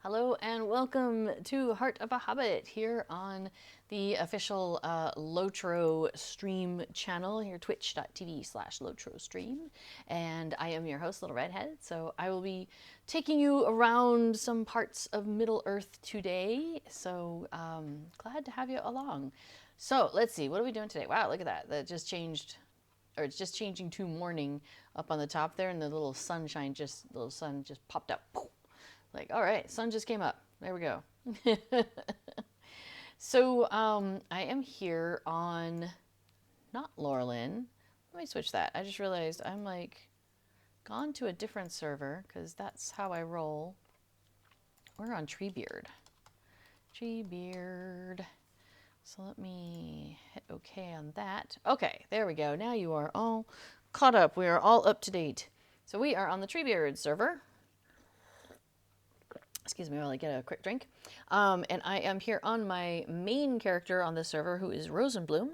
Hello and welcome to Heart of a Hobbit here on the official Lotro stream channel here, twitch.tv/Lotro stream. And I am your host, Little Redhead. So I will be taking you around some parts of Middle Earth today. So glad to have you along. So let's see, what are we doing today? Wow, look at that. That just changed, or it's just changing to morning up on the top there, and the little sun just popped up. Like, all right, sun just came up. There we go. So I am here on not Laurelin. Let me switch that. I just realized I'm like gone to a different server because that's how I roll. We're on Treebeard. Treebeard. So let me hit OK on that. Okay, there we go. Now you are all caught up. We are all up to date. So we are on the Treebeard server. Excuse me while I get a quick drink. And I am here on my main character on this server, who is Rosenbloom.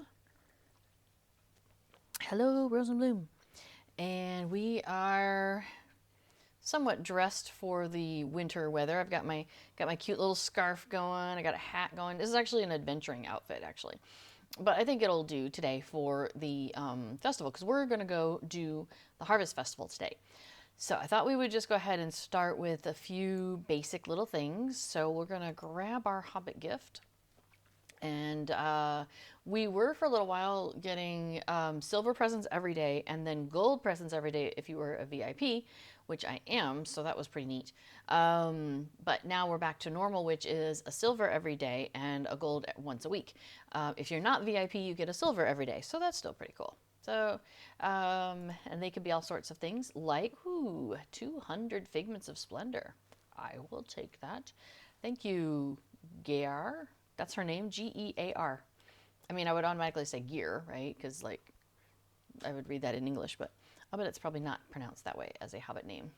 Hello, Rosenbloom. And we are somewhat dressed for the winter weather. I've got my cute little scarf going. I got a hat going. This is actually an adventuring outfit, actually. But I think it'll do today for the festival, because we're going to go do the Harvest Festival today. So I thought we would just go ahead and start with a few basic little things. So we're going to grab our Hobbit gift. And we were for a little while getting silver presents every day and then gold presents every day if you were a VIP, which I am, so that was pretty neat. But now we're back to normal, which is a silver every day and a gold once a week. If you're not VIP, you get a silver every day, so that's still pretty cool. So, and they could be all sorts of things like, 200 Figments of Splendor. I will take that. Thank you, Gear. That's her name, Gear. I mean, I would automatically say Gear, right? Because, like, I would read that in English, but I bet it's probably not pronounced that way as a Hobbit name.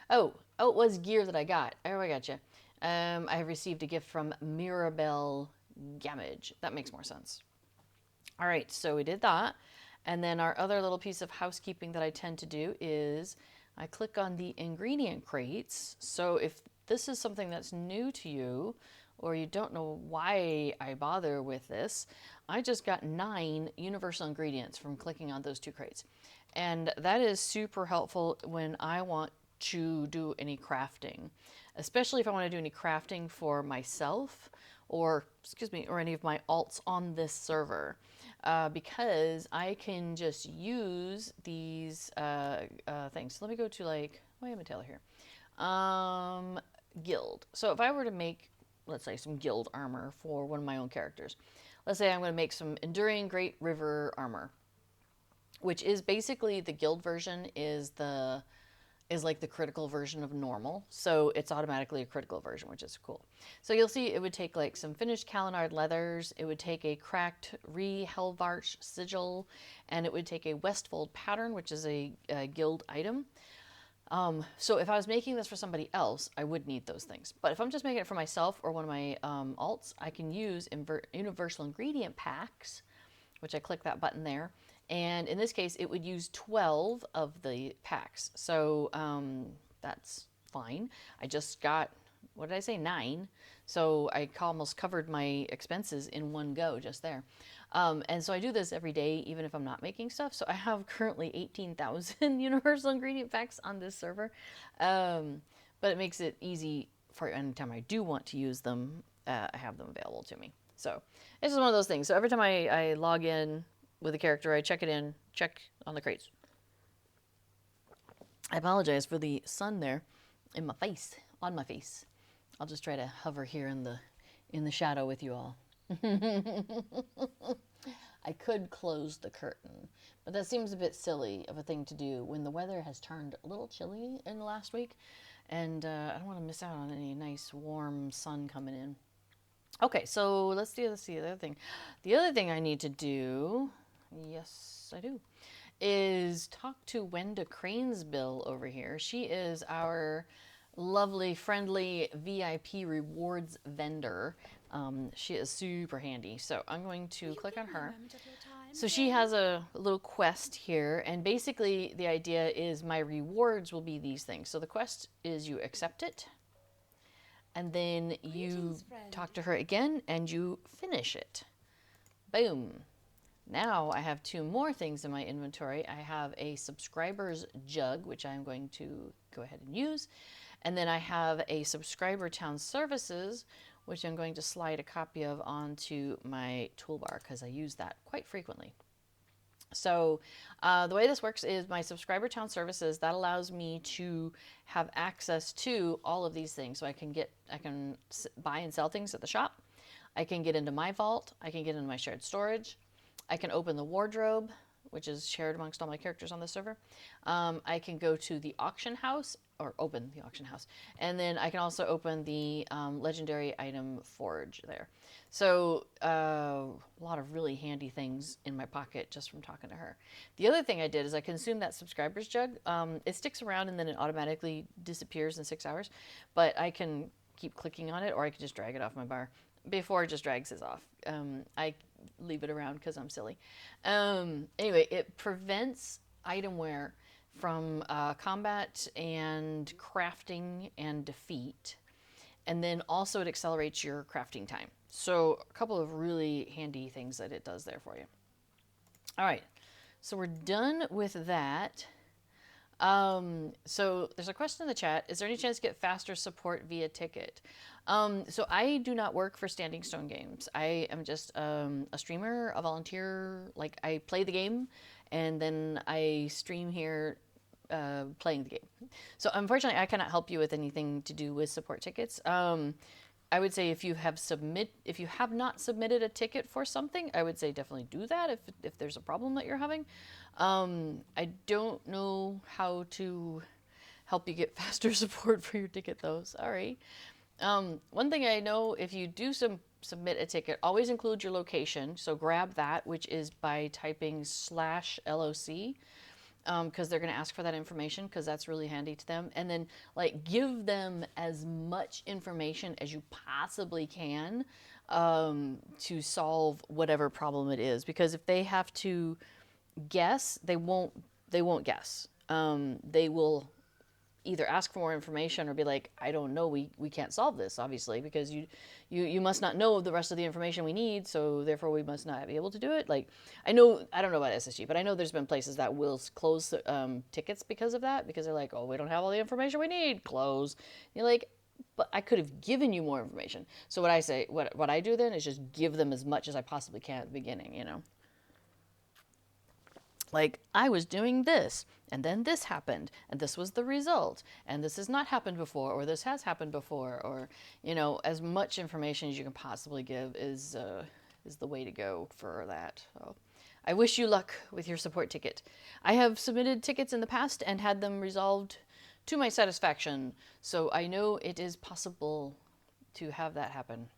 Oh, it was Gear that I got. Oh, I got you. I received a gift from Mirabelle Gamage. That makes more sense. All right, so we did that. And then our other little piece of housekeeping that I tend to do is I click on the ingredient crates. So if this is something that's new to you, or you don't know why I bother with this, I just got 9 universal ingredients from clicking on those 2 crates. And that is super helpful when I want to do any crafting, especially if I want to do any crafting for myself or any of my alts on this server. Because I can just use these things. So let me go to, like, why am I telling here? Guild. So if I were to make, let's say, some guild armor for one of my own characters. Let's say I'm going to make some Enduring Great River armor, which is basically the guild version is like the critical version of normal. So it's automatically a critical version, which is cool. So you'll see it would take like some finished Kalinard leathers, it would take a cracked Helvarch sigil, and it would take a Westfold pattern, which is a guild item. So if I was making this for somebody else, I would need those things. But if I'm just making it for myself or one of my alts, I can use universal ingredient packs, which I click that button there. And in this case, it would use 12 of the packs. So that's fine. I just got, what did I say, 9. So I almost covered my expenses in one go just there. And so I do this every day, even if I'm not making stuff. So I have currently 18,000 universal ingredient packs on this server. But it makes it easy for anytime I do want to use them, I have them available to me. So it's just one of those things. So every time I log in with a character, I check on the crates. I apologize for the sun there on my face. I'll just try to hover here in the shadow with you all. I could close the curtain, but that seems a bit silly of a thing to do when the weather has turned a little chilly in the last week, and I don't want to miss out on any nice warm sun coming in. Okay, so let's see the other thing. The other thing I need to do, yes, I do, is talk to Wenda Cranesbill over here. She is our lovely, friendly VIP rewards vendor. She is super handy. So I'm going to click on her. So she has a little quest here, and basically the idea is my rewards will be these things. So the quest is you accept it, and then you talk to her again and you finish it. Boom. Now I have 2 more things in my inventory. I have a subscriber's jug, which I'm going to go ahead and use. And then I have a subscriber town services, which I'm going to slide a copy of onto my toolbar because I use that quite frequently. So the way this works is my subscriber town services, that allows me to have access to all of these things. So I can buy and sell things at the shop. I can get into my vault. I can get into my shared storage. I can open the wardrobe, which is shared amongst all my characters on the server. I can go to the auction house, or open the auction house. And then I can also open the legendary item forge there. So a lot of really handy things in my pocket just from talking to her. The other thing I did is I consumed that subscriber's jug. It sticks around and then it automatically disappears in 6 hours. But I can keep clicking on it, or I can just drag it off my bar. Before it just drags it off. I leave it around because I'm silly. Anyway, it prevents itemware from combat and crafting and defeat. And then also it accelerates your crafting time. So a couple of really handy things that it does there for you. All right, so we're done with that. So there's a question in the chat. Is there any chance to get faster support via ticket? So I do not work for Standing Stone Games. I am just a streamer, a volunteer. Like, I play the game and then I stream here playing the game. So unfortunately, I cannot help you with anything to do with support tickets. I would say if you have not submitted a ticket for something, I would say definitely do that if there's a problem that you're having. I don't know how to help you get faster support for your ticket though. Sorry. One thing I know, if you do submit a ticket, always include your location. So grab that, which is by typing /LOC. Because they're going to ask for that information, because that's really handy to them. And then, like, give them as much information as you possibly can to solve whatever problem it is. Because if they have to guess, they won't guess. They will either ask for more information or be like, I don't know, we can't solve this, obviously, because you must not know the rest of the information we need, so therefore we must not be able to do it. Like, I don't know about SSG, but I know there's been places that will close tickets because of that, because they're like, oh, we don't have all the information we need, close. And you're like, but I could have given you more information. So what I do then is just give them as much as I possibly can at the beginning, you know? Like, I was doing this, and then this happened, and this was the result, and this has not happened before, or this has happened before, or, you know, as much information as you can possibly give is the way to go for that. So I wish you luck with your support ticket. I have submitted tickets in the past and had them resolved to my satisfaction, so I know it is possible to have that happen.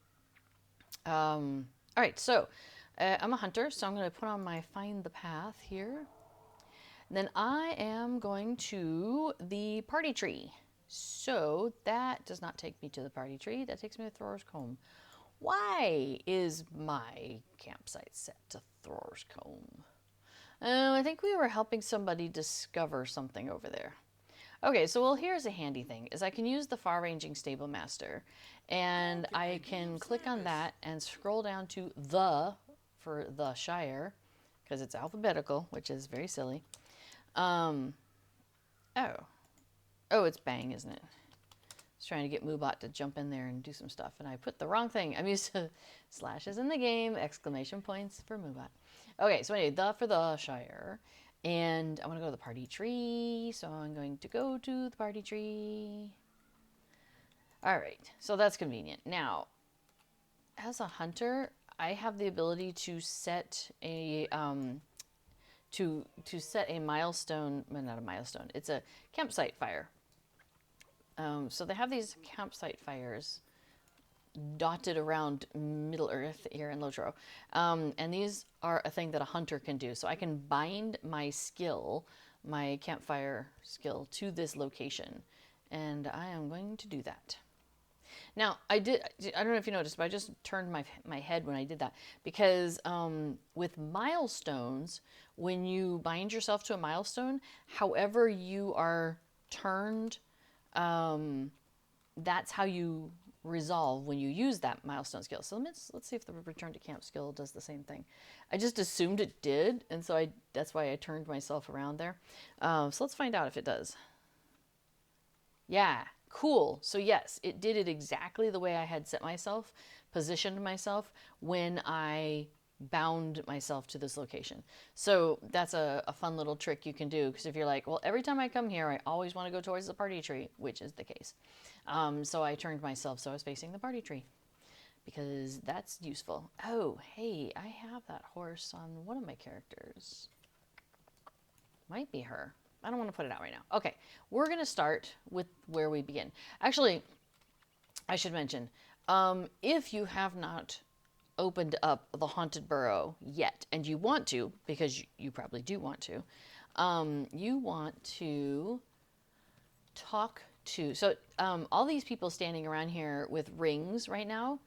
All right, so I'm a hunter, so I'm going to put on my Find the Path here. And then I am going to the party tree. So that does not take me to the party tree. That takes me to Thrower's Comb. Why is my campsite set to Thrower's Comb? I think we were helping somebody discover something over there. Okay, so well, here's a handy thing, is I can use the far-ranging stable master, and I can click on that and scroll down to for the Shire, because it's alphabetical, which is very silly. It's Bang, isn't it? I was trying to get Moobot to jump in there and do some stuff, and I put the wrong thing. I'm used to slashes in the game, exclamation points for Moobot. Okay, so anyway, for the Shire, and I want to go to the party tree, so I'm going to go to the party tree. All right, so that's convenient. Now, as a hunter, I have the ability to set a set a milestone, well, not a milestone. It's a campsite fire. So they have these campsite fires dotted around Middle Earth here in Lotro, and these are a thing that a hunter can do. So I can bind my skill, my campfire skill, to this location, and I am going to do that. Now, I don't know if you noticed, but I just turned my head when I did that, because with milestones, when you bind yourself to a milestone, however you are turned, that's how you resolve when you use that milestone skill. So let's see if the return to camp skill does the same thing. I just assumed it did, and so that's why I turned myself around there. So let's find out if it does. Yeah, cool. So yes, it did it exactly the way I had set myself, positioned myself when I bound myself to this location. So that's a fun little trick you can do, because if you're like, well, every time I come here, I always want to go towards the party tree, which is the case. So I turned myself so I was facing the party tree, because that's useful. Oh, hey, I have that horse on one of my characters. Might be her. I don't want to put it out right now. Okay, we're going to start with where we begin. Actually, I should mention, if you have not opened up the Haunted Burrow yet, and you want to, because you probably do want to, you want to talk to, so all these people standing around here with rings right now,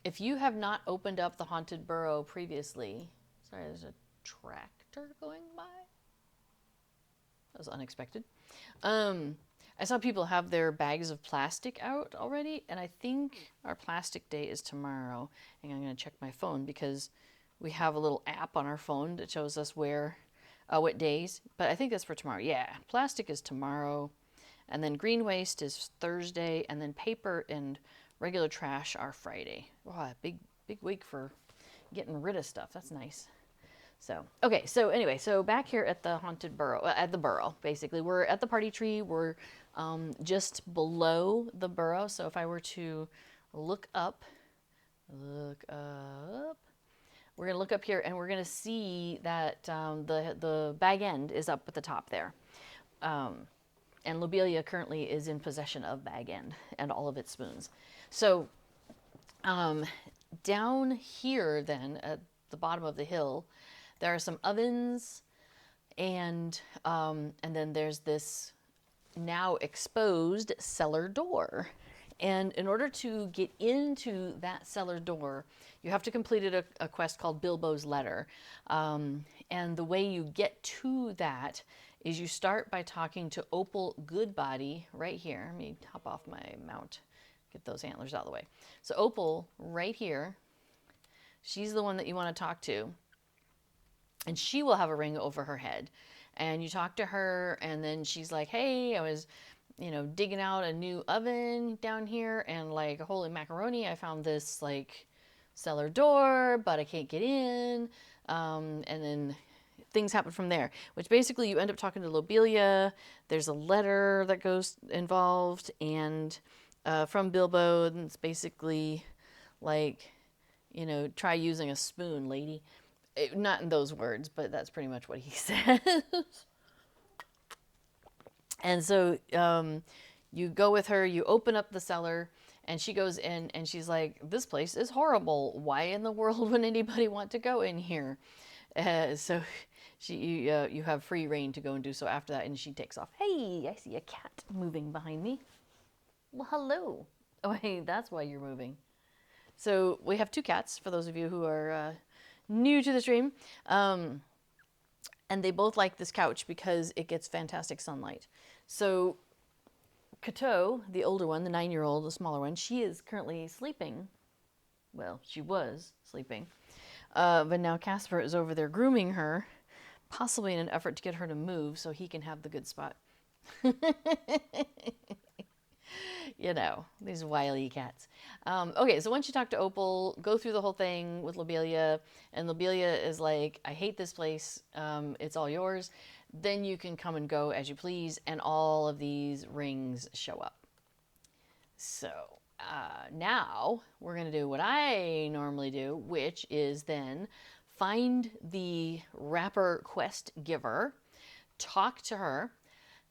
if you have not opened up the Haunted Burrow previously, sorry, there's a tractor going by. That was unexpected. I saw people have their bags of plastic out already, and I think our plastic day is tomorrow. And I'm going to check my phone, because we have a little app on our phone that shows us what days. But I think that's for tomorrow. Yeah, plastic is tomorrow, and then green waste is Thursday, and then paper and regular trash are Friday. Wow, big week for getting rid of stuff. That's nice. So, okay, so anyway, so back here at the Haunted Burrow, at the burrow, basically, we're at the party tree. We're just below the burrow. So if I were to look up, we're going to look up here, and we're going to see that the bag end is up at the top there. And Lobelia currently is in possession of bag end and all of its spoons. So down here then, at the bottom of the hill, there are some ovens, and then there's this now exposed cellar door. And in order to get into that cellar door, you have to complete a quest called Bilbo's Letter. And the way you get to that is you start by talking to Opal Goodbody right here. Let me hop off my mount, get those antlers out of the way. So Opal right here, she's the one that you want to talk to. And she will have a ring over her head. And you talk to her, and then she's like, hey, I was, digging out a new oven down here, and like, holy macaroni, I found this like cellar door, but I can't get in. And then things happen from there, which basically you end up talking to Lobelia. There's a letter that goes involved, and from Bilbo, and it's basically like, try using a spoon, lady. Not in those words, but that's pretty much what he says. And so you go with her, you open up the cellar, and she goes in, and she's like, this place is horrible. Why in the world would anybody want to go in here? So you have free reign to go and do so after that, and she takes off. Hey, I see a cat moving behind me. Well, hello. Oh, hey, that's why you're moving. So we have two cats, for those of you who are new to the stream. And they both like this couch because it gets fantastic sunlight. So Kato, the older one, the 9-year-old, the smaller one, she is currently sleeping. Well, she was sleeping. But now Casper is over there grooming her, possibly in an effort to get her to move so he can have the good spot. These wily cats. Okay, so once you talk to Opal, go through the whole thing with Lobelia, and Lobelia is like, I hate this place, it's all yours. Then you can come and go as you please, and all of these rings show up. So now we're going to do what I normally do, which is then find the wrapper quest giver, talk to her,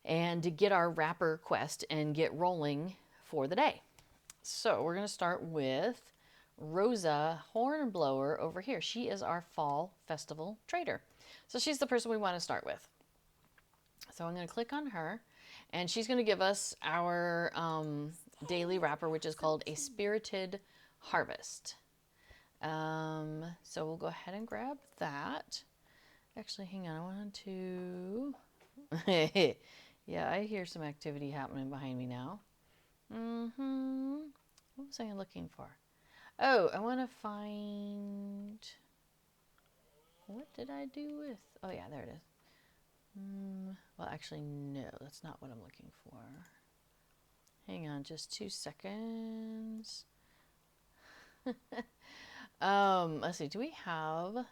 and to get our wrapper quest and get rolling for the day. So we're going to start with Rosa Hornblower over here. She is our fall festival trader. So she's the person we want to start with. So I'm going to click on her, and she's going to give us our daily wrapper, which is called a Spirited Harvest. So we'll go ahead and grab that. Actually, hang on, I want to... Yeah, I hear some activity happening behind me now. What was I looking for? Oh, I want to find... What did I do with... Oh, yeah, there it is. Well, actually, no, that's not what I'm looking for. Hang on just 2 seconds. Let's see, do we have a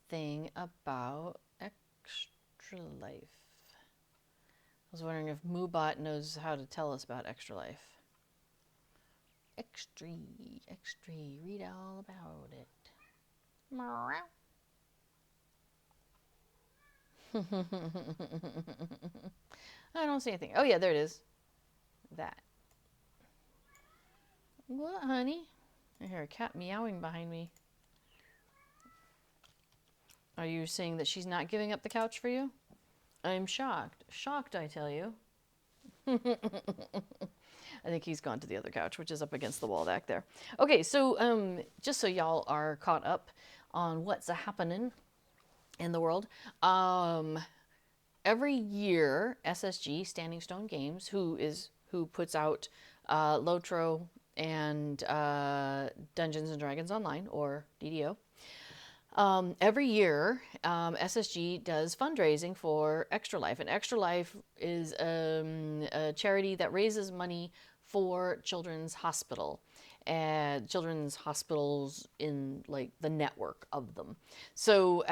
thing about Extra Life? I was wondering if Moobot knows how to tell us about Extra Life. Extra, read all about it. I don't see anything. Oh yeah, there it is. That. What, honey? I hear a cat meowing behind me. Are you saying that she's not giving up the couch for you? I'm shocked. Shocked, I tell you. I think he's gone to the other couch, which is up against the wall back there. Okay, so just so y'all are caught up on what's happening in the world, every year SSG, Standing Stone Games, who puts out Lotro and Dungeons and Dragons Online, or DDO, every year, SSG does fundraising for Extra Life, and Extra Life is a charity that raises money for Children's Hospital, and children's hospitals in like the network of them. So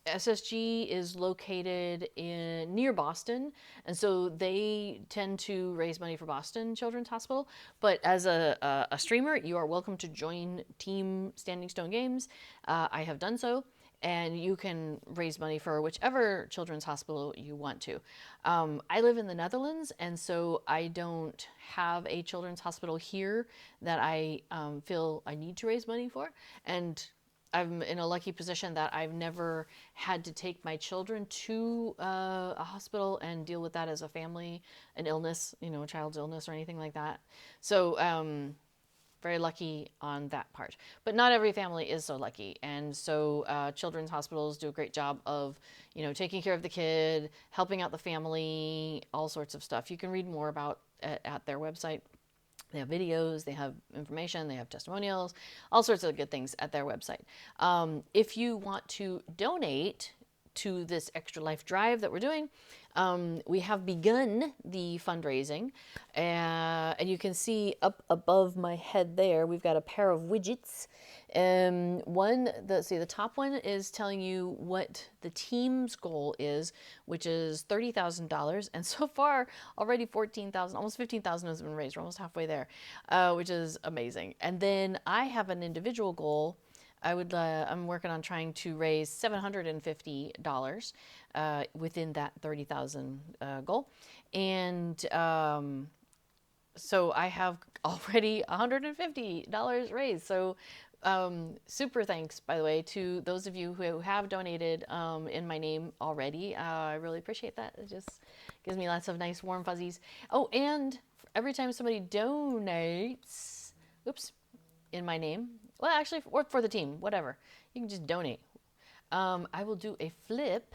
SSG is located near Boston, and so they tend to raise money for Boston Children's Hospital. But as a streamer, you are welcome to join Team Standing Stone Games. I have done so, and you can raise money for whichever children's hospital you want to. I live in the Netherlands, and so I don't have a children's hospital here that I feel I need to raise money for. And I'm in a lucky position that I've never had to take my children to a hospital and deal with that as a family, an illness, a child's illness or anything like that. So very lucky on that part. But not every family is so lucky. And so children's hospitals do a great job of, taking care of the kid, helping out the family, all sorts of stuff. You can read more about at their website. They have videos, they have information, they have testimonials, all sorts of good things at their website. If you want to donate to this Extra Life drive that we're doing, we have begun the fundraising, and you can see up above my head there, we've got a pair of widgets. The top one is telling you what the team's goal is, which is $30,000, and so far already 14,000, almost 15,000 has been raised. We're almost halfway there, which is amazing. And then I have an individual goal. I'm working on trying to raise $750 within that 30,000 goal, and so I have already $150 raised. So super thanks, by the way, to those of you who have donated in my name already. I really appreciate that. It just gives me lots of nice warm fuzzies. Oh, and every time somebody donates, in my name, well, actually, or for the team, whatever, you can just donate. I will do a flip.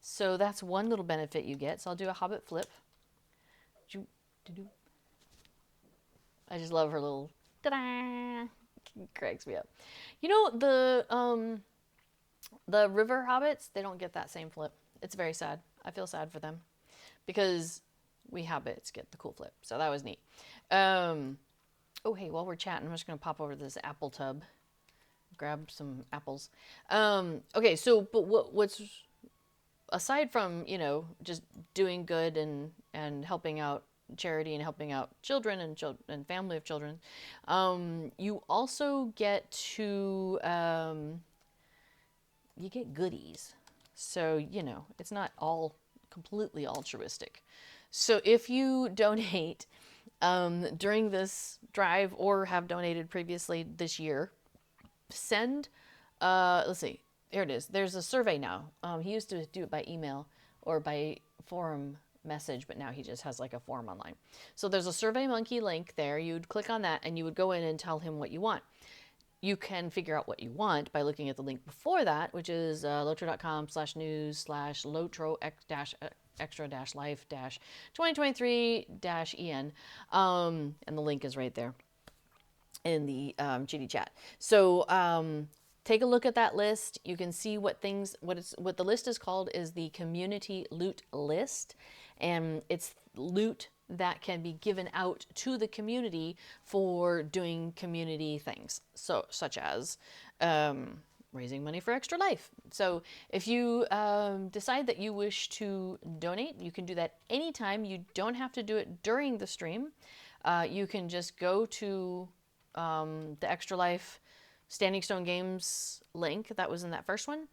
So that's one little benefit you get. So I'll do a Hobbit flip. I just love her little ta-da. Cracks me up. The river hobbits, they don't get that same flip. It's very sad. I feel sad for them because we hobbits get the cool flip. So that was neat. Oh, hey, while we're chatting, I'm just going to pop over to this apple tub, grab some apples. Okay, so but what's aside from just doing good and helping out charity and helping out children and family of children, you also get to you get goodies. So it's not all completely altruistic. So if you donate during this drive or have donated previously this year, send let's see, here it is. There's a survey now. He used to do it by email or by forum message, but now he just has like a form online. So there's a SurveyMonkey link there. You'd click on that and you would go in and tell him what you want. You can figure out what you want by looking at the link before that, which is lotro.com/news/lotro extra-life-2023-en. And the link is right there in the GD chat. So take a look at that list. You can see what the list is called is the community loot list, and it's loot that can be given out to the community for doing community things, so such as raising money for Extra Life. So if you decide that you wish to donate, you can do that anytime. You don't have to do it during the stream. You can just go to the Extra Life Standing Stone Games link that was in that first one.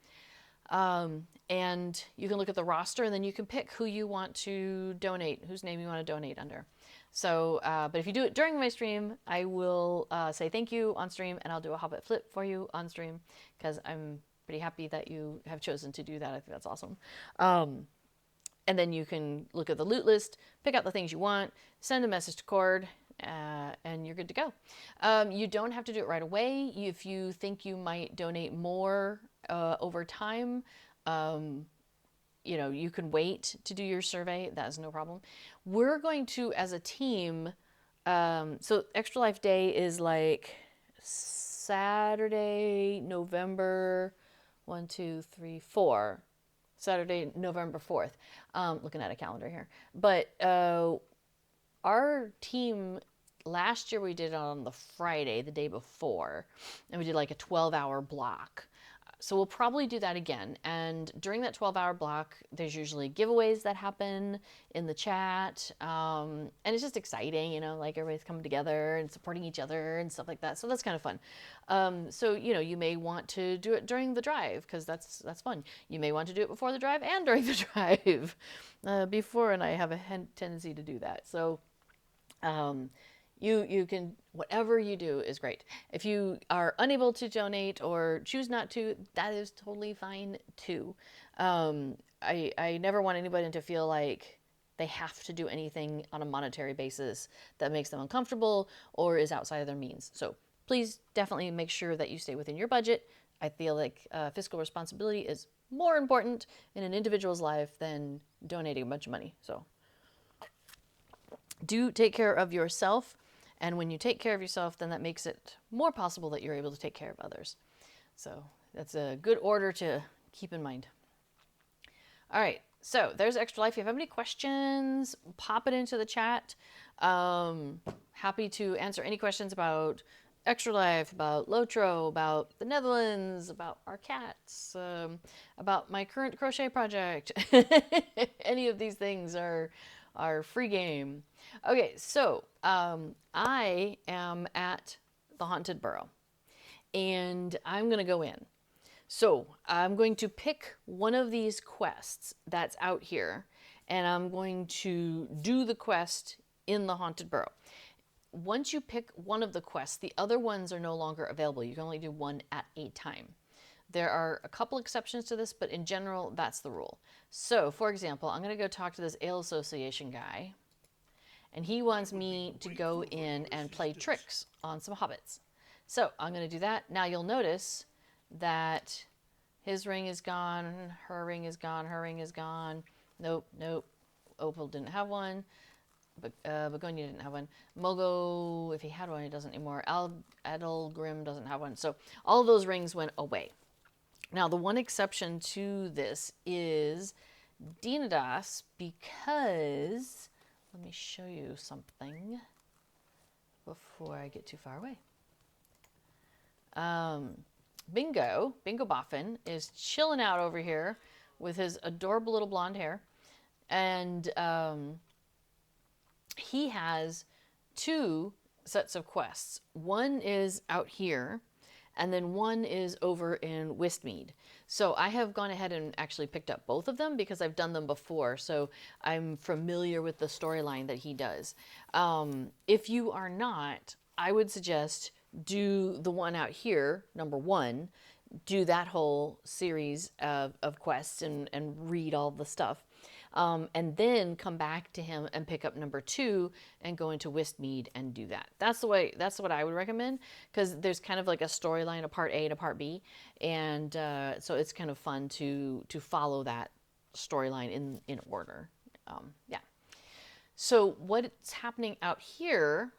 And you can look at the roster, and then you can pick who you want to donate, whose name you want to donate under. So, but if you do it during my stream, I will say thank you on stream, and I'll do a Hobbit flip for you on stream, because I'm pretty happy that you have chosen to do that. I think that's awesome. And then you can look at the loot list, pick out the things you want, send a message to Cord, and you're good to go. You don't have to do it right away. If you think you might donate more over time, you know, you can wait to do your survey. That is no problem. We're going to, as a team, so Extra Life Day is like Saturday, November 1, 2, 3, 4. Saturday, November 4th. Looking at a calendar here. But our team, last year we did it on the Friday, the day before, and we did like a 12-hour block. So we'll probably do that again. And during that 12-hour block, there's usually giveaways that happen in the chat. And it's just exciting, you know, like everybody's coming together and supporting each other and stuff like that. So that's kind of fun. So, you know, you may want to do it during the drive, because that's fun. You may want to do it before the drive and during the drive. Before and I have a tendency to do that. So you can, whatever you do is great. If you are unable to donate or choose not to, that is totally fine too. I never want anybody to feel like they have to do anything on a monetary basis that makes them uncomfortable or is outside of their means. So please definitely make sure that you stay within your budget. I feel like fiscal responsibility is more important in an individual's life than donating a bunch of money. So do take care of yourself. And when you take care of yourself, then that makes it more possible that you're able to take care of others. So that's a good order to keep in mind. All right, so there's Extra Life. If you have any questions, pop it into the chat. Happy to answer any questions about Extra Life, about Lotro, about the Netherlands, about our cats, about my current crochet project. Any of these things are free game. Okay, so I am at the Haunted Burrow, and I'm going to go in. So I'm going to pick one of these quests that's out here, and I'm going to do the quest in the Haunted Burrow. Once you pick one of the quests, the other ones are no longer available. You can only do one at a time. There are a couple exceptions to this, but in general, that's the rule. So, for example, I'm going to go talk to this Ale Association guy, and he wants me to go in and play tricks on some hobbits. So, I'm going to do that. Now, you'll notice that his ring is gone, her ring is gone, her ring is gone. Nope, nope. Opal didn't have one. Begonia didn't have one. Mogo, if he had one, he doesn't anymore. Adelgrim doesn't have one. So, all of those rings went away. Now, the one exception to this is Dinadas, because, let me show you something before I get too far away. Bingo Boffin is chilling out over here with his adorable little blonde hair. And he has two sets of quests. One is out here, and then one is over in Wistmead. So I have gone ahead and actually picked up both of them because I've done them before. So I'm familiar with the storyline that he does. If you are not, I would suggest do the one out here, number one, do that whole series of quests and read all the stuff. And then come back to him and pick up number two and go into Wistmead and do that. That's what I would recommend, because there's kind of like a storyline, a part A to part B. And so it's kind of fun to follow that storyline in order. Yeah. So what's happening out here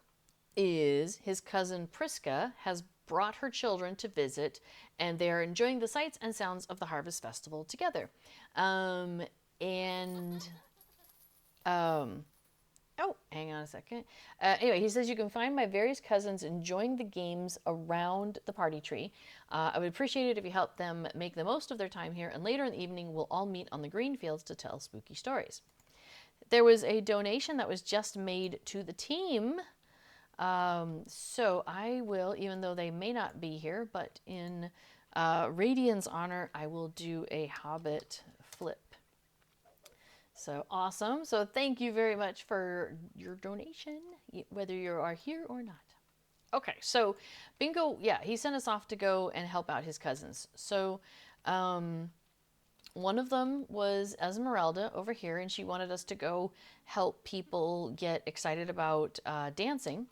is his cousin Priska has brought her children to visit, and they are enjoying the sights and sounds of the Harvest Festival together. And oh, hang on a second. Anyway, he says you can find my various cousins enjoying the games around the party tree. I would appreciate it if you help them make the most of their time here, and later in the evening we'll all meet on the green fields to tell spooky stories. There was a donation that was just made to the team. So I will, even though they may not be here, but in Radian's honor, I will do a Hobbit flip. So awesome. So thank you very much for your donation, whether you are here or not. Okay, so Bingo, yeah, he sent us off to go and help out his cousins. So one of them was Esmeralda over here, and she wanted us to go help people get excited about dancing.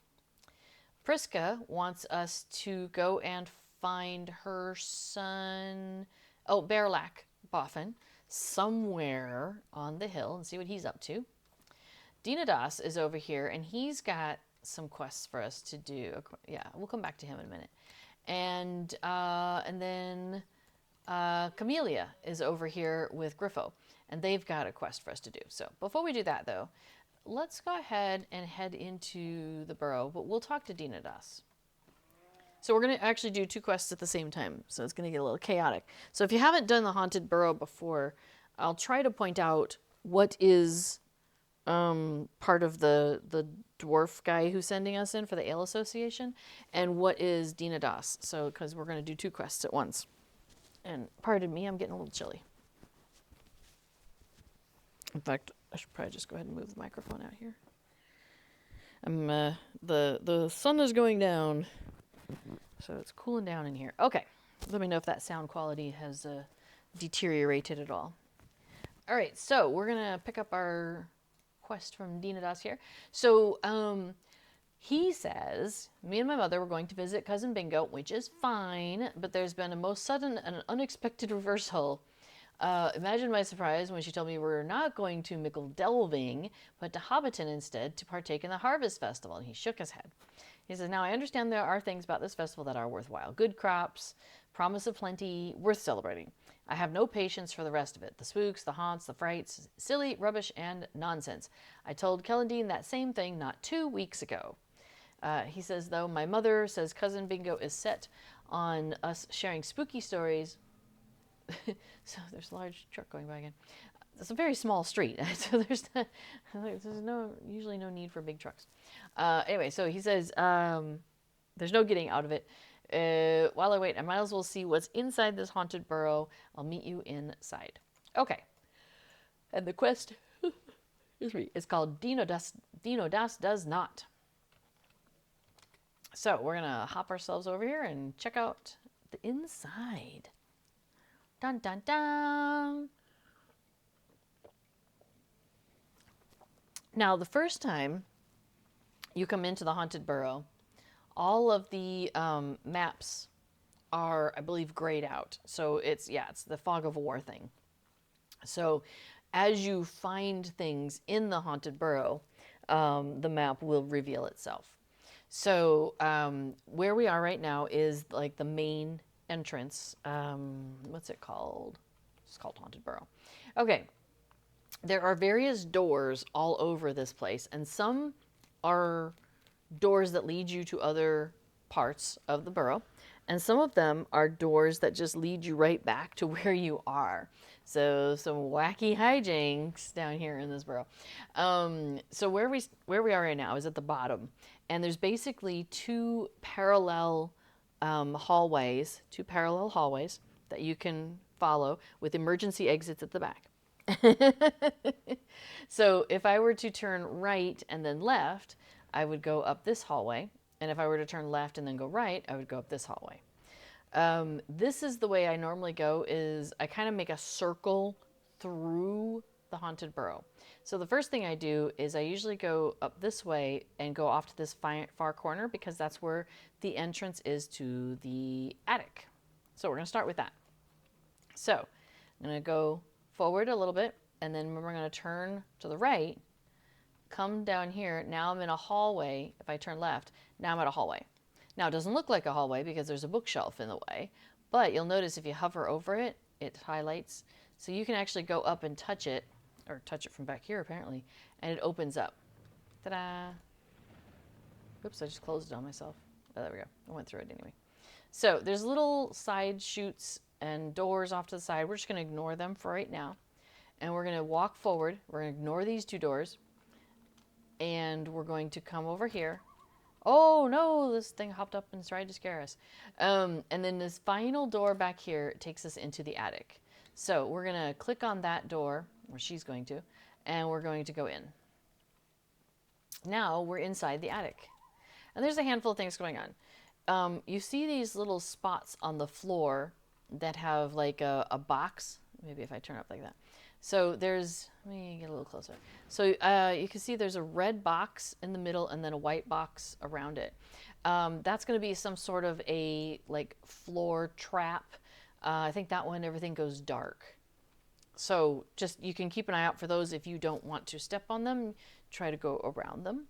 Priska wants us to go and find her son, Bearlac Boffin, somewhere on the hill and see what he's up to. Dinadas is over here, and he's got some quests for us to do. Yeah, we'll come back to him in a minute. And then Camellia is over here with Griffo, and they've got a quest for us to do. So before we do that, though, let's go ahead and head into the burrow, but we'll talk to Dinadas. So we're going to actually do 2 quests at the same time, so it's going to get a little chaotic. So if you haven't done the Haunted Burrow before, I'll try to point out what is part of the dwarf guy who's sending us in for the Ale Association, and what is Dinadas. So, because we're going to do 2 quests at once. And pardon me, I'm getting a little chilly. In fact, I should probably just go ahead and move the microphone out here. The sun is going down, so it's cooling down in here. Okay, let me know if that sound quality has deteriorated at all. All right, so we're gonna pick up our quest from Dinadas here. So he says, me and my mother were going to visit Cousin Bingo, which is fine, but there's been a most sudden and unexpected reversal. Imagine my surprise when she told me we're not going to Mickle Delving, but to Hobbiton instead to partake in the Harvest Festival. And he shook his head. He says, now I understand there are things about this festival that are worthwhile. Good crops, promise of plenty, worth celebrating. I have no patience for the rest of it. The spooks, the haunts, the frights, silly, rubbish, and nonsense. I told Kellandine that same thing not 2 weeks ago. He says, though, my mother says Cousin Bingo is set on us sharing spooky stories. So there's a large truck going by again. It's a very small street, so there's usually no need for big trucks. Anyway, so he says there's no getting out of it. While I wait, I might as well see what's inside this haunted burrow. I'll meet you inside. Okay. And the quest is called Dinadas Does Not. So we're going to hop ourselves over here and check out the inside. Dun, dun, dun. Now, the first time you come into the Haunted Burrow, all of the maps are, I believe, grayed out. So it's the fog of war thing. So as you find things in the Haunted Burrow, the map will reveal itself. So where we are right now is like the main entrance. What's it called? It's called Haunted Burrow. Okay. There are various doors all over this place, and some are doors that lead you to other parts of the burrow, and some of them are doors that just lead you right back to where you are. So some wacky hijinks down here in this burrow. So where we are right now is at the bottom, and there's basically two parallel hallways that you can follow with emergency exits at the back. So if I were to turn right and then left, I would go up this hallway. And if I were to turn left and then go right, I would go up this hallway. This is the way I normally go, is I kind of make a circle through the Haunted Burrow. So the first thing I do is I usually go up this way and go off to this far corner, because that's where the entrance is to the attic. So we're going to start with that. So I'm going to go forward a little bit, and then we're going to turn to the right, come down here. Now I'm in a hallway. If I turn left, now I'm at a hallway. Now it doesn't look like a hallway because there's a bookshelf in the way, but you'll notice if you hover over it, it highlights. So you can actually go up and touch it, or touch it from back here apparently, and it opens up. Ta-da! Oops, I just closed it on myself. Oh, there we go. I went through it anyway. So there's little side chutes and doors off to the side. We're just going to ignore them for right now. And we're going to walk forward. We're going to ignore these two doors. And we're going to come over here. Oh no, this thing hopped up and tried to scare us. And then this final door back here takes us into the attic. So we're going to click on that door, or she's going to, and we're going to go in. Now we're inside the attic. And there's a handful of things going on. You see these little spots on the floor that have like a box. Maybe if I turn up like that. So there's, let me get a little closer. So you can see there's a red box in the middle and then a white box around it. That's going to be some sort of a like floor trap. I think that one, everything goes dark. So just, you can keep an eye out for those if you don't want to step on them, try to go around them.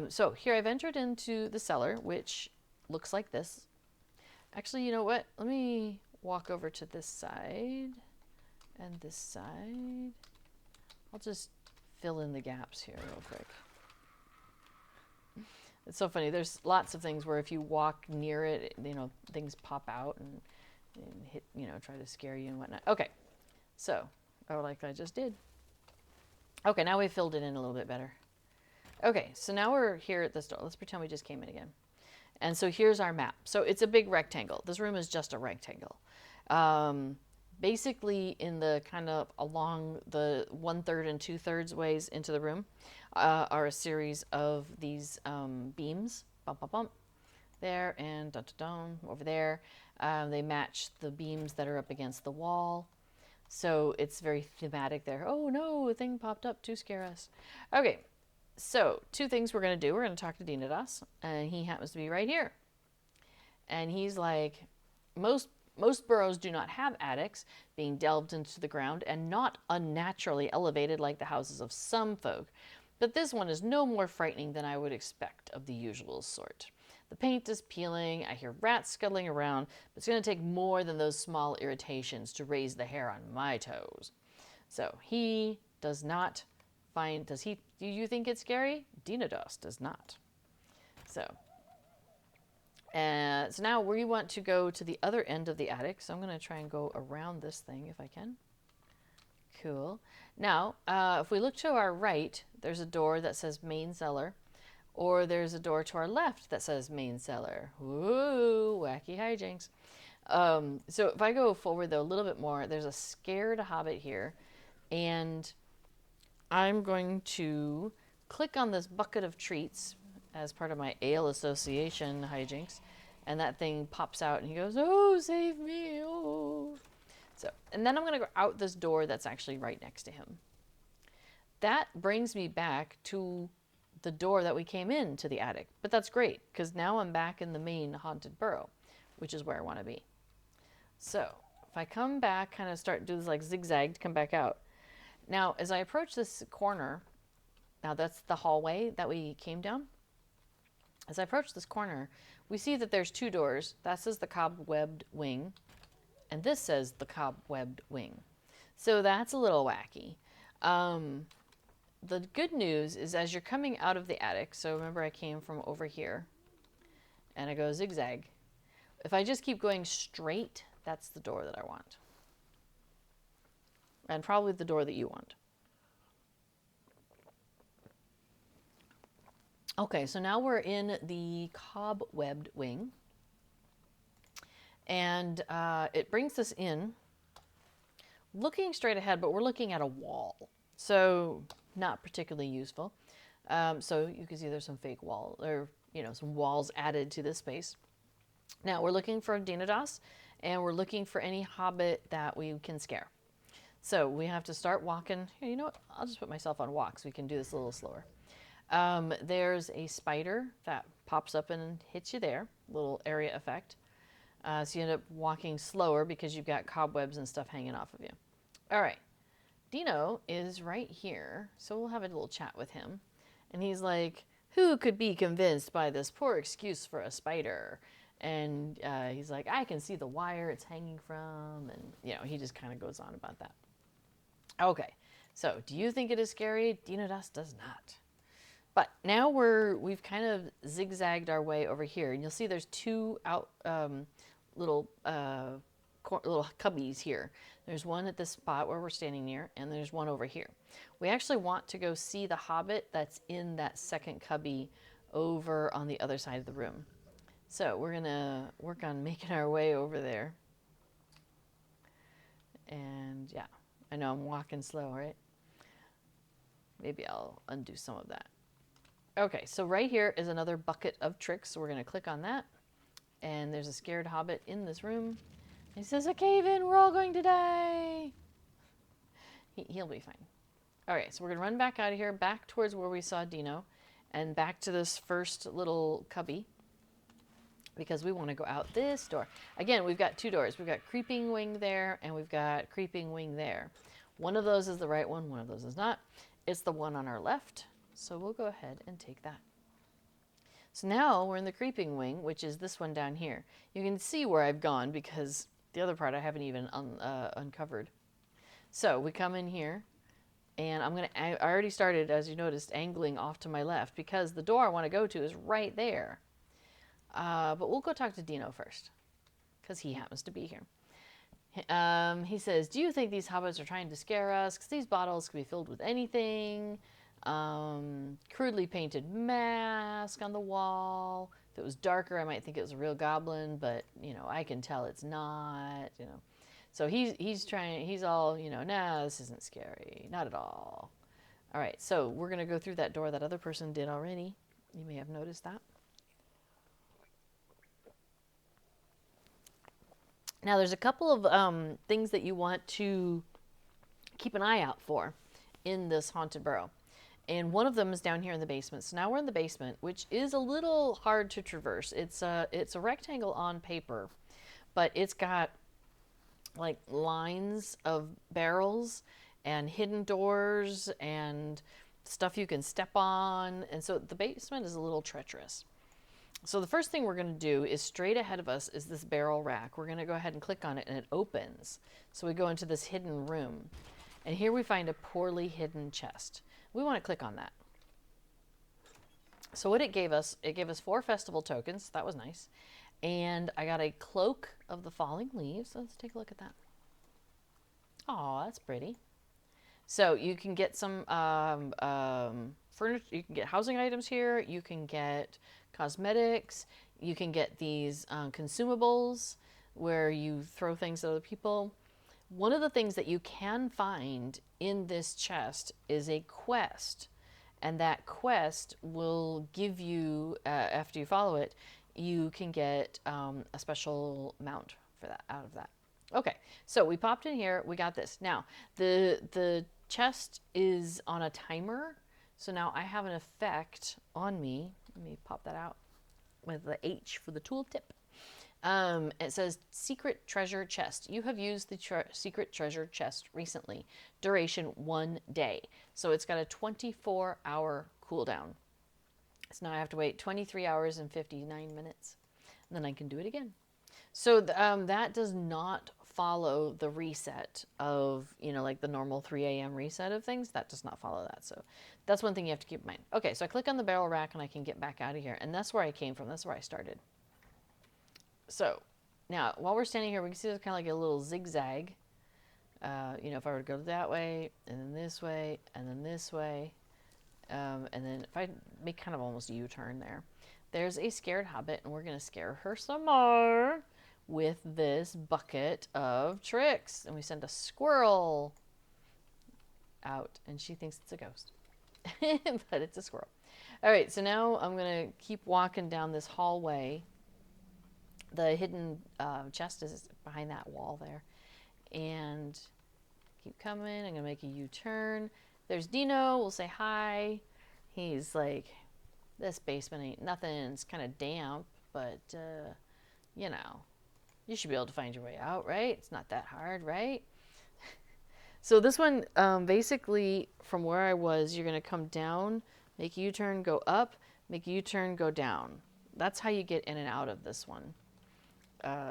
So here I've entered into the cellar, which looks like this. Actually, you know what? Let me walk over to this side and this side. I'll just fill in the gaps here real quick. It's so funny. There's lots of things where if you walk near it, you know, things pop out and hit, you know, try to scare you and whatnot. Okay. So, oh, like I just did. Okay, now we've filled it in a little bit better. Okay, so now we're here at this door. Let's pretend we just came in again. And so here's our map. So it's a big rectangle. This room is just a rectangle. Basically in the kind of along the 1/3 and 2/3 ways into the room are a series of these beams. Bump, bump, bump. There and dun, dun, dun, over there. They match the beams that are up against the wall. So it's very thematic there. Oh no, a thing popped up to scare us. Okay, so two things we're going to do. We're going to talk to Dinados, and he happens to be right here. And he's like, most burrows do not have attics, being delved into the ground and not unnaturally elevated like the houses of some folk. But this one is no more frightening than I would expect of the usual sort. The paint is peeling, I hear rats scuttling around, but it's going to take more than those small irritations to raise the hair on my toes. So he does not find, do you think it's scary? Dinados does not. So now we want to go to the other end of the attic, so I'm going to try and go around this thing if I can. Cool. Now, if we look to our right, there's a door that says main cellar. Or there's a door to our left that says main cellar. Woo, wacky hijinks. So if I go forward though a little bit more, there's a scared Hobbit here. And I'm going to click on this bucket of treats as part of my Ale Association hijinks. And that thing pops out and he goes, oh, save me, oh. So, and then I'm going to go out this door that's actually right next to him. That brings me back to the door that we came in to the attic. But that's great, because now I'm back in the main Haunted Burrow, which is where I want to be. So if I come back, kind of start do this like zigzag to come back out. Now, as I approach this corner, now that's the hallway that we came down. As I approach this corner, we see that there's two doors. That says the cobwebbed wing, and this says the cobwebbed wing. So that's a little wacky. The good news is as you're coming out of the attic, so remember I came from over here, and I go zigzag. If I just keep going straight, that's the door that I want. And probably the door that you want. Okay, so now we're in the cobwebbed wing. And it brings us in, looking straight ahead, but we're looking at a wall. So not particularly useful. So you can see there's some fake wall, or some walls added to this space. Now we're looking for Dinados, and we're looking for any Hobbit that we can scare. So we have to start walking. Here, you know what? I'll just put myself on walk so we can do this a little slower. There's a spider that pops up and hits you there, little area effect. So you end up walking slower because you've got cobwebs and stuff hanging off of you. All right. Dino is right here, so we'll have a little chat with him. And he's like, who could be convinced by this poor excuse for a spider? And he's like, I can see the wire it's hanging from. And, he just kind of goes on about that. Okay, so do you think it is scary? Dino does not. But now we've kind of zigzagged our way over here. And you'll see there's two little little cubbies here. There's one at this spot where we're standing near, and there's one over here. We actually want to go see the Hobbit that's in that second cubby over on the other side of the room. So we're gonna work on making our way over there. And yeah, I know I'm walking slow, right? Maybe I'll undo some of that. Okay, so right here is another bucket of tricks. So we're gonna click on that. And there's a scared Hobbit in this room. He says, a cave in, we're all going to die. He'll be fine. All right, so we're going to run back out of here, back towards where we saw Dino, and back to this first little cubby, because we want to go out this door. Again, we've got two doors. We've got creeping wing there, and we've got creeping wing there. One of those is the right one, one of those is not. It's the one on our left, so we'll go ahead and take that. So now we're in the creeping wing, which is this one down here. You can see where I've gone because the other part I haven't even uncovered. So we come in here, and I already started, as you noticed, angling off to my left because the door I want to go to is right there. But we'll go talk to Dino first because he happens to be here. He says, do you think these hobbits are trying to scare us? Because these bottles can be filled with anything. Crudely painted mask on the wall. If it was darker, I might think it was a real goblin, but, I can tell it's not, So he's all, nah, this isn't scary. Not at all. All right, so we're going to go through that door that other person did already. You may have noticed that. Now, there's a couple of things that you want to keep an eye out for in this Haunted Burrow. And one of them is down here in the basement. So now we're in the basement, which is a little hard to traverse. It's a rectangle on paper, but it's got like lines of barrels and hidden doors and stuff you can step on. And so the basement is a little treacherous. So the first thing we're going to do is straight ahead of us is this barrel rack. We're going to go ahead and click on it, and it opens. So we go into this hidden room. And here we find a poorly hidden chest. We want to click on that. So what it gave us 4 festival tokens. That was nice. And I got a cloak of the falling leaves. So let's take a look at that. Oh, that's pretty. So you can get some furniture. You can get housing items here. You can get cosmetics. You can get these consumables where you throw things at other people. One of the things that you can find in this chest is a quest, and that quest will give you, after you follow it, you can get a special mount for that out of that. Okay, so we popped in here, we got this. Now, the chest is on a timer, so now I have an effect on me. Let me pop that out with the H for the tooltip. It says secret treasure chest. You have used the secret treasure chest recently. Duration 1 day. So it's got a 24-hour cooldown. So now I have to wait 23 hours and 59 minutes. And then I can do it again. So that does not follow the reset of, like the normal 3 a.m. reset of things. That does not follow that. So that's one thing you have to keep in mind. Okay, so I click on the barrel rack and I can get back out of here. And that's where I came from. That's where I started. So now while we're standing here, we can see there's kind of like a little zigzag. If I were to go that way and then this way and then this way, and then if I make kind of almost a U-turn there, there's a scared hobbit, and we're going to scare her some more with this bucket of tricks. And we send a squirrel out, and she thinks it's a ghost, but it's a squirrel. All right, so now I'm going to keep walking down this hallway. The hidden chest is behind that wall there. And keep coming. I'm going to make a U-turn. There's Dino. We'll say hi. He's like, this basement ain't nothing. It's kind of damp, but, you should be able to find your way out, right? It's not that hard, right? So this one, basically, from where I was, you're going to come down, make a U-turn, go up, make a U-turn, go down. That's how you get in and out of this one.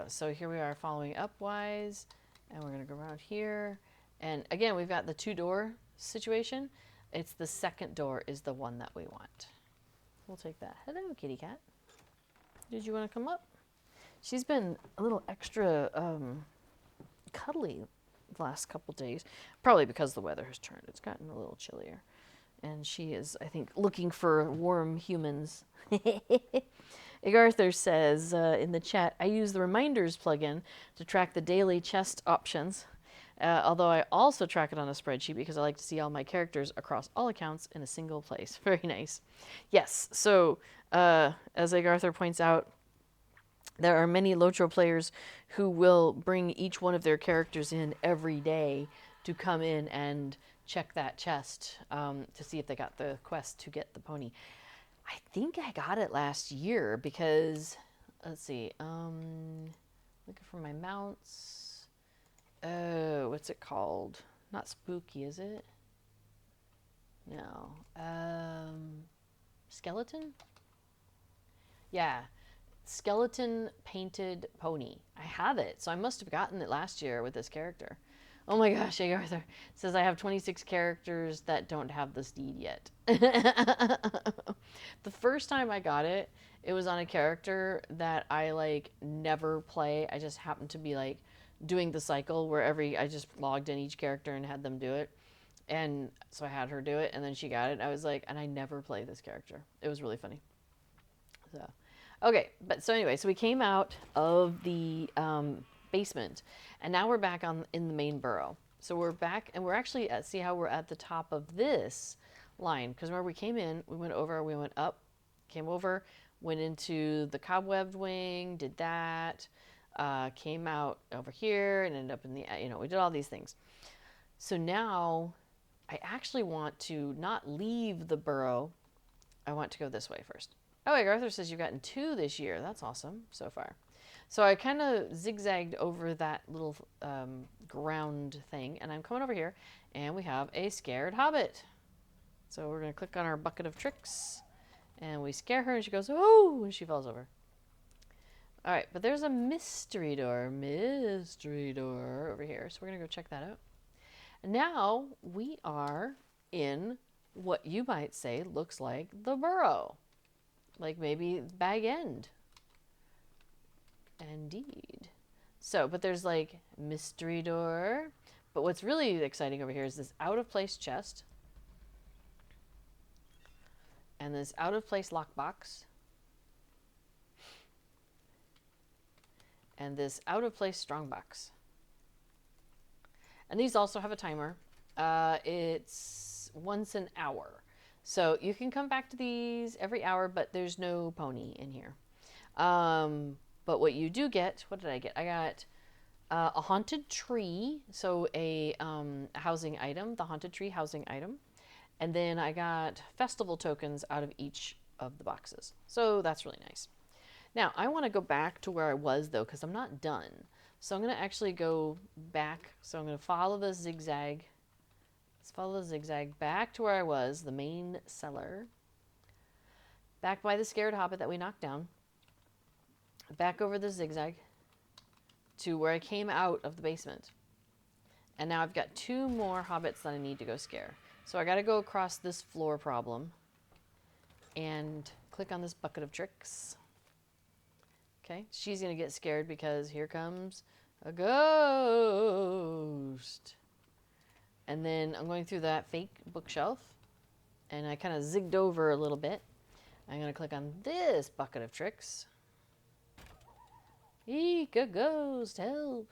So here we are following upwise, and we're going to go around here. And again, we've got the 2-door situation. It's the second door is the one that we want. We'll take that. Hello, kitty cat. Did you want to come up? She's been a little extra cuddly the last couple days, probably because the weather has turned. It's gotten a little chillier. And she is, I think, looking for warm humans. Arthur says in the chat, I use the reminders plugin to track the daily chest options, although I also track it on a spreadsheet because I like to see all my characters across all accounts in a single place. Very nice. Yes, so as Arthur points out, there are many Lotro players who will bring each one of their characters in every day to come in and check that chest to see if they got the quest to get the pony. I think I got it last year because, let's see, looking for my mounts. Oh, what's it called? Not spooky, is it? No. Skeleton? Yeah. Skeleton painted pony. I have it, so I must have gotten it last year with this character. Oh my gosh, Arthur says I have 26 characters that don't have this deed yet. The first time I got it, it was on a character that I like never play. I just happened to be like doing the cycle where I just logged in each character and had them do it. And so I had her do it, and then she got it. I was like, and I never play this character. It was really funny. So, okay, but so anyway, so we came out of the basement, and now we're back in the main burrow. So we're back, and we're actually see how we're at the top of this line, because remember we came in, we went over, we went up, came over, went into the cobwebbed wing, did that, came out over here and ended up in the, we did all these things. So now I actually want to not leave the burrow. I want to go this way first. Oh, Arthur says you've gotten 2 this year. That's awesome so far. So I kind of zigzagged over that little ground thing, and I'm coming over here, and we have a scared hobbit. So we're going to click on our bucket of tricks, and we scare her, and she goes, oh, and she falls over. All right, but there's a mystery door over here, so we're going to go check that out. And now we are in what you might say looks like the burrow, like maybe Bag End. Indeed. So, but there's like mystery door. But what's really exciting over here is this out of place chest. And this out of place lockbox. And this out of place strongbox. And these also have a timer. It's once an hour. So you can come back to these every hour, but there's no pony in here. But what you do get, what did I get? I got a haunted tree, so a housing item, the haunted tree housing item. And then I got festival tokens out of each of the boxes. So that's really nice. Now, I want to go back to where I was, though, because I'm not done. So I'm going to actually go back. So I'm going to follow the zigzag. Let's follow the zigzag back to where I was, the main cellar. Back by the scared hobbit that we knocked down. Back over the zigzag to where I came out of the basement. And now I've got 2 more hobbits that I need to go scare. So I got to go across this floor problem and click on this bucket of tricks. Okay, she's going to get scared because here comes a ghost. And then I'm going through that fake bookshelf, and I kind of zigged over a little bit. I'm going to click on this bucket of tricks. Eek, a ghost, help.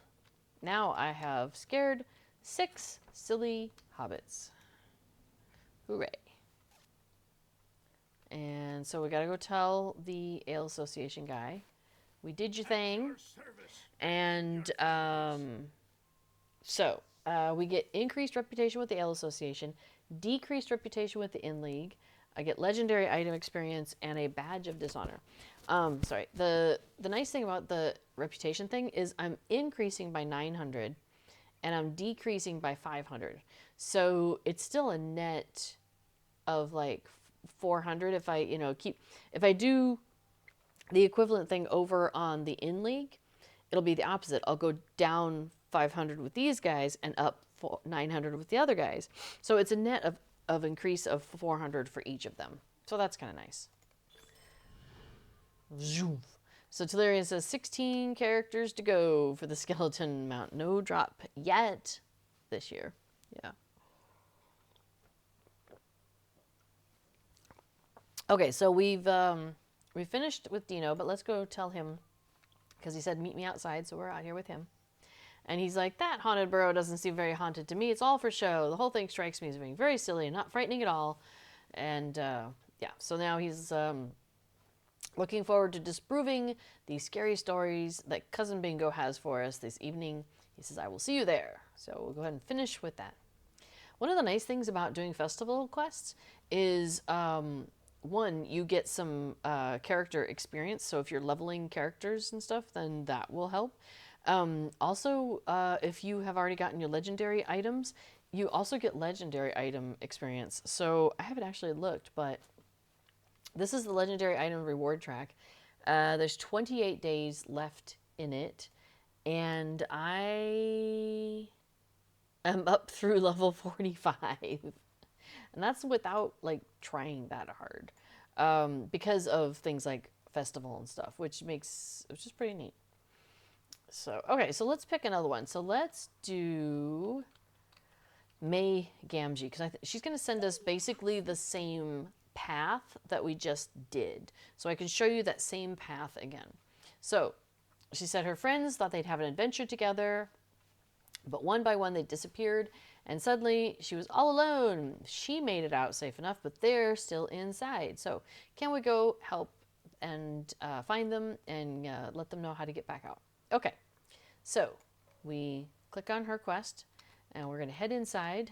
Now I have scared 6 silly hobbits. Hooray. And so we got to go tell the Ale Association guy, we did your thing. And so we get increased reputation with the Ale Association, decreased reputation with the Inn League. I get legendary item experience and a badge of dishonor. Sorry. The nice thing about the reputation thing is I'm increasing by 900, and I'm decreasing by 500. So it's still a net of like 400 if I, if I do the equivalent thing over on the in league, it'll be the opposite. I'll go down 500 with these guys and up 900 with the other guys. So it's a net of increase of 400 for each of them. So that's kind of nice. Zoom. So Tellurian says 16 characters to go for the skeleton mount. No drop yet this year. Yeah. Okay, so we finished with Dino, but let's go tell him, because he said meet me outside, so we're out here with him. And he's like, that haunted burrow doesn't seem very haunted to me. It's all for show. The whole thing strikes me as being very silly and not frightening at all. And yeah, so now he's looking forward to disproving the scary stories that Cousin Bingo has for us this evening. He says, I will see you there. So we'll go ahead and finish with that. One of the nice things about doing festival quests is, one, you get some character experience. So if you're leveling characters and stuff, then that will help. Also, if you have already gotten your legendary items, you also get legendary item experience. So I haven't actually looked, but this is the legendary item reward track. There's 28 days left in it, and I am up through level 45. And that's without like trying that hard, because of things like festival and stuff, which is pretty neat. So, okay, so let's pick another one. So let's do May Gamgee, because she's going to send us basically the same path that we just did. So I can show you that same path again. So she said her friends thought they'd have an adventure together, but one by one they disappeared, and suddenly she was all alone. She made it out safe enough, but they're still inside. So can we go help and find them and let them know how to get back out? Okay, so we click on her quest, and we're going to head inside.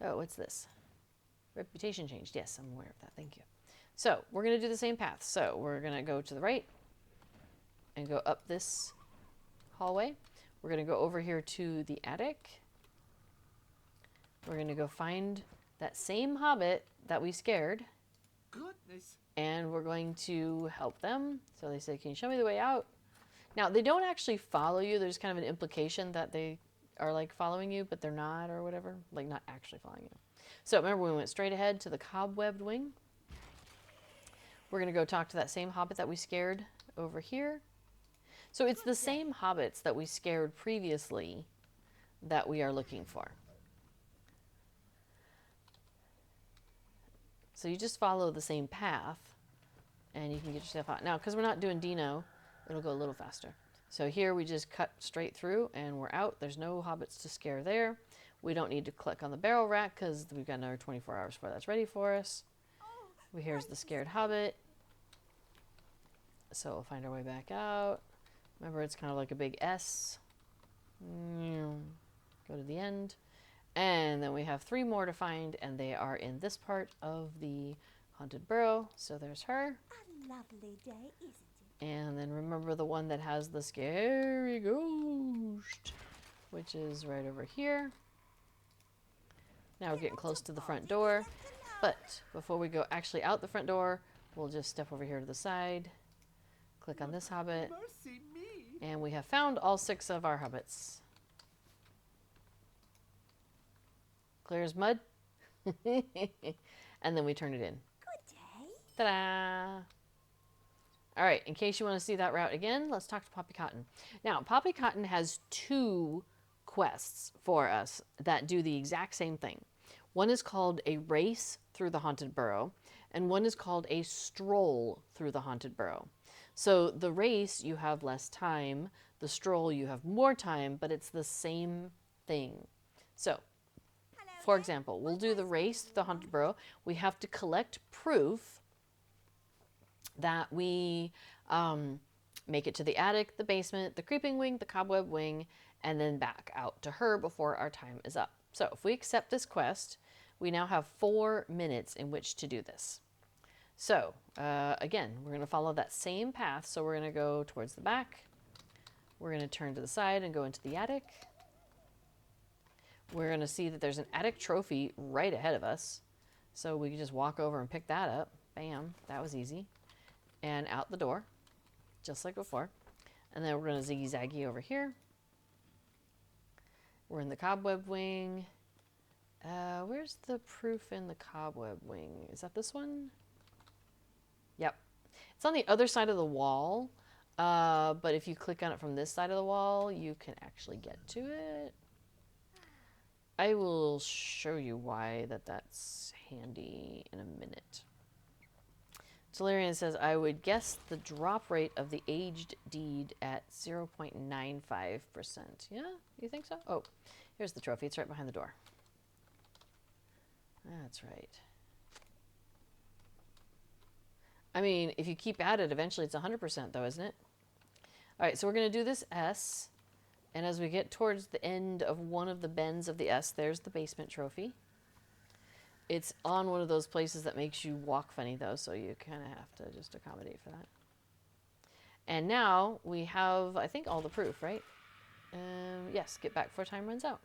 Oh, what's this? Reputation changed. Yes, I'm aware of that. Thank you. So we're going to do the same path. So we're going to go to the right and go up this hallway. We're going to go over here to the attic. We're going to go find that same hobbit that we scared. Goodness. And we're going to help them. So they say, can you show me the way out? Now, they don't actually follow you. There's kind of an implication that they are like following you, but they're not or whatever. Like not actually following you. So remember, we went straight ahead to the cobwebbed wing. We're going to go talk to that same hobbit that we scared over here. So it's the same hobbits that we scared previously that we are looking for. So you just follow the same path and you can get yourself out. Now, because we're not doing Dino, it'll go a little faster. So here we just cut straight through and we're out. There's no hobbits to scare there. We don't need to click on the barrel rack because we've got another 24 hours before that's ready for us. Here's the scared hobbit. So we'll find our way back out. Remember, it's kind of like a big S. Go to the end. And then we have 3 more to find, and they are in this part of the Haunted Burrow. So there's her. A lovely day, isn't it? And then remember the one that has the scary ghost, which is right over here. Now we're getting close to the front door. But before we go actually out the front door, we'll just step over here to the side. Click on this hobbit. Mercy me. And we have found all 6 of our hobbits. Clear as mud. And then we turn it in. Good day. Ta-da! All right, in case you want to see that route again, let's talk to Poppy Cotton. Now, Poppy Cotton has 2 quests for us that do the exact same thing. One is called a race through the Haunted Burrow, and one is called a stroll through the Haunted Burrow. So the race, you have less time. The stroll, you have more time, but it's the same thing. So, for example, we'll do the race through the Haunted Burrow. We have to collect proof that we make it to the attic, the basement, the creeping wing, the cobweb wing, and then back out to her before our time is up. So if we accept this quest, we now have 4 minutes in which to do this. So again, we're going to follow that same path. So we're going to go towards the back. We're going to turn to the side and go into the attic. We're going to see that there's an attic trophy right ahead of us. So we can just walk over and pick that up. Bam, that was easy. And out the door, just like before. And then we're going to ziggy-zaggy over here. We're in the cobweb wing. Where's the proof in the cobweb wing? Is that this one? Yep. It's on the other side of the wall. But if you click on it from this side of the wall, you can actually get to it. I will show you why that's handy in a minute. Solarian says, I would guess the drop rate of the aged deed at 0.95%. Yeah, you think so? Oh, here's the trophy. It's right behind the door. That's right. I mean, if you keep at it, eventually it's 100% though, isn't it? All right, so we're going to do this S. And as we get towards the end of one of the bends of the S, there's the basement trophy. It's on one of those places that makes you walk funny, though, so you kind of have to just accommodate for that. And now we have, I think, all the proof, right? Yes, get back before time runs out.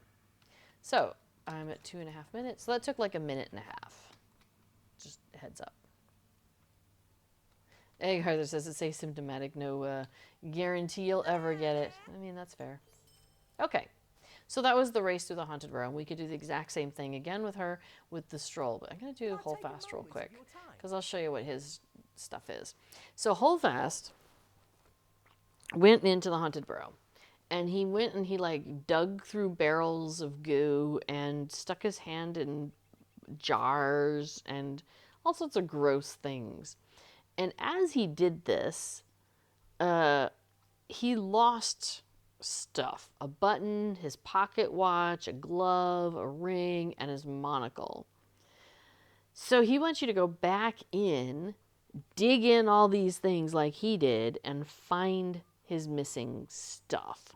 So I'm at 2.5 minutes. So that took like 1.5 minutes. Just a heads up. Egg Arthur says it's asymptomatic. No guarantee you'll ever get it. I mean, that's fair. Okay. So that was the race through the Haunted Burrow. We could do the exact same thing again with her with the stroll. But I'm going to do Holdfast real quick because I'll show you what his stuff is. So Holdfast went into the Haunted Burrow. And he went and he like dug through barrels of goo and stuck his hand in jars and all sorts of gross things. And as he did this, he lost stuff. A button, his pocket watch, a glove, a ring, and his monocle. So he wants you to go back in, dig in all these things like he did, and find his missing stuff.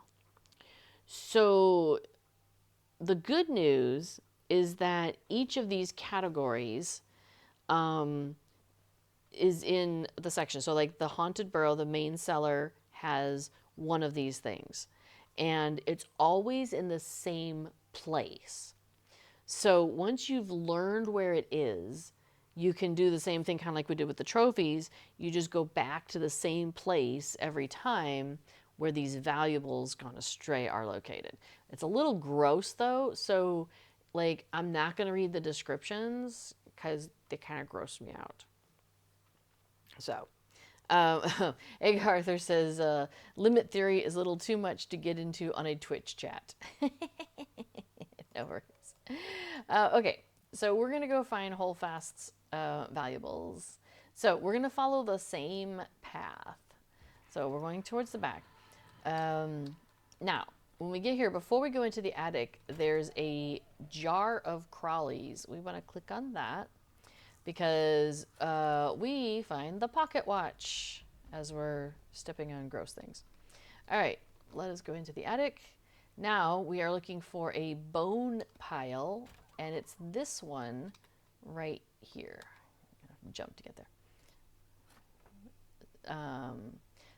So the good news is that each of these categories is in the section. So like the Haunted Burrow, the main cellar has one of these things. And it's always in the same place. So once you've learned where it is, you can do the same thing kind of like we did with the trophies. You just go back to the same place every time where these valuables gone astray are located. It's a little gross though, so like I'm not going to read the descriptions because they kind of gross me out. So, Egg Arthur says, limit theory is a little too much to get into on a Twitch chat. No worries. Okay, so we're going to go find Holdfast's valuables. So we're going to follow the same path. So we're going towards the back. Now, when we get here, before we go into the attic, there's a jar of crawlies. We want to click on that because we find the pocket watch as we're stepping on gross things. All right, let us go into the attic. Now we are looking for a bone pile, and it's this one right here. Jump to get there.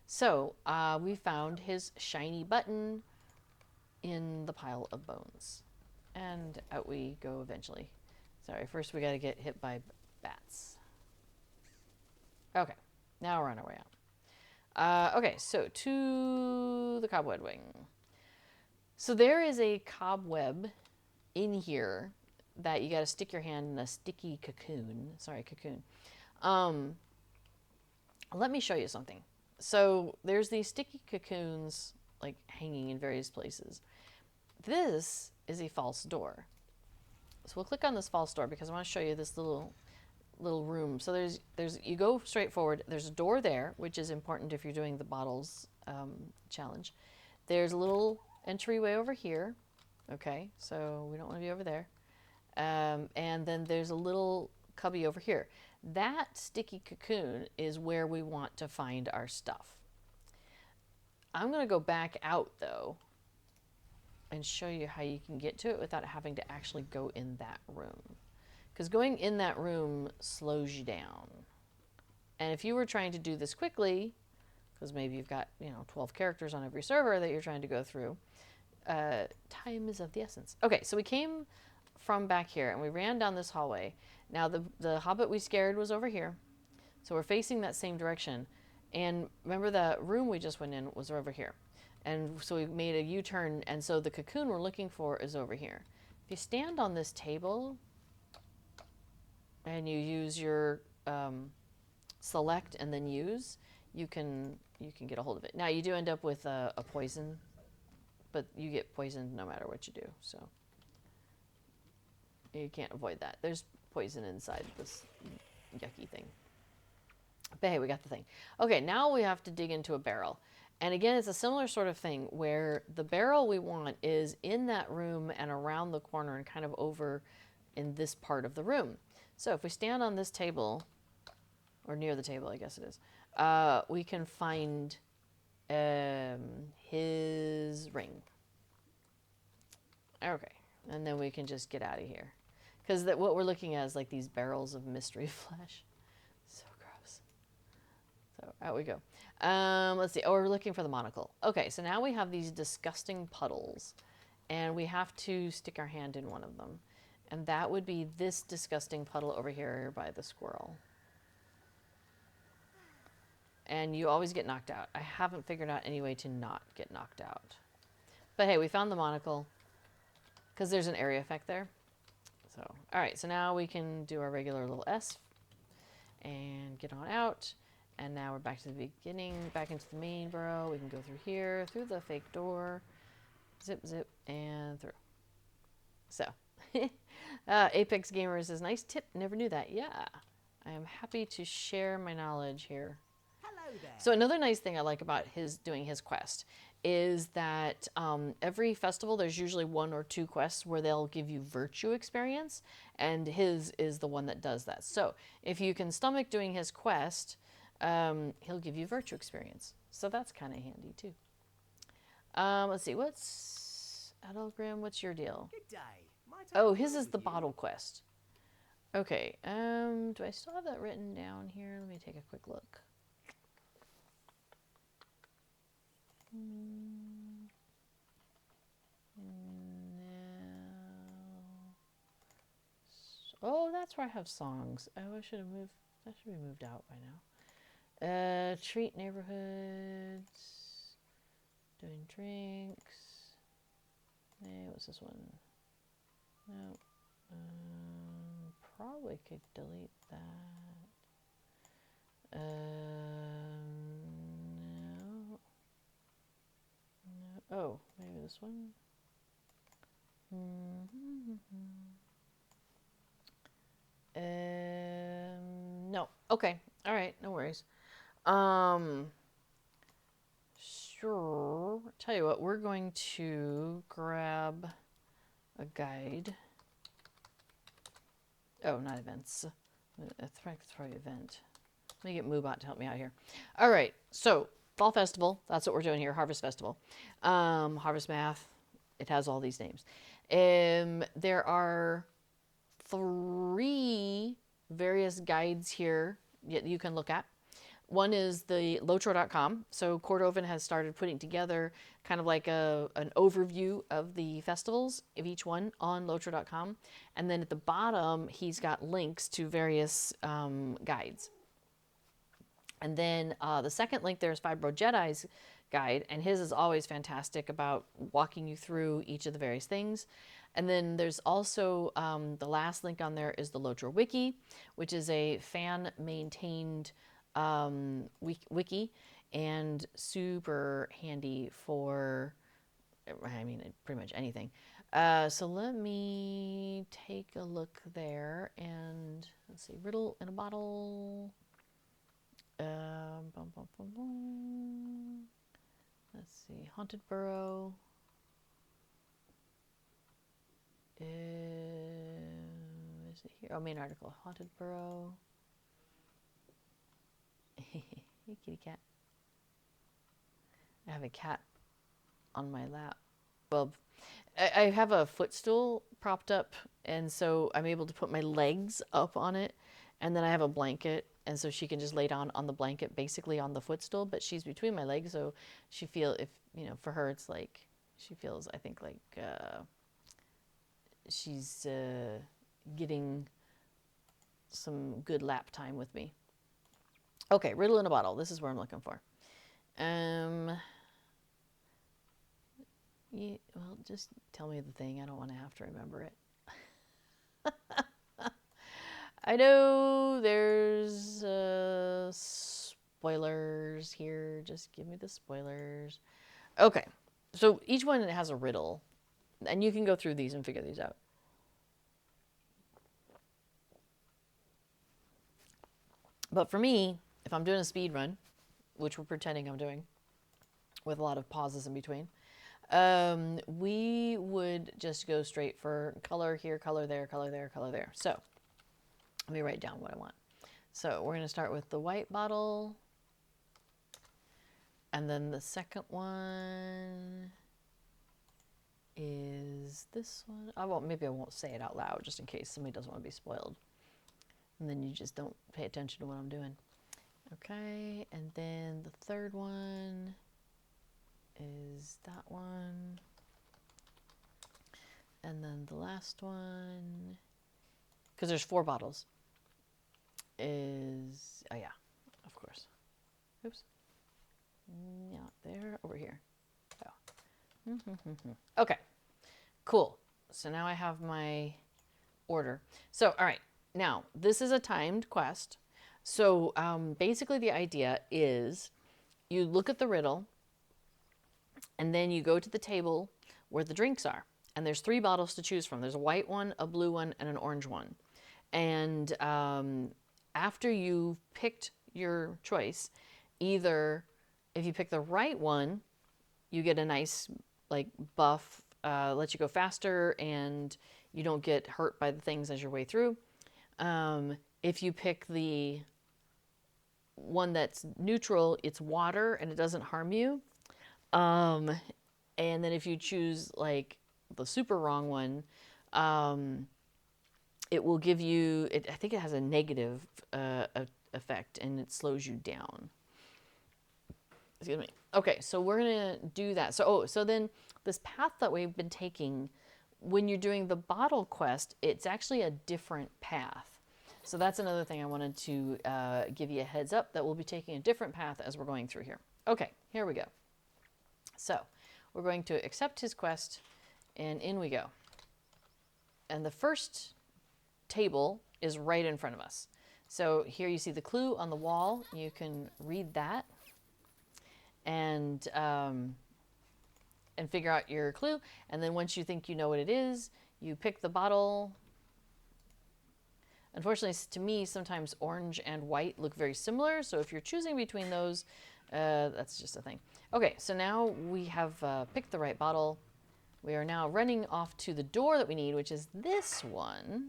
So we found his shiny button in the pile of bones. And out we go eventually. Sorry, first we got to get hit by bats. Okay, now we're on our way out. Okay, so to the cobweb wing. So there is a cobweb in here that you got to stick your hand in a sticky cocoon. Sorry, cocoon. Let me show you something. So there's these sticky cocoons like hanging in various places. This is a false door. So we'll click on this false door because I want to show you this little room. So there's you go straight forward. There's a door there, which is important if you're doing the bottles challenge. There's a little entryway over here. Okay, so we don't want to be over there. And then there's a little cubby over here. That sticky cocoon is where we want to find our stuff. I'm going to go back out though and show you how you can get to it without having to actually go in that room. Because going in that room slows you down. And if you were trying to do this quickly, because maybe you've got 12 characters on every server that you're trying to go through. Time is of the essence. Okay, so we came from back here and we ran down this hallway. Now the hobbit we scared was over here, so we're facing that same direction. And remember the room we just went in was over here, and so we made a U-turn, and so the cocoon we're looking for is over here. If you stand on this table and you use your select and then use, you can get a hold of it. Now you do end up with a poison, but you get poisoned no matter what you do, so you can't avoid that. There's poison inside this yucky thing. But hey, we got the thing. Okay, now we have to dig into a barrel. And again, it's a similar sort of thing where the barrel we want is in that room and around the corner and kind of over in this part of the room. So if we stand on this table, or near the table, I guess it is, we can find his ring. Okay, and then we can just get out of here. Because what we're looking at is like these barrels of mystery flesh. So gross. So out we go. Let's see. Oh, we're looking for the monocle. Okay, so now we have these disgusting puddles. And we have to stick our hand in one of them. And that would be this disgusting puddle over here by the squirrel. And you always get knocked out. I haven't figured out any way to not get knocked out. But hey, we found the monocle. Because there's an area effect there. So, all right, so now we can do our regular little S and get on out. And now we're back to the beginning, back into the main burrow. We can go through here, through the fake door, zip, zip, and through. So, Apex Gamer says, nice tip, never knew that. Yeah, I am happy to share my knowledge here. Hello there. So another nice thing I like about doing his quest is that every festival there's usually 1 or 2 quests where they'll give you virtue experience, and his is the one that does that. So if you can stomach doing his quest, he'll give you virtue experience. So that's kind of handy too. Let's see, what's Adelgrim, what's your deal? Good day. Might I Oh, have his a is word the with you? bottle quest. Okay, do I still have that written down here? Let me take a quick look. Oh, that's where I have songs. Oh, I should have moved. That should be moved out by now. Treat neighborhoods. Doing drinks. Hey, what's this one? No. Probably could delete that. No. No. Oh, maybe this one. No. Okay. All right. No worries. Sure. Tell you what, we're going to grab a guide. Oh, not events. A throw event. Let me get Moobot to help me out here. All right. So, Fall Festival. That's what we're doing here. Harvest Festival. Harvestmath. It has all these names. There are 3 various guides here that you can look at. One is the Lotro.com. So Cordovan has started putting together kind of like an overview of the festivals of each one on Lotro.com. And then at the bottom, he's got links to various guides. And then the second link there is Fibro Jedi's guide, and his is always fantastic about walking you through each of the various things. And then there's also the last link on there is the Lotro Wiki, which is a fan-maintained wiki and super handy for, I mean, pretty much anything. So let me take a look there and let's see, riddle in a bottle. Let's see, Haunted Burrow. Is it here? Oh, main article, Haunted Burrow. Hey, kitty cat. I have a cat on my lap. Well, I have a footstool propped up, and so I'm able to put my legs up on it, and then I have a blanket And so she can just lay down on the blanket, basically on the footstool, but she's between my legs. So she feel if, you know, for her, it's like, she feels, I think like, she's getting some good lap time with me. Okay, riddle in a bottle. This is where I'm looking for. Yeah, well, just tell me the thing. I don't want to have to remember it. I know there's spoilers here. Just give me the spoilers. Okay, so each one has a riddle, and you can go through these and figure these out. But for me, if I'm doing a speed run, which we're pretending I'm doing, with a lot of pauses in between, we would just go straight for color here, color there, color there, color there. So let me write down what I want. So we're going to start with the white bottle. And then the second one is this one. Maybe I won't say it out loud just in case somebody doesn't want to be spoiled. And then you just don't pay attention to what I'm doing. Okay, and then the third one is that one. And then the last one, because there's 4 bottles, is, oh yeah, of course. Oops. Not there, over here. Oh. Okay, cool. So now I have my order. So, all right, now this is a timed quest. So basically the idea is you look at the riddle and then you go to the table where the drinks are. And there's 3 bottles to choose from. There's a white one, a blue one, and an orange one. And after you've picked your choice, either if you pick the right one, you get a nice like buff, lets you go faster and you don't get hurt by the things as your way through. If you pick the one that's neutral, it's water and it doesn't harm you. And then if you choose like the super wrong one, it will give you, I think it has a negative effect and it slows you down. Excuse me. Okay, so we're gonna do that. So then this path that we've been taking, when you're doing the bottle quest, it's actually a different path. So that's another thing I wanted to give you a heads up, that we'll be taking a different path as we're going through here. Okay, here we go. So we're going to accept his quest and in we go. And the first table is right in front of us. So here you see the clue on the wall. You can read that and figure out your clue. And then once you think you know what it is, you pick the bottle. Unfortunately, to me, sometimes orange and white look very similar. So if you're choosing between those, that's just a thing. Okay, so now we have picked the right bottle. We are now running off to the door that we need, which is this one.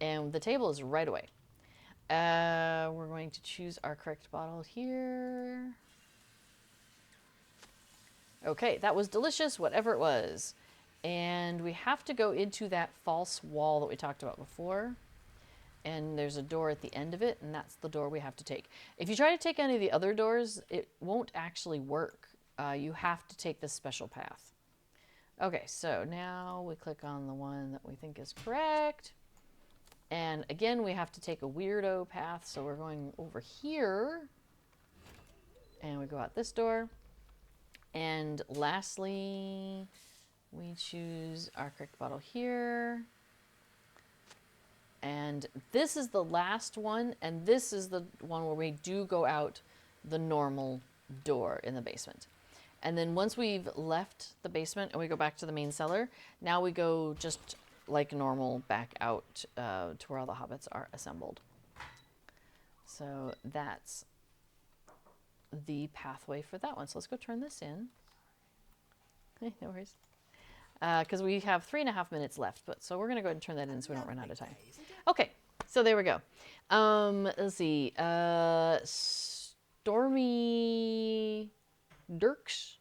And the table is right away. We're going to choose our correct bottle here. Okay, that was delicious, whatever it was. And we have to go into that false wall that we talked about before. And there's a door at the end of it, and that's the door we have to take. If you try to take any of the other doors, it won't actually work. You have to take this special path. Okay, so now we click on the one that we think is correct. And again, we have to take a weirdo path, so we're going over here. And we go out this door. And lastly, we choose our correct bottle here. And this is the last one, and this is the one where we do go out the normal door in the basement. And then once we've left the basement and we go back to the main cellar, now we go just like normal back out to where all the hobbits are assembled. So that's the pathway for that one. So let's go turn this in. No worries. Because we have 3.5 minutes left, but so we're going to go ahead and turn that in so we don't run out of time. Okay, so there we go. Let's see. Stormy Dirks.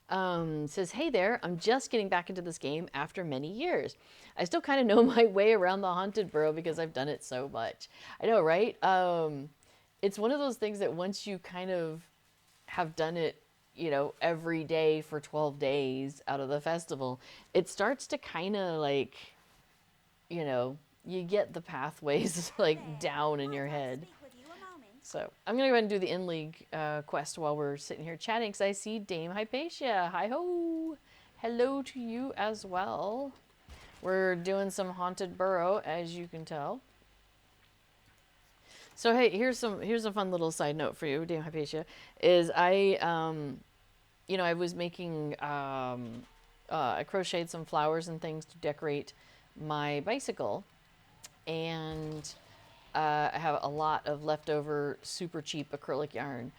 Says, hey there, I'm just getting back into this game after many years. I still kind of know my way around the Haunted Burrow because I've done it so much. I know, right? It's one of those things that once you kind of have done it, you know, every day for 12 days out of the festival, it starts to kind of like, you know, you get the pathways like down in your head. Speak with you a moment. So I'm going to go ahead and do the in-league quest while we're sitting here chatting because I see Dame Hypatia. Hi-ho! Hello to you as well. We're doing some Haunted Burrow, as you can tell. So hey, here's a fun little side note for you, Dame Hypatia, is you know, I was making, I crocheted some flowers and things to decorate my bicycle, and I have a lot of leftover super cheap acrylic yarn.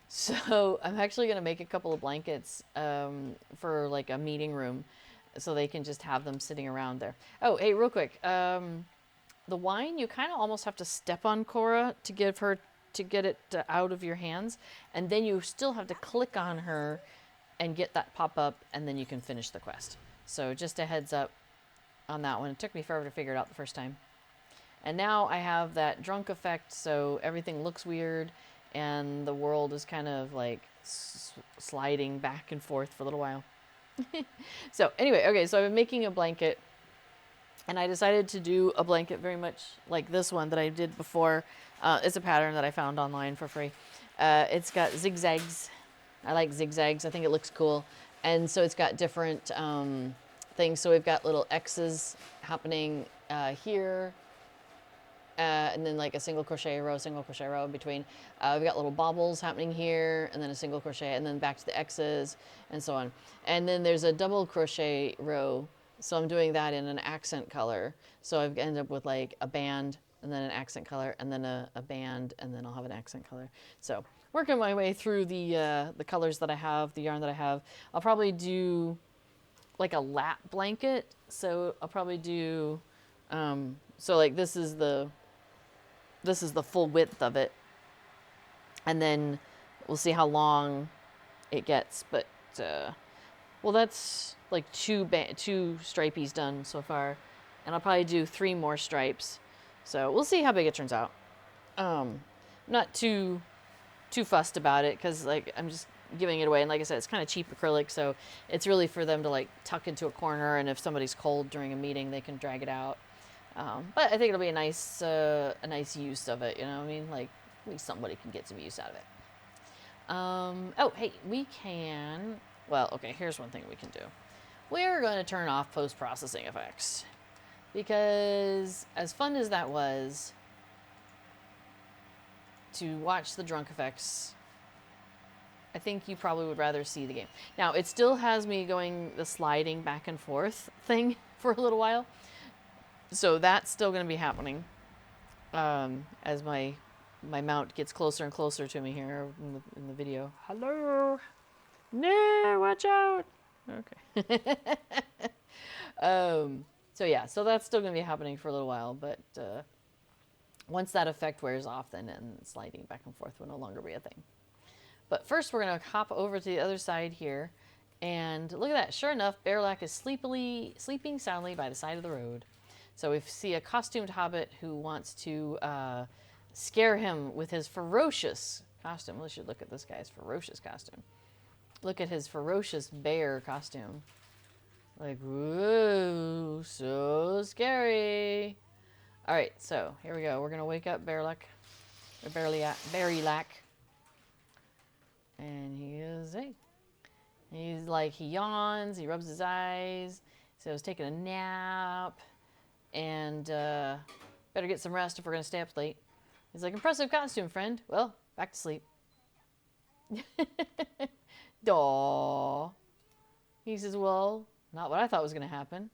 So I'm actually going to make a couple of blankets for like a meeting room so they can just have them sitting around there. Oh, hey, real quick. The wine, you kind of almost have to step on Cora to get it out of your hands. And then you still have to click on her and get that pop up, and then you can finish the quest. So just a heads up on that one. It took me forever to figure it out the first time. And now I have that drunk effect, so everything looks weird, and the world is kind of like sliding back and forth for a little while. So anyway, okay, so I've been making a blanket, and I decided to do a blanket very much like this one that I did before. It's a pattern that I found online for free. It's got zigzags. I like zigzags. I think it looks cool. And so it's got different things. So we've got little X's happening here. And then like a single crochet row in between. We've got little bobbles happening here, and then a single crochet, and then back to the X's, and so on. And then there's a double crochet row. So I'm doing that in an accent color. So I've ended up with like a band, and then an accent color, and then a band, and then I'll have an accent color. So working my way through the colors that I have, the yarn that I have. I'll probably do like a lap blanket. So I'll probably do, so like this is the full width of it, and then we'll see how long it gets. But well, that's like two stripies done so far, and I'll probably do 3 more stripes. So we'll see how big it turns out. I'm not too fussed about it because like I'm just giving it away, and like I said, it's kind of cheap acrylic, so it's really for them to like tuck into a corner, and if somebody's cold during a meeting, they can drag it out. But I think it'll be a nice use of it, you know what I mean? Like, at least somebody can get some use out of it. Oh, hey, we can, well, okay, here's one thing we can do. We're going to turn off post-processing effects. Because as fun as that was to watch the drunk effects, I think you probably would rather see the game. Now, it still has me going the sliding back and forth thing for a little while. So that's still going to be happening as my mount gets closer and closer to me here in the video. Hello. No, watch out. Okay. So yeah, so that's still going to be happening for a little while, but once that effect wears off, then sliding back and forth will no longer be a thing. But first, we're going to hop over to the other side here, and look at that. Sure enough, Bearlac is sleeping soundly by the side of the road. So we see a costumed hobbit who wants to scare him with his ferocious costume. We should look at this guy's ferocious costume. Look at his ferocious bear costume. Like, whoa, so scary. All right, so here we go. We're going to wake up Bearlac, or Bearlac. And he is, hey. He's like, he yawns, he rubs his eyes, so he's taking a nap. And better get some rest if we're going to stay up late. He's like, impressive costume, friend. Well, back to sleep. Daw. He says, well, not what I thought was going to happen.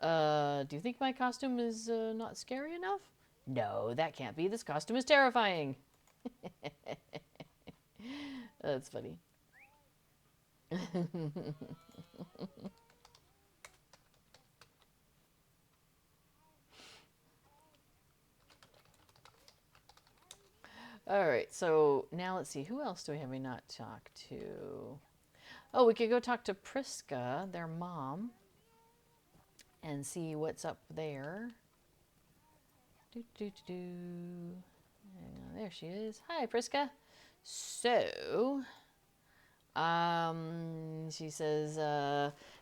Do you think my costume is not scary enough? No, that can't be. This costume is terrifying. That's funny. All right, so now let's see. Who else do we have we not talked to? Oh, we could go talk to Priska, their mom, and see what's up there. Do, do, do, do. Hang on, there she is. Hi, Priska. So, she says,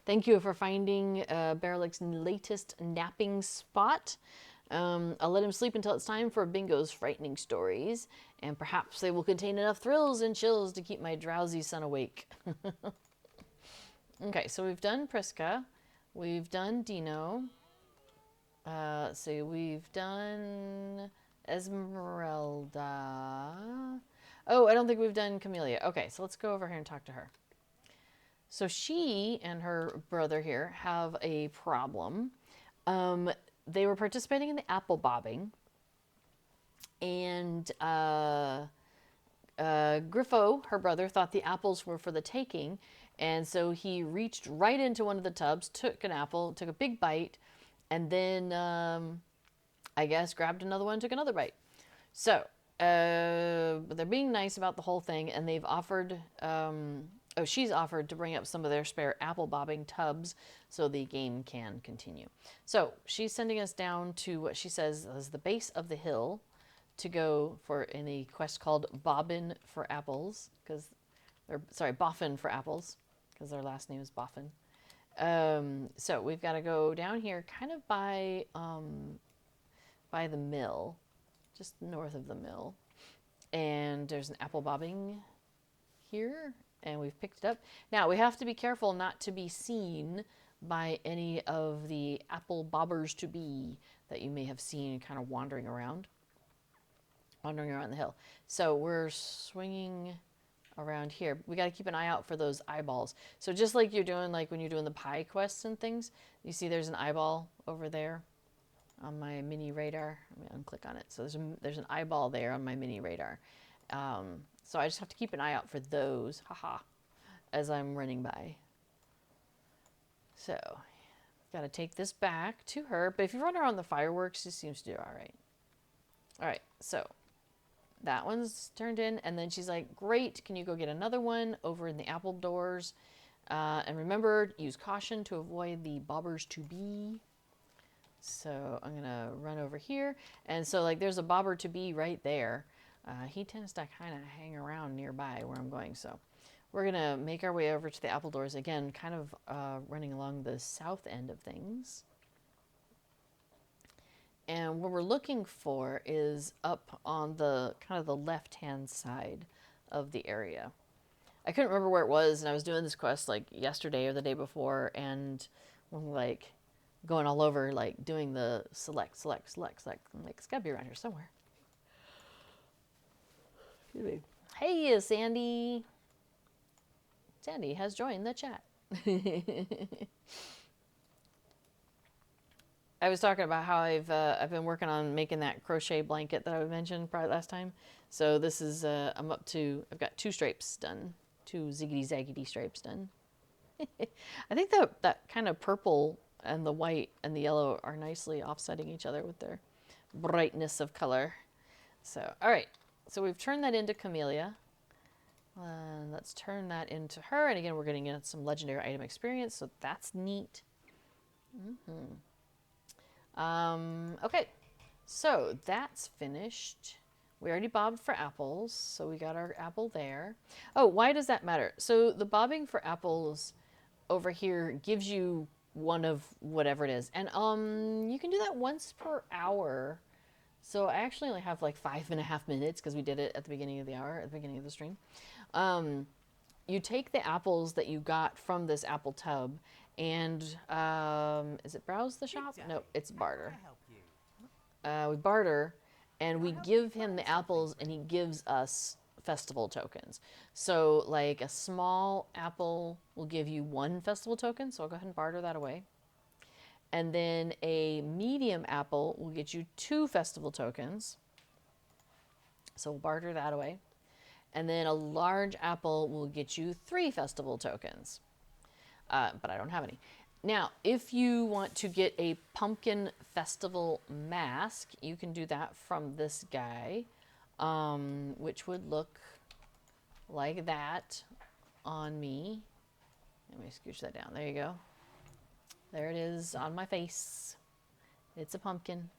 thank you for finding Berlick's latest napping spot. I'll let him sleep until it's time for Bingo's frightening stories, and perhaps they will contain enough thrills and chills to keep my drowsy son awake. Okay, so we've done Priska. We've done Dino. So we've done Esmeralda. Oh, I don't think we've done Camellia. Okay, so let's go over here and talk to her. So she and her brother here have a problem. They were participating in the apple bobbing, and Griffo, her brother, thought the apples were for the taking, and so he reached right into one of the tubs, took an apple, took a big bite, and then I guess grabbed another one, took another bite. So but they're being nice about the whole thing, and they've offered, she's offered to bring up some of their spare apple bobbing tubs so the game can continue. So she's sending us down to what she says is the base of the hill to go for in a quest called Bobbin for Apples, because Boffin for Apples, because their last name is Boffin. So we've got to go down here, kind of by the mill, just north of the mill, and there's an apple bobbing here, and we've picked it up. Now we have to be careful not to be seen by any of the apple bobbers to be that you may have seen kind of wandering around the hill. So we're swinging around here. We got to keep an eye out for those eyeballs. So just like you're doing, like when you're doing the pie quests and things, you see there's an eyeball over there on my mini radar. Let me unclick on it. So there's an eyeball there on my mini radar. So I just have to keep an eye out for those, as I'm running by. So got to take this back to her. But if you run her on the fireworks, she seems to do all right. All right, so that one's turned in, and then she's like, great, can you go get another one over in the apple doors? And remember, use caution to avoid the bobbers to be. So I'm gonna run over here, and so like there's a bobber to be right there. He tends to kind of hang around nearby where I'm going, so we're gonna make our way over to the apple doors again, kind of running along the south end of things. And what we're looking for is up on the kind of the left-hand side of the area. I couldn't remember where it was, and I was doing this quest like yesterday or the day before, and I'm like going all over, like doing the select. I'm like, it's gotta be around here somewhere. Excuse me. Hey, Sandy. Sandy has joined the chat. I was talking about how I've been working on making that crochet blanket that I mentioned probably last time. So this is I've got 2 stripes done, 2 ziggity zaggity stripes done. I think that kind of purple and the white and the yellow are nicely offsetting each other with their brightness of color. So all right, so we've turned that into Camellia. Let's turn that into her, and again we're getting some legendary item experience, so that's neat. Okay, so that's finished. We already bobbed for apples, so we got our apple there. Oh, why does that matter? So the bobbing for apples over here gives you one of whatever it is, and you can do that once per hour. So I actually only have like 5.5 minutes because we did it at the beginning of the hour, at the beginning of the stream. You take the apples that you got from this apple tub, and is it browse the shop? No, it's barter. We barter, and we give him the apples, and he gives us festival tokens. So like a small apple will give you 1 festival token, so I'll go ahead and barter that away. And then a medium apple will get you 2 festival tokens, so we'll barter that away. And then a large apple will get you 3 festival tokens. But I don't have any. Now, if you want to get a pumpkin festival mask, you can do that from this guy, which would look like that on me. Let me scooch that down. There you go. There it is on my face. It's a pumpkin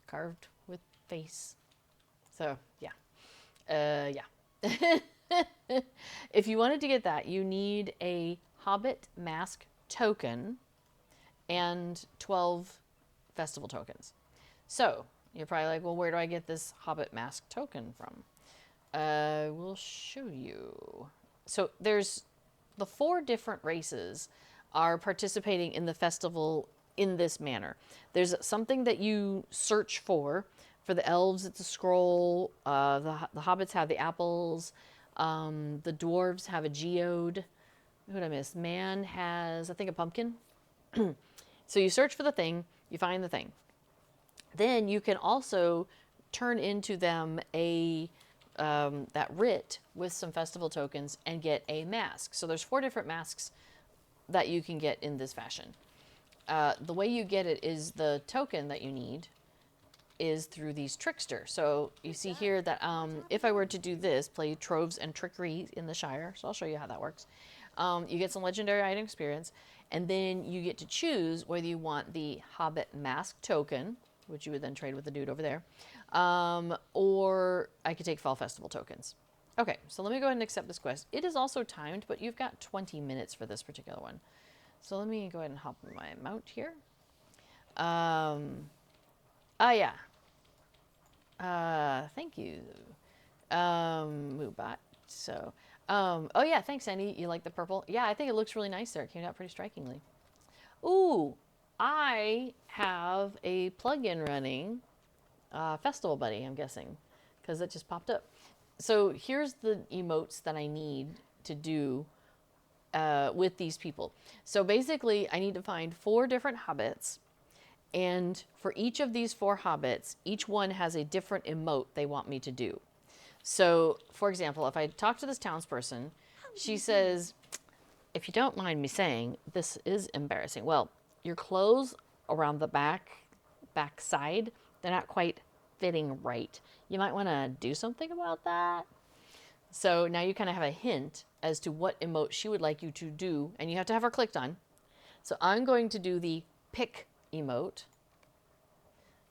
carved with face. So, yeah. Yeah. If you wanted to get that, you need a Hobbit mask token and 12 festival tokens. So, you're probably like, well, where do I get this Hobbit mask token from? We'll show you. So, there's the 4 different races are participating in the festival in this manner. There's something that you search for. For the elves, it's a scroll. The hobbits have the apples. The dwarves have a geode. Who did I miss? Man has, I think, a pumpkin. So you search for the thing, you find the thing. Then you can also turn into them that writ with some festival tokens and get a mask. So there's 4 different masks that you can get in this fashion. The way you get it is the token that you need is through these trickster. So you see here that if I were to do this, play Troves and Trickery in the Shire, so I'll show you how that works. You get some legendary item experience, and then you get to choose whether you want the Hobbit mask token, which you would then trade with the dude over there, or I could take Fall Festival tokens. Okay, so let me go ahead and accept this quest. It is also timed, but you've got 20 minutes for this particular one. So let me go ahead and hop on my mount here. Yeah. Thank you, Moobot. So, oh yeah, thanks, Andy. You like the purple? Yeah, I think it looks really nice there. It came out pretty strikingly. Ooh, I have a plugin running, Festival Buddy, I'm guessing, because it just popped up. So here's the emotes that I need to do with these people. So basically, I need to find 4 different hobbits. And for each of these 4 hobbits, each one has a different emote they want me to do. So, for example, if I talk to this townsperson, she says, if you don't mind me saying, this is embarrassing. Well, your clothes around the back side, they're not quite fitting right. You might want to do something about that. So now you kind of have a hint as to what emote she would like you to do, and you have to have her clicked on. So I'm going to do the pick emote.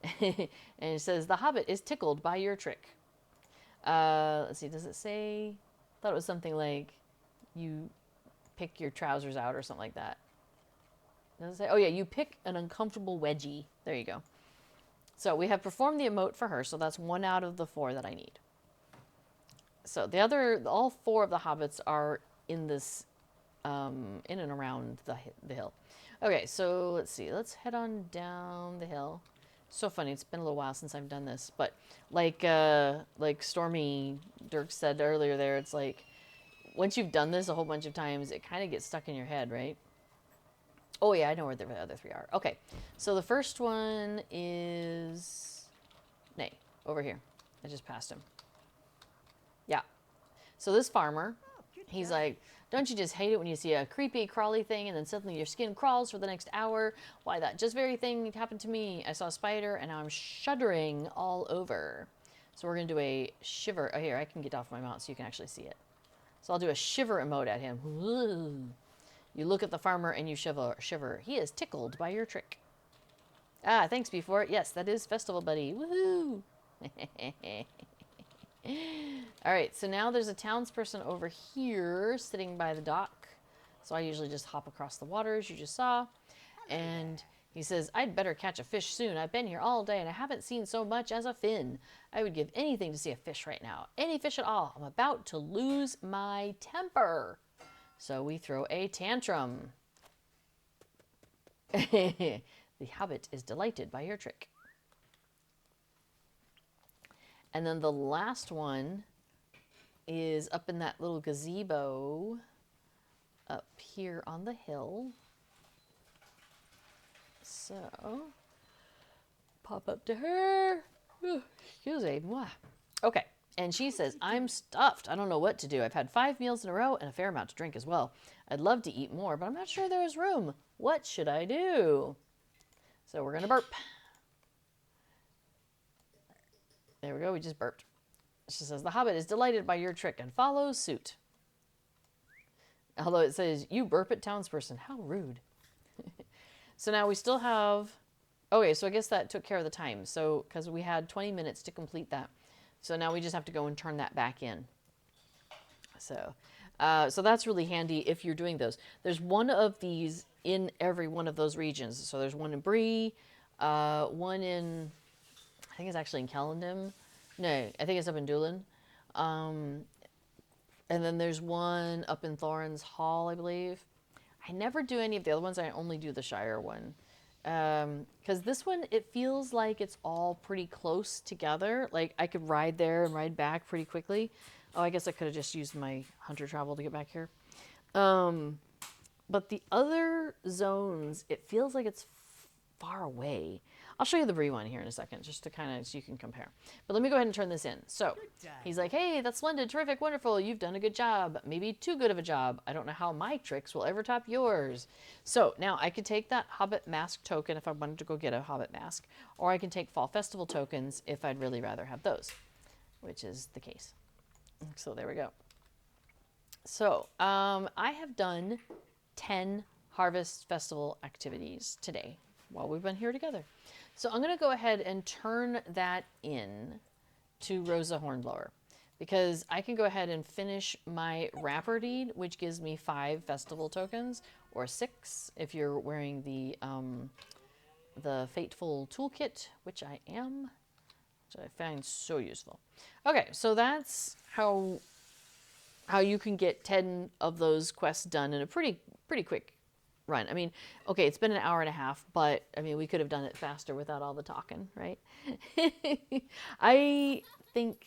And it says, the Hobbit is tickled by your trick. Let's see, does it say? I thought it was something like you pick your trousers out or something like that. Does it say? Oh yeah, you pick an uncomfortable wedgie. There you go. So we have performed the emote for her, so that's 1 out of the 4 that I need. So all 4 of the hobbits are in this, in and around the hill. Okay, so let's see. Let's head on down the hill. So funny. It's been a little while since I've done this, but like Stormy Dirk said earlier, there, it's like once you've done this a whole bunch of times, it kind of gets stuck in your head, right? Oh yeah, I know where the other 3 are. Okay, so the first one is over here. I just passed him. Yeah. So this farmer, he's like, don't you just hate it when you see a creepy, crawly thing and then suddenly your skin crawls for the next hour? Why, that just very thing happened to me. I saw a spider and now I'm shuddering all over. So we're going to do a shiver. Oh, here, I can get off my mount so you can actually see it. So I'll do a shiver emote at him. You look at the farmer and you shiver. He is tickled by your trick. Ah, thanks, before. Yes, that is Festival Buddy. Woohoo! All right, so now there's a townsperson over here sitting by the dock. So I usually just hop across the water, as you just saw. And he says, I'd better catch a fish soon. I've been here all day and I haven't seen so much as a fin. I would give anything to see a fish right now. Any fish at all. I'm about to lose my temper. So we throw a tantrum. The Hobbit is delighted by your trick. And then the last one is up in that little gazebo up here on the hill. So, pop up to her. Excuse me. Okay. And she says, I'm stuffed. I don't know what to do. I've had 5 meals in a row and a fair amount to drink as well. I'd love to eat more, but I'm not sure there is room. What should I do? So we're going to burp. There we go. We just burped. She says, the Hobbit is delighted by your trick and follows suit. Although it says, you burp at townsperson. How rude. So now we still have... Okay, so I guess that took care of the time. So, because we had 20 minutes to complete that. So now we just have to go and turn that back in. So, so that's really handy if you're doing those. There's one of these in every one of those regions. So there's one in Bree, one in, I think it's actually in Callandim. No, I think it's up in Doolin. And then there's one up in Thorin's Hall, I believe. I never do any of the other ones. I only do the Shire one. Because this one, it feels like it's all pretty close together. Like I could ride there and ride back pretty quickly. Oh, I guess I could have just used my hunter travel to get back here. But the other zones, it feels like it's far away. I'll show you the Bree one here in a second, just to kind of, so you can compare. But let me go ahead and turn this in. So he's like, hey, that's splendid, terrific, wonderful. You've done a good job. Maybe too good of a job. I don't know how my tricks will ever top yours. So now I could take that Hobbit mask token if I wanted to go get a Hobbit mask, or I can take Fall Festival tokens if I'd really rather have those, which is the case. So there we go. So I have done 10 Harvest Festival activities today while we've been here together. So I'm going to go ahead and turn that in to Rosa Hornblower, because I can go ahead and finish my wrapper deed, which gives me 5 festival tokens, or 6 if you're wearing the Fateful Toolkit, which I am, which I find so useful. Okay, so that's how you can get 10 of those quests done in a pretty quick run. I mean, okay, it's been an hour and a half, but I mean, we could have done it faster without all the talking, right? I think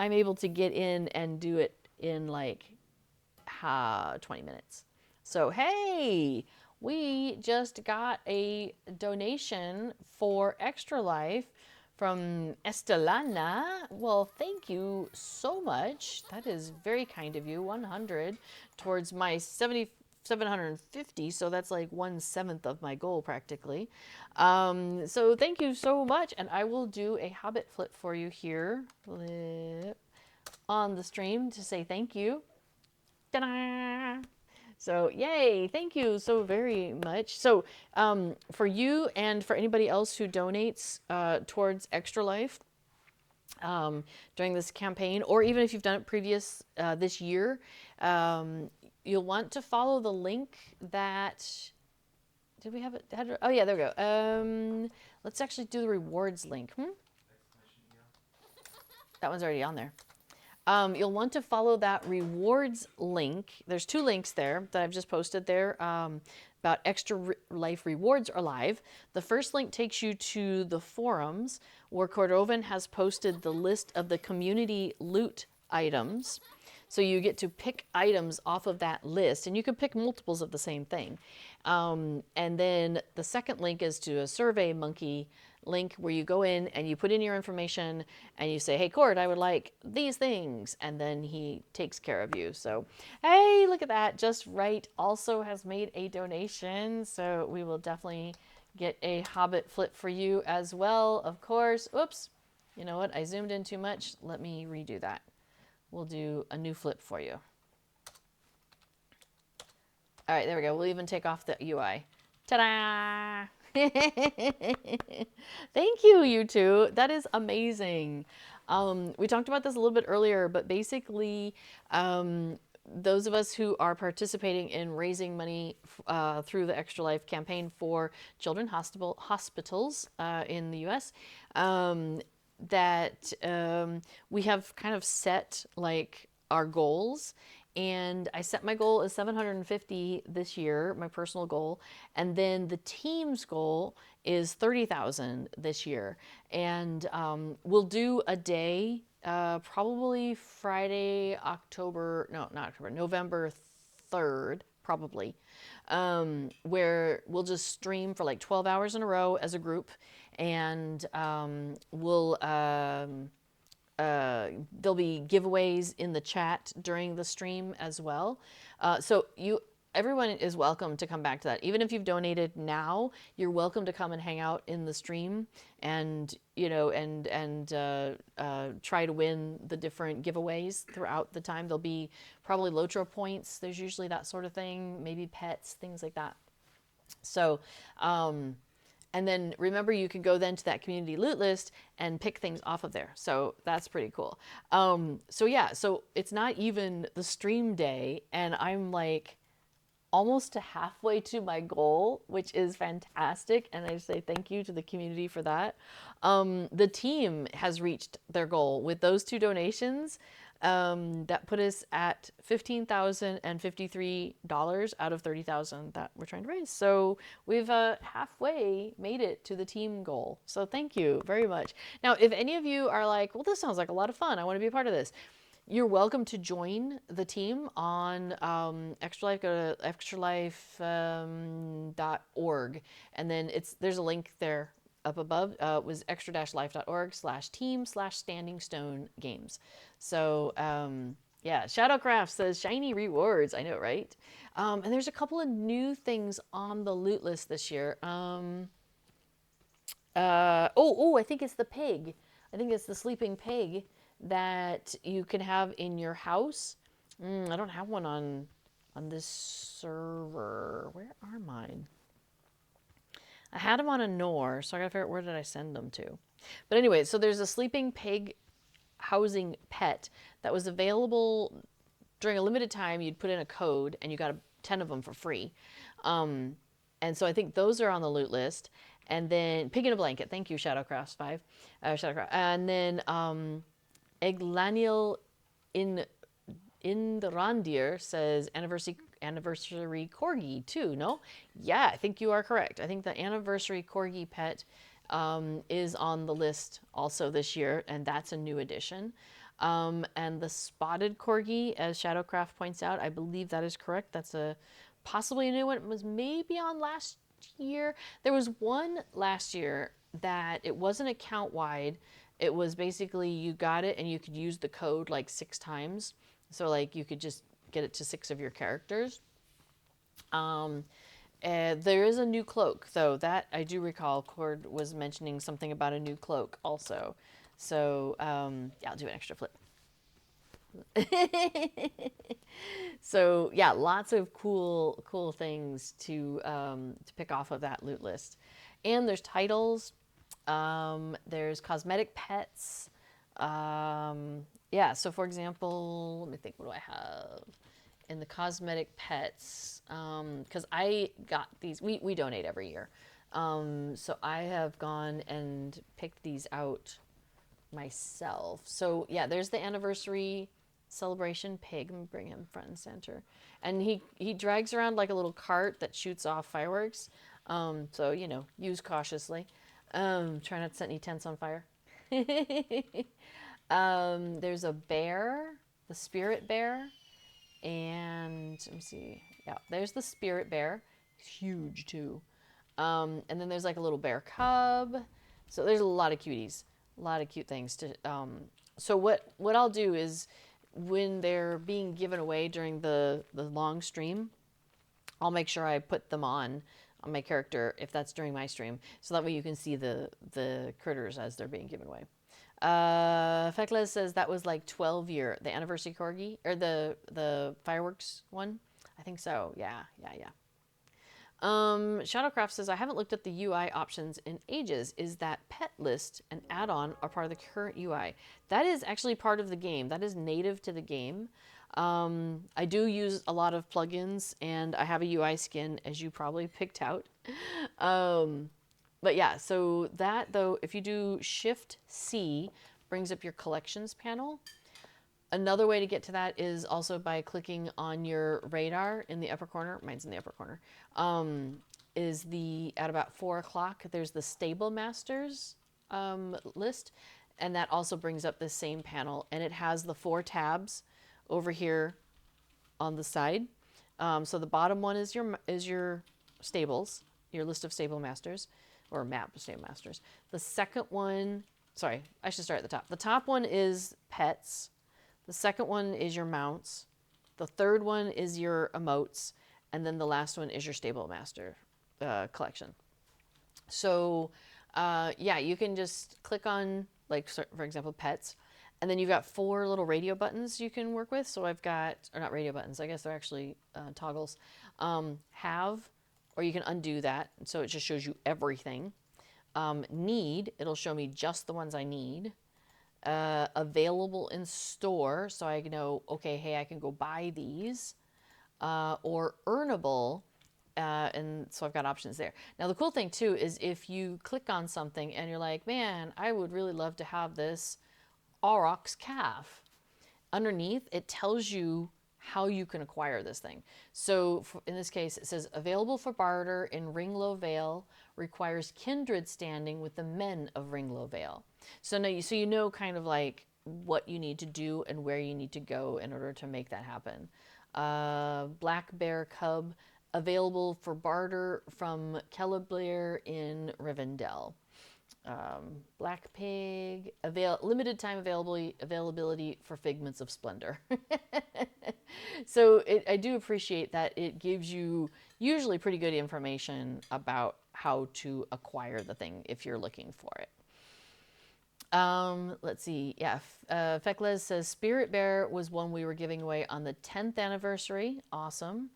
I'm able to get in and do it in like 20 minutes. So, hey, we just got a donation for Extra Life from Estelana. Well, thank you so much. That is very kind of you. 100 towards my 750, so that's like 1/7 of my goal practically. So thank you so much, and I will do a Hobbit flip for you here on the stream to say thank you. Ta-da! So yay, thank you so very much. So for you and for anybody else who donates towards Extra Life during this campaign, or even if you've done it previous this year, you'll want to follow the link that, did we have it? Oh yeah, there we go. Let's actually do the rewards link. That one's already on there. You'll want to follow that rewards link. There's 2 links there that I've just posted there about Extra Life rewards are live. The first link takes you to the forums where Cordovan has posted the list of the community loot items. So you get to pick items off of that list, and you can pick multiples of the same thing. And then the second link is to a Survey Monkey link where you go in and you put in your information and you say, hey, Cord, I would like these things. And then he takes care of you. So, hey, look at that. Just Right also has made a donation. So we will definitely get a Hobbit flip for you as well, of course. Oops. You know what? I zoomed in too much. Let me redo that. We'll do a new flip for you. All right, there we go. We'll even take off the UI. Ta-da! Thank you, you two. That is amazing. We talked about this a little bit earlier, but basically, those of us who are participating in raising money through the Extra Life campaign for children hospitals in the U.S., that we have kind of set like our goals, and I set my goal as 750 this year, my personal goal, and then the team's goal is 30,000 this year. And we'll do a day, probably Friday, November 3rd, probably, where we'll just stream for like 12 hours in a row as a group, and we'll there'll be giveaways in the chat during the stream as well. So everyone is welcome to come back to that. Even if you've donated now, you're welcome to come and hang out in the stream and, try to win the different giveaways throughout the time. There'll be probably Lotro points. There's usually that sort of thing, maybe pets, things like that. So, and then remember, you can go then to that community loot list and pick things off of there. So that's pretty cool. So it's not even the stream day, and I'm like almost to halfway to my goal, which is fantastic. And I say thank you to the community for that. The team has reached their goal with those 2 donations. That put us at $15,053 out of $30,000 that we're trying to raise. So we've halfway made it to the team goal. So thank you very much. Now, if any of you are like, well, this sounds like a lot of fun, I want to be a part of this, you're welcome to join the team on Extra Life. Go to extralife.org, and then there's a link there up above. It was extra-life.org/team/standing stone games. So yeah, Shadowcraft says shiny rewards. I know, right? And there's a couple of new things on the loot list this year. I think it's the pig. I think it's the sleeping pig that you can have in your house. I don't have one on this server. Where are mine? I had them on a Nor, so I gotta figure out where did I send them to. But anyway, so there's a sleeping pig housing pet that was available during a limited time. You'd put in a code and you got 10 of them for free. And so I think those are on the loot list. And then pig in a blanket. Thank you, Shadowcraft5. Shadowcraft. And then Eglaniel in the Randir says anniversary corgi too. No, yeah, I think you are correct. I think the anniversary corgi pet is on the list also this year, and that's a new addition. And the spotted corgi, as Shadowcraft points out, I believe that is correct. That's possibly a new one. It was maybe on last year. There was one last year that it wasn't account wide. It was basically you got it and you could use the code like 6 times. So like you could just get it to 6 of your characters. There is a new cloak, though. That I do recall. Cord was mentioning something about a new cloak also. So yeah, I'll do an extra flip. So yeah, lots of cool things to pick off of that loot list. And there's titles. There's cosmetic pets. Yeah, so for example, let me think, what do I have in the cosmetic pets? Because I got these, we donate every year. So I have gone and picked these out myself. So yeah, there's the anniversary celebration pig. I'm gonna bring him front and center. And he drags around like a little cart that shoots off fireworks. So, use cautiously. Try not to set any tents on fire. There's a bear, the spirit bear, and let me see. Yeah, there's the spirit bear. It's huge too. And then there's like a little bear cub. So there's a lot of cuties, a lot of cute things to. So what I'll do is when they're being given away during the long stream, I'll make sure I put them on my character if that's during my stream, so that way you can see the critters as they're being given away. Fekla says that was like 12-year, the anniversary corgi, or the fireworks one. I think so. Yeah. Shadowcraft says, I haven't looked at the UI options in ages. Is that pet list and add-on are part of the current UI? That is actually part of the game. That is native to the game. I do use a lot of plugins, and I have a UI skin, as you probably picked out. But yeah, so that though, if you do Shift-C, brings up your collections panel. Another way to get to that is also by clicking on your radar in the upper corner. Mine's in the upper corner. At about 4 o'clock, there's the Stable Masters list, and that also brings up the same panel, and it has the 4 tabs over here on the side. So the bottom one is your stables, your list of stable masters, or map of stable masters. The second one, sorry, I should start at the top. The top one is pets. The second one is your mounts. The third one is your emotes. and then the last one is your Stable Master collection. So yeah, you can just click on, like, for example, pets, and then you've got 4 little radio buttons you can work with. So I've got, or not radio buttons, I guess they're actually toggles. Have, or you can undo that, so it just shows you everything. Need, it'll show me just the ones I need. Available in store, so I know, okay, hey, I can go buy these. Or earnable, and so I've got options there. Now the cool thing too is if you click on something and you're like, man, I would really love to have this aurochs calf. Underneath, it tells you how you can acquire this thing. So in this case, it says available for barter in Ringlow Vale, requires kindred standing with the men of Ringlow Vale. So now you know kind of like what you need to do and where you need to go in order to make that happen. Black bear cub, available for barter from Celeblair in Rivendell. Black pig, limited time availability for Figments of Splendor. So I do appreciate that it gives you usually pretty good information about how to acquire the thing if you're looking for it. Let's see. Yeah. Fekles says Spirit Bear was one we were giving away on the 10th anniversary. Awesome.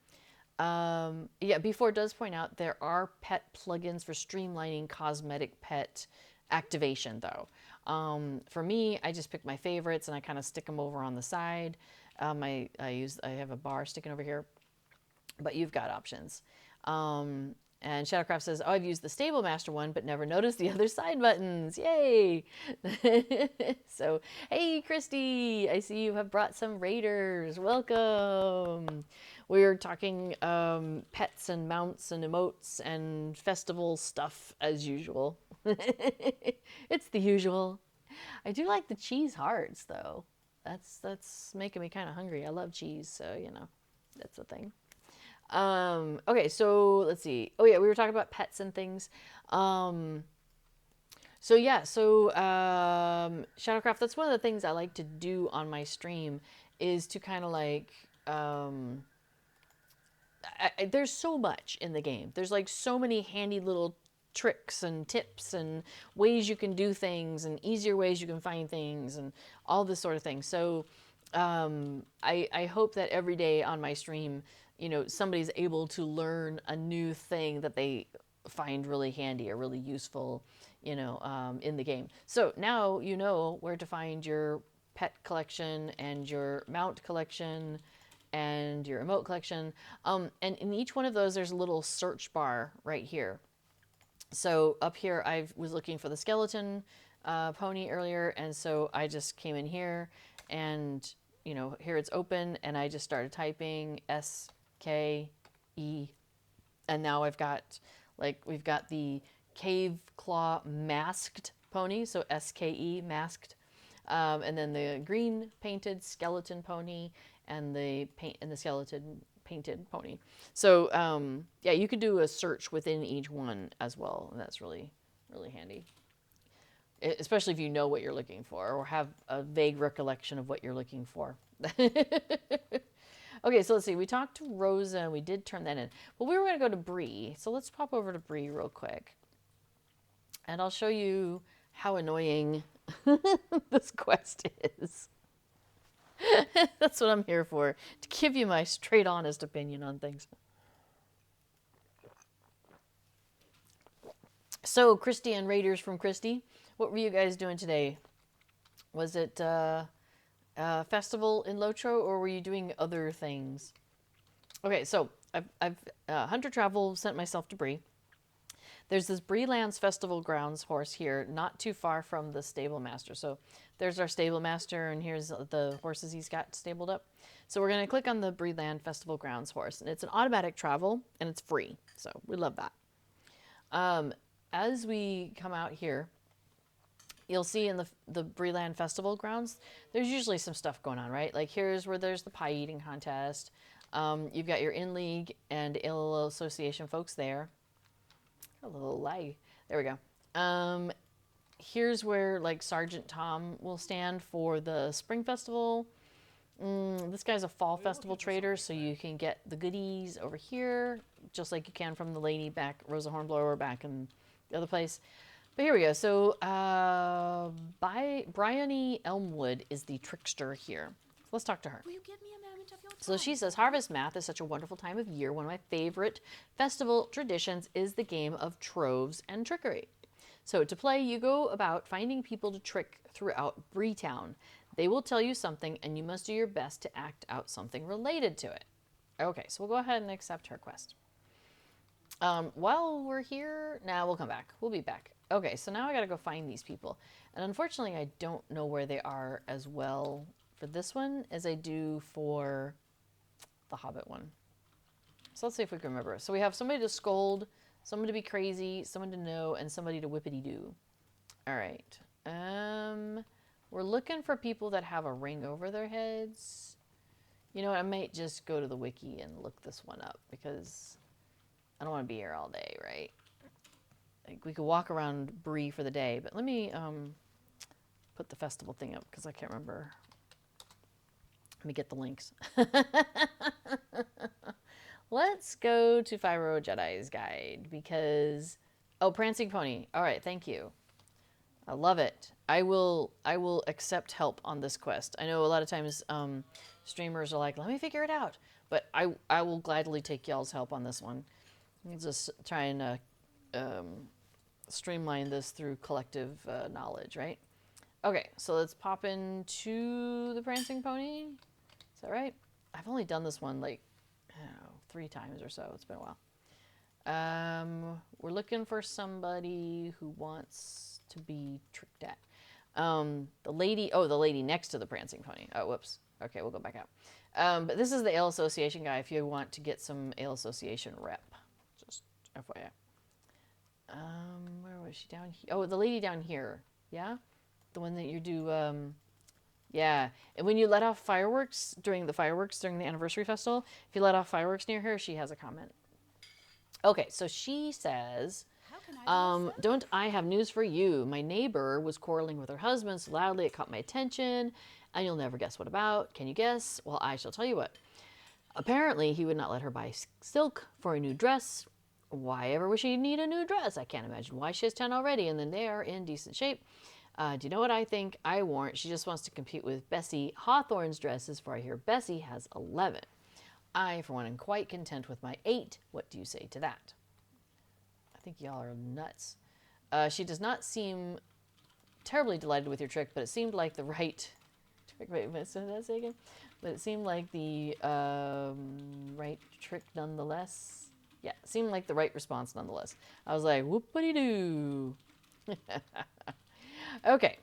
Yeah, before does point out there are pet plugins for streamlining cosmetic pet activation though. For me, I just pick my favorites and I kind of stick them over on the side. I have a bar sticking over here, but you've got options. And Shadowcraft says, oh, I've used the Stable Master one, but never noticed the other side buttons. Yay! So, hey, Christy, I see you have brought some raiders. Welcome. We're talking pets and mounts and emotes and festival stuff as usual. It's the usual. I do like the cheese hearts, though. That's making me kind of hungry. I love cheese, so, you know, that's the thing. Okay, so let's see. Oh yeah, we were talking about pets and things. Shadowcraft, that's one of the things I like to do on my stream is to kind of like, there's so much in the game. There's like so many handy little tricks and tips and ways you can do things and easier ways you can find things and all this sort of thing. So, I hope that every day on my stream, you know, somebody's able to learn a new thing that they find really handy or really useful, you know, in the game. So now you know where to find your pet collection and your mount collection and your emote collection. And in each one of those, there's a little search bar right here. So up here, I was looking for the skeleton pony earlier, and so I just came in here and, you know, here it's open, and I just started typing SKE, and now I've got, like, we've got the Cave Claw Masked pony, so SKE, masked, and then the green painted skeleton pony, and the skeleton painted pony. So yeah, you could do a search within each one as well, and that's really, really handy. Especially if you know what you're looking for or have a vague recollection of what you're looking for. Okay, so let's see. We talked to Rosa and we did turn that in. Well, we were going to go to Bree. So let's pop over to Bree real quick. And I'll show you how annoying this quest is. That's what I'm here for. To give you my straight, honest opinion on things. So, Christy and Raiders from Christy, what were you guys doing today? Was it festival in Lotro, or were you doing other things? Okay, so I've Hunter Travel sent myself to Bree. There's this Breelands Festival Grounds horse here, not too far from the Stable Master. So there's our Stable Master, and here's the horses he's got stabled up. So we're going to click on the Breeland Festival Grounds horse, and it's an automatic travel, and it's free. So we love that. As we come out here, you'll see in the Breeland Festival Grounds, there's usually some stuff going on, right? Like here's where there's the pie eating contest. You've got your in-league and ALL Association folks there. A little lag. There we go. Here's where like Sergeant Tom will stand for the Spring Festival. This guy's a fall festival trader, so you can get the goodies over here, just like you can from the lady back, Rosa Hornblower, back in the other place. But here we go. So, Bryony Elmwood is the trickster here. Let's talk to her. Will you give me a moment of your time? So she says, Harvestmath is such a wonderful time of year. One of my favorite festival traditions is the game of troves and trickery. So to play, you go about finding people to trick throughout Breetown. They will tell you something, and you must do your best to act out something related to it. Okay, so we'll go ahead and accept her quest. While we're here, we'll come back. We'll be back. Okay, so now I gotta go find these people. And unfortunately, I don't know where they are as well for this one as I do for the Hobbit one. So let's see if we can remember. So we have somebody to scold, someone to be crazy, someone to know, and somebody to whippity-doo. All right. We're looking for people that have a ring over their heads. You know what? I might just go to the wiki and look this one up because I don't want to be here all day, right? Like we could walk around Bree for the day, but let me put the festival thing up because I can't remember. Let me get the links. Let's go to Fyro Jedi's Guide because... Oh, Prancing Pony. All right, thank you. I love it. I will accept help on this quest. I know a lot of times streamers are like, let me figure it out. But I will gladly take y'all's help on this one. I'm just trying to streamline this through collective knowledge, right? Okay, so let's pop into the Prancing Pony. Is that right? I've only done this one like, I don't know, 3 times or so. It's been a while. We're looking for somebody who wants to be tricked at. The lady next to the Prancing Pony. Oh, whoops. Okay, we'll go back out. But this is the Ale Association guy if you want to get some Ale Association rep. Just FYI. Where was she? Down here? Oh, the lady down here. Yeah? The one that you do, yeah. And when you let off fireworks during the anniversary festival, if you let off fireworks near her, she has a comment. Okay, so she says, don't I have news for you? My neighbor was quarreling with her husband so loudly it caught my attention, and you'll never guess what about. Can you guess? Well, I shall tell you what. Apparently, he would not let her buy silk for a new dress. Why ever would she need a new dress? I can't imagine why she has 10 already, and then they are in decent shape. Do you know what I think? I warrant she just wants to compete with Bessie Hawthorne's dresses, for I hear Bessie has 11. I, for one, am quite content with my 8. What do you say to that? I think y'all are nuts. She does not seem terribly delighted with your trick, but it seemed like the right trick. Wait, say that again? But it seemed like the right trick nonetheless. Yeah, it seemed like the right response nonetheless. I was like, whoopity-doo. Okay.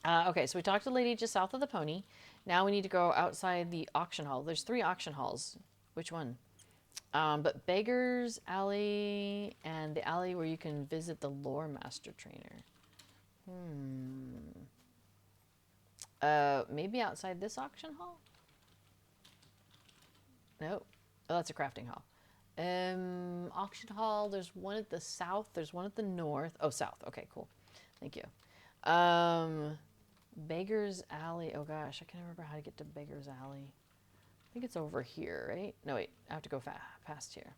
Okay, so we talked to the lady just south of the pony. Now we need to go outside the auction hall. There's 3 auction halls. Which one? But Beggar's Alley and the alley where you can visit the Lore Master Trainer. Maybe outside this auction hall? No. Oh, that's a crafting hall. Auction hall, there's one at the south, there's one at the north. Oh, south. Okay, cool. Thank you. Beggar's Alley. Oh gosh, I can't remember how to get to Beggar's Alley. I think it's over here, right? No, wait. I have to go past here.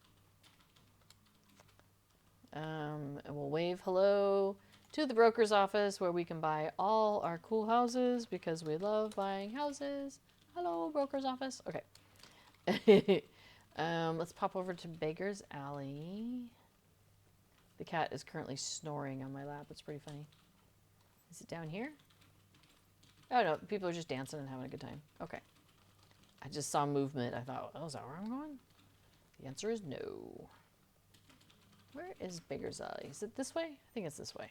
And we'll wave hello to the broker's office where we can buy all our cool houses because we love buying houses. Hello, broker's office. Okay. Let's pop over to Beggar's Alley. The cat is currently snoring on my lap. It's pretty funny. Is it down here? Oh, no. People are just dancing and having a good time. Okay. I just saw movement. I thought, oh, is that where I'm going? The answer is no. Where is Beggar's Alley? Is it this way? I think it's this way.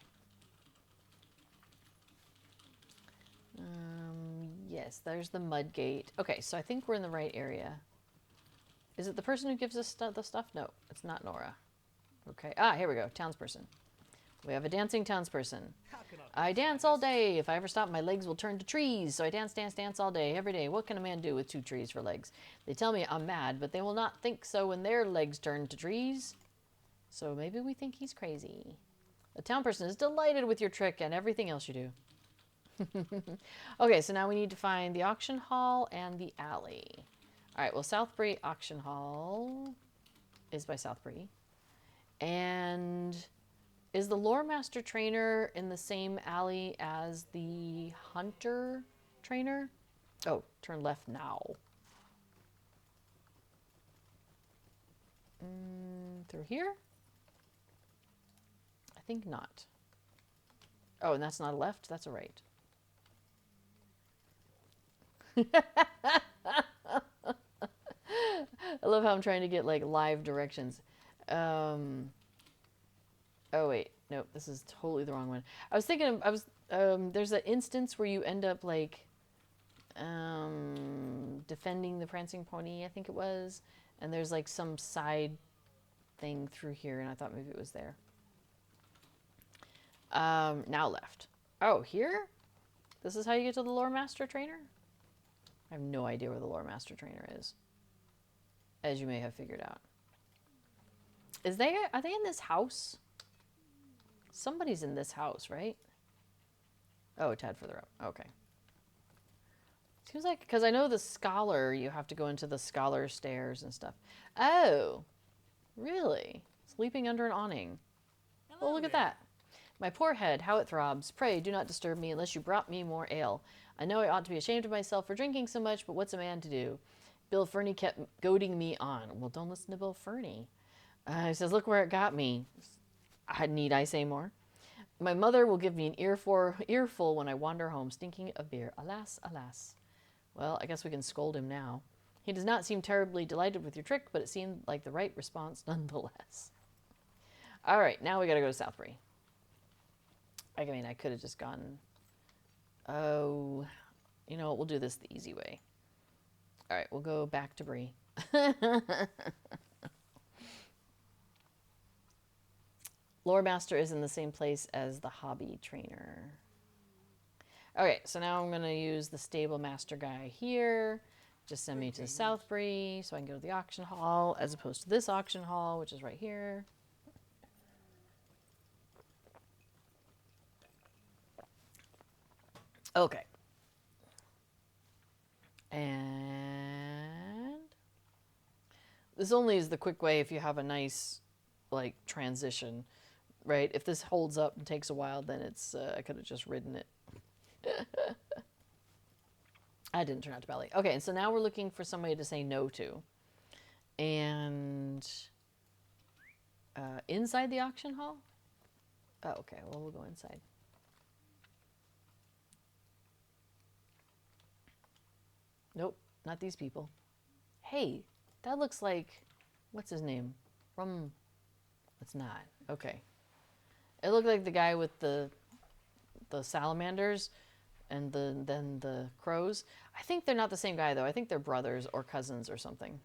Yes, there's the mud gate. Okay, so I think we're in the right area. Is it the person who gives us the stuff? No, it's not Nora. Okay. Ah, here we go. Townsperson. We have a dancing townsperson. I dance all day. If I ever stop, my legs will turn to trees. So I dance, dance, dance all day, every day. What can a man do with 2 trees for legs? They tell me I'm mad, but they will not think so when their legs turn to trees. So maybe we think he's crazy. The town person is delighted with your trick and everything else you do. Okay, so now we need to find the auction hall and the alley. All right, well, Southbury Auction Hall is by Southbury. And is the Lore Master Trainer in the same alley as the Hunter Trainer? Oh, turn left now. Through here? I think not. Oh, and that's not a left, that's a right. I love how I'm trying to get like live directions. Oh wait, nope, this is totally the wrong one. I was thinking, there's an instance where you end up like defending the prancing pony, I think it was, and there's like some side thing through here, and I thought maybe it was there. Now left. Oh, here? This is how you get to the Lore Master Trainer? I have no idea where the Lore Master Trainer is, as you may have figured out. Are they in this house? Somebody's in this house, right? Oh, a tad further up. Okay. Seems like, because I know the Scholar, you have to go into the Scholar stairs and stuff. Oh, really? Sleeping under an awning. Oh, look at that. My poor head, how it throbs. Pray, do not disturb me unless you brought me more ale. I know I ought to be ashamed of myself for drinking so much, but what's a man to do? Bill Ferny kept goading me on. Well, don't listen to Bill Ferny. He says, look where it got me. Need I say more? My mother will give me an earful when I wander home, stinking of beer. Alas, alas. Well, I guess we can scold him now. He does not seem terribly delighted with your trick, but it seemed like the right response nonetheless. All right, now we got to go to Southbury. I mean, I could have just gone... Oh, you know what? We'll do this the easy way. All right, we'll go back to Bree. Lore Master is in the same place as the Hobby Trainer. Okay, so now I'm going to use the Stable Master guy here. Just send me to Southbury so I can go to the auction hall as opposed to this auction hall, which is right here. Okay. And this only is the quick way if you have a nice, like, transition, right? If this holds up and takes a while, then it's, I could have just ridden it. I didn't turn out to belly. Okay, and so now we're looking for somebody to say no to. And inside the auction hall? Oh, okay, well, we'll go inside. Nope, not these people. Hey, that looks like, what's his name? It's not. Okay. It looked like the guy with the salamanders and then the crows. I think they're not the same guy, though. I think they're brothers or cousins or something.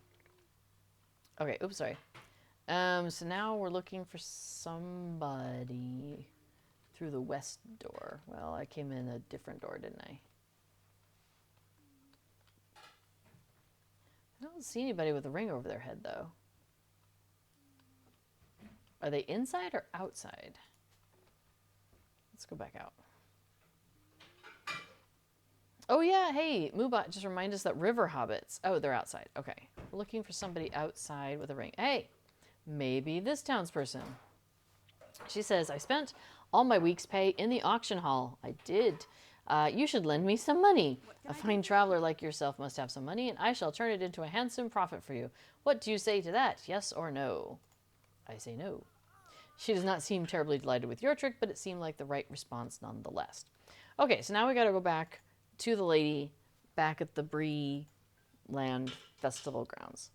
Okay, oops, sorry. So now we're looking for somebody through the west door. Well, I came in a different door, didn't I? I don't see anybody with a ring over their head, though. Are they inside or outside? Let's go back out. Oh, yeah, hey, Moobot just reminded us that river hobbits. Oh, they're outside. Okay. We're looking for somebody outside with a ring. Hey, maybe this townsperson. She says, I spent all my week's pay in the auction hall. I did. You should lend me some money. A fine traveler like yourself must have some money, and I shall turn it into a handsome profit for you. What do you say to that, yes or no? I say no. She does not seem terribly delighted with your trick, but it seemed like the right response nonetheless. Okay, so now we got to go back to the lady back at the Bree Land Festival grounds.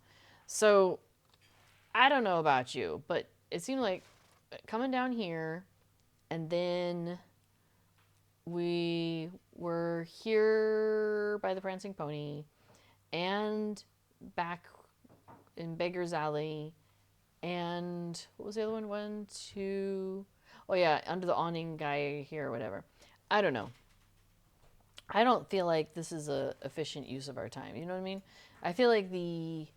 So, I don't know about you, but it seemed like coming down here, and then we were here by the Prancing Pony, and back in Beggar's Alley, and what was the other one? 1, 2... Oh yeah, under the awning guy here or whatever. I don't know. I don't feel like this is a efficient use of our time. You know what I mean? I feel like the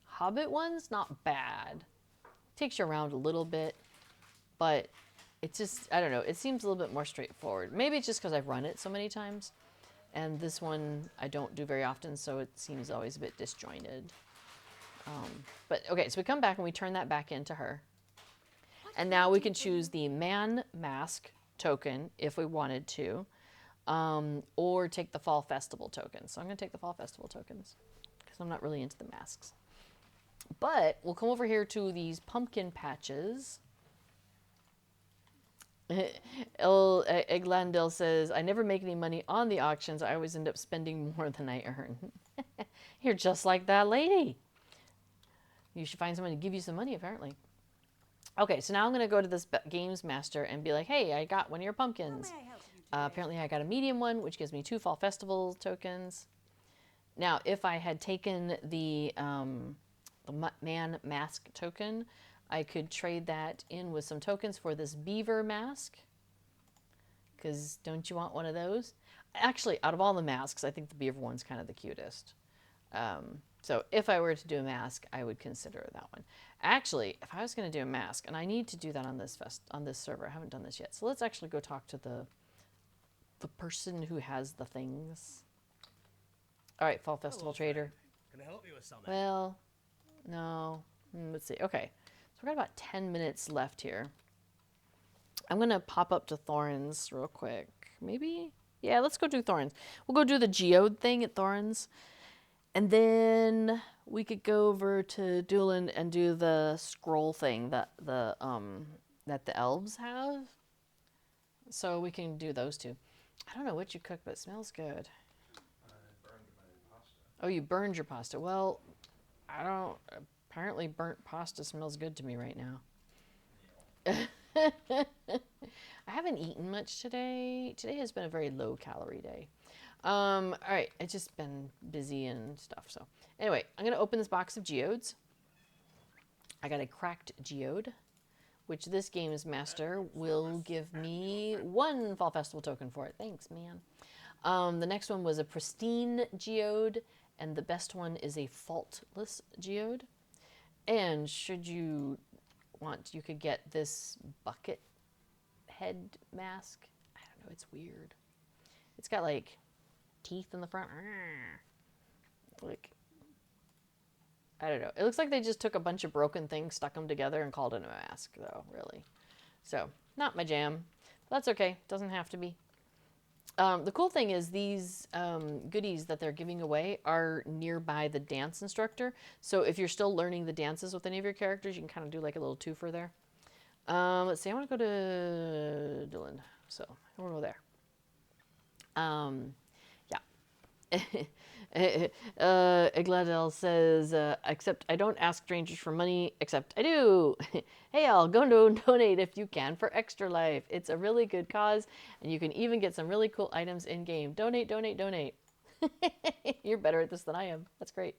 Hobbit one's not bad. Takes you around a little bit, but it's just, I don't know, it seems a little bit more straightforward. Maybe it's just because I've run it so many times. And this one I don't do very often, so it seems always a bit disjointed. But okay, so we come back and we turn that back into her. And now we can choose the man mask token if we wanted to, or take the fall festival tokens. So I'm going to take the fall festival tokens because I'm not really into the masks. But we'll come over here to these pumpkin patches. Eglandel says, I never make any money on the auctions. I always end up spending more than I earn. You're just like that lady. You should find someone to give you some money, apparently. Okay, so now I'm going to go to this games master and be like, hey, I got one of your pumpkins. How may I help you today? Apparently I got a medium one, which gives me 2 fall festival tokens. Now, if I had taken the man mask token, I could trade that in with some tokens for this beaver mask. Because don't you want one of those? Actually, out of all the masks, I think the beaver one's kind of the cutest. So if I were to do a mask, I would consider that one. Actually, if I was going to do a mask, and I need to do that on this server, I haven't done this yet. So let's actually go talk to the person who has the things. All right, Fall Festival Trader. Can I help you with something? Well, no. Let's see. Okay, so we've got about 10 minutes left here. I'm going to pop up to Thorns real quick. Maybe? Yeah, let's go do Thorns. We'll go do the geode thing at Thorns. And then we could go over to Doolin and do the scroll thing that the elves have. So we can do those two. I don't know what you cooked, but it smells good. Burned my pasta. Oh, you burned your pasta. Well, I don't... Apparently burnt pasta smells good to me right now. I haven't eaten much today. Today has been a very low-calorie day. All right, it's just been busy and stuff. So anyway, I'm going to open this box of geodes. I got a cracked geode, which this game's master will give me 1 Fall Festival token for it. Thanks, man. The next one was a pristine geode, and the best one is a faultless geode. And should you want, you could get this bucket head mask. I don't know, it's weird. It's got like teeth in the front. Like, I don't know. It looks like they just took a bunch of broken things, stuck them together, and called it a mask, though, really. So, not my jam. That's okay. Doesn't have to be. The cool thing is these goodies that they're giving away are nearby the dance instructor. So if you're still learning the dances with any of your characters, you can kind of do like a little twofer there. Let's see. I want to go to Dylan. So we'll go there. Igladel says, except I don't ask strangers for money, except I do. Hey, I'll go donate if you can for Extra Life. It's a really good cause, and you can even get some really cool items in-game. Donate, donate, donate. You're better at this than I am. That's great.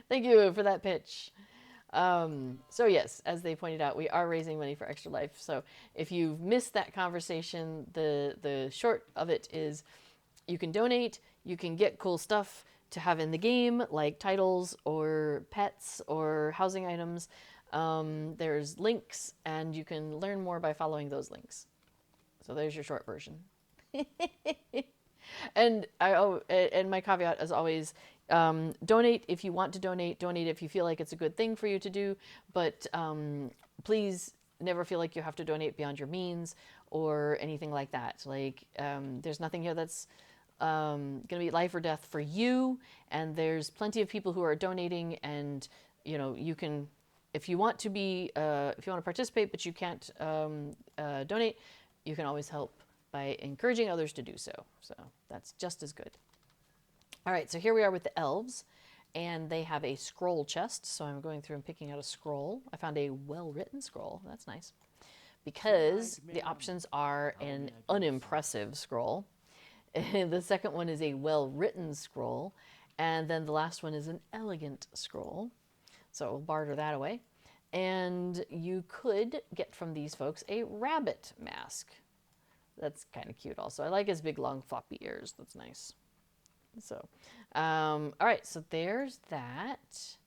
Thank you for that pitch. So yes, as they pointed out, we are raising money for Extra Life. So if you've missed that conversation, the short of it is you can donate, you can get cool stuff to have in the game, like titles or pets or housing items. There's links, and you can learn more by following those links. So there's your short version. And and my caveat, as always, donate if you want to donate. Donate if you feel like it's a good thing for you to do. But please never feel like you have to donate beyond your means or anything like that. Like, there's nothing here that's going to be life or death for you. And there's plenty of people who are donating, and you know, you can, if you want to be, if you want to participate, but you can't donate, you can always help by encouraging others to do so. So that's just as good. All right, so here we are with the elves, and they have a scroll chest. So I'm going through and picking out a scroll. I found a well-written scroll. That's nice, because the options are an unimpressive scroll. The second one is a well-written scroll, and then the last one is an elegant scroll. So we'll barter that away. And you could get from these folks a rabbit mask. That's kind of cute also. I like his big, long, floppy ears. That's nice. So, all right, so there's that.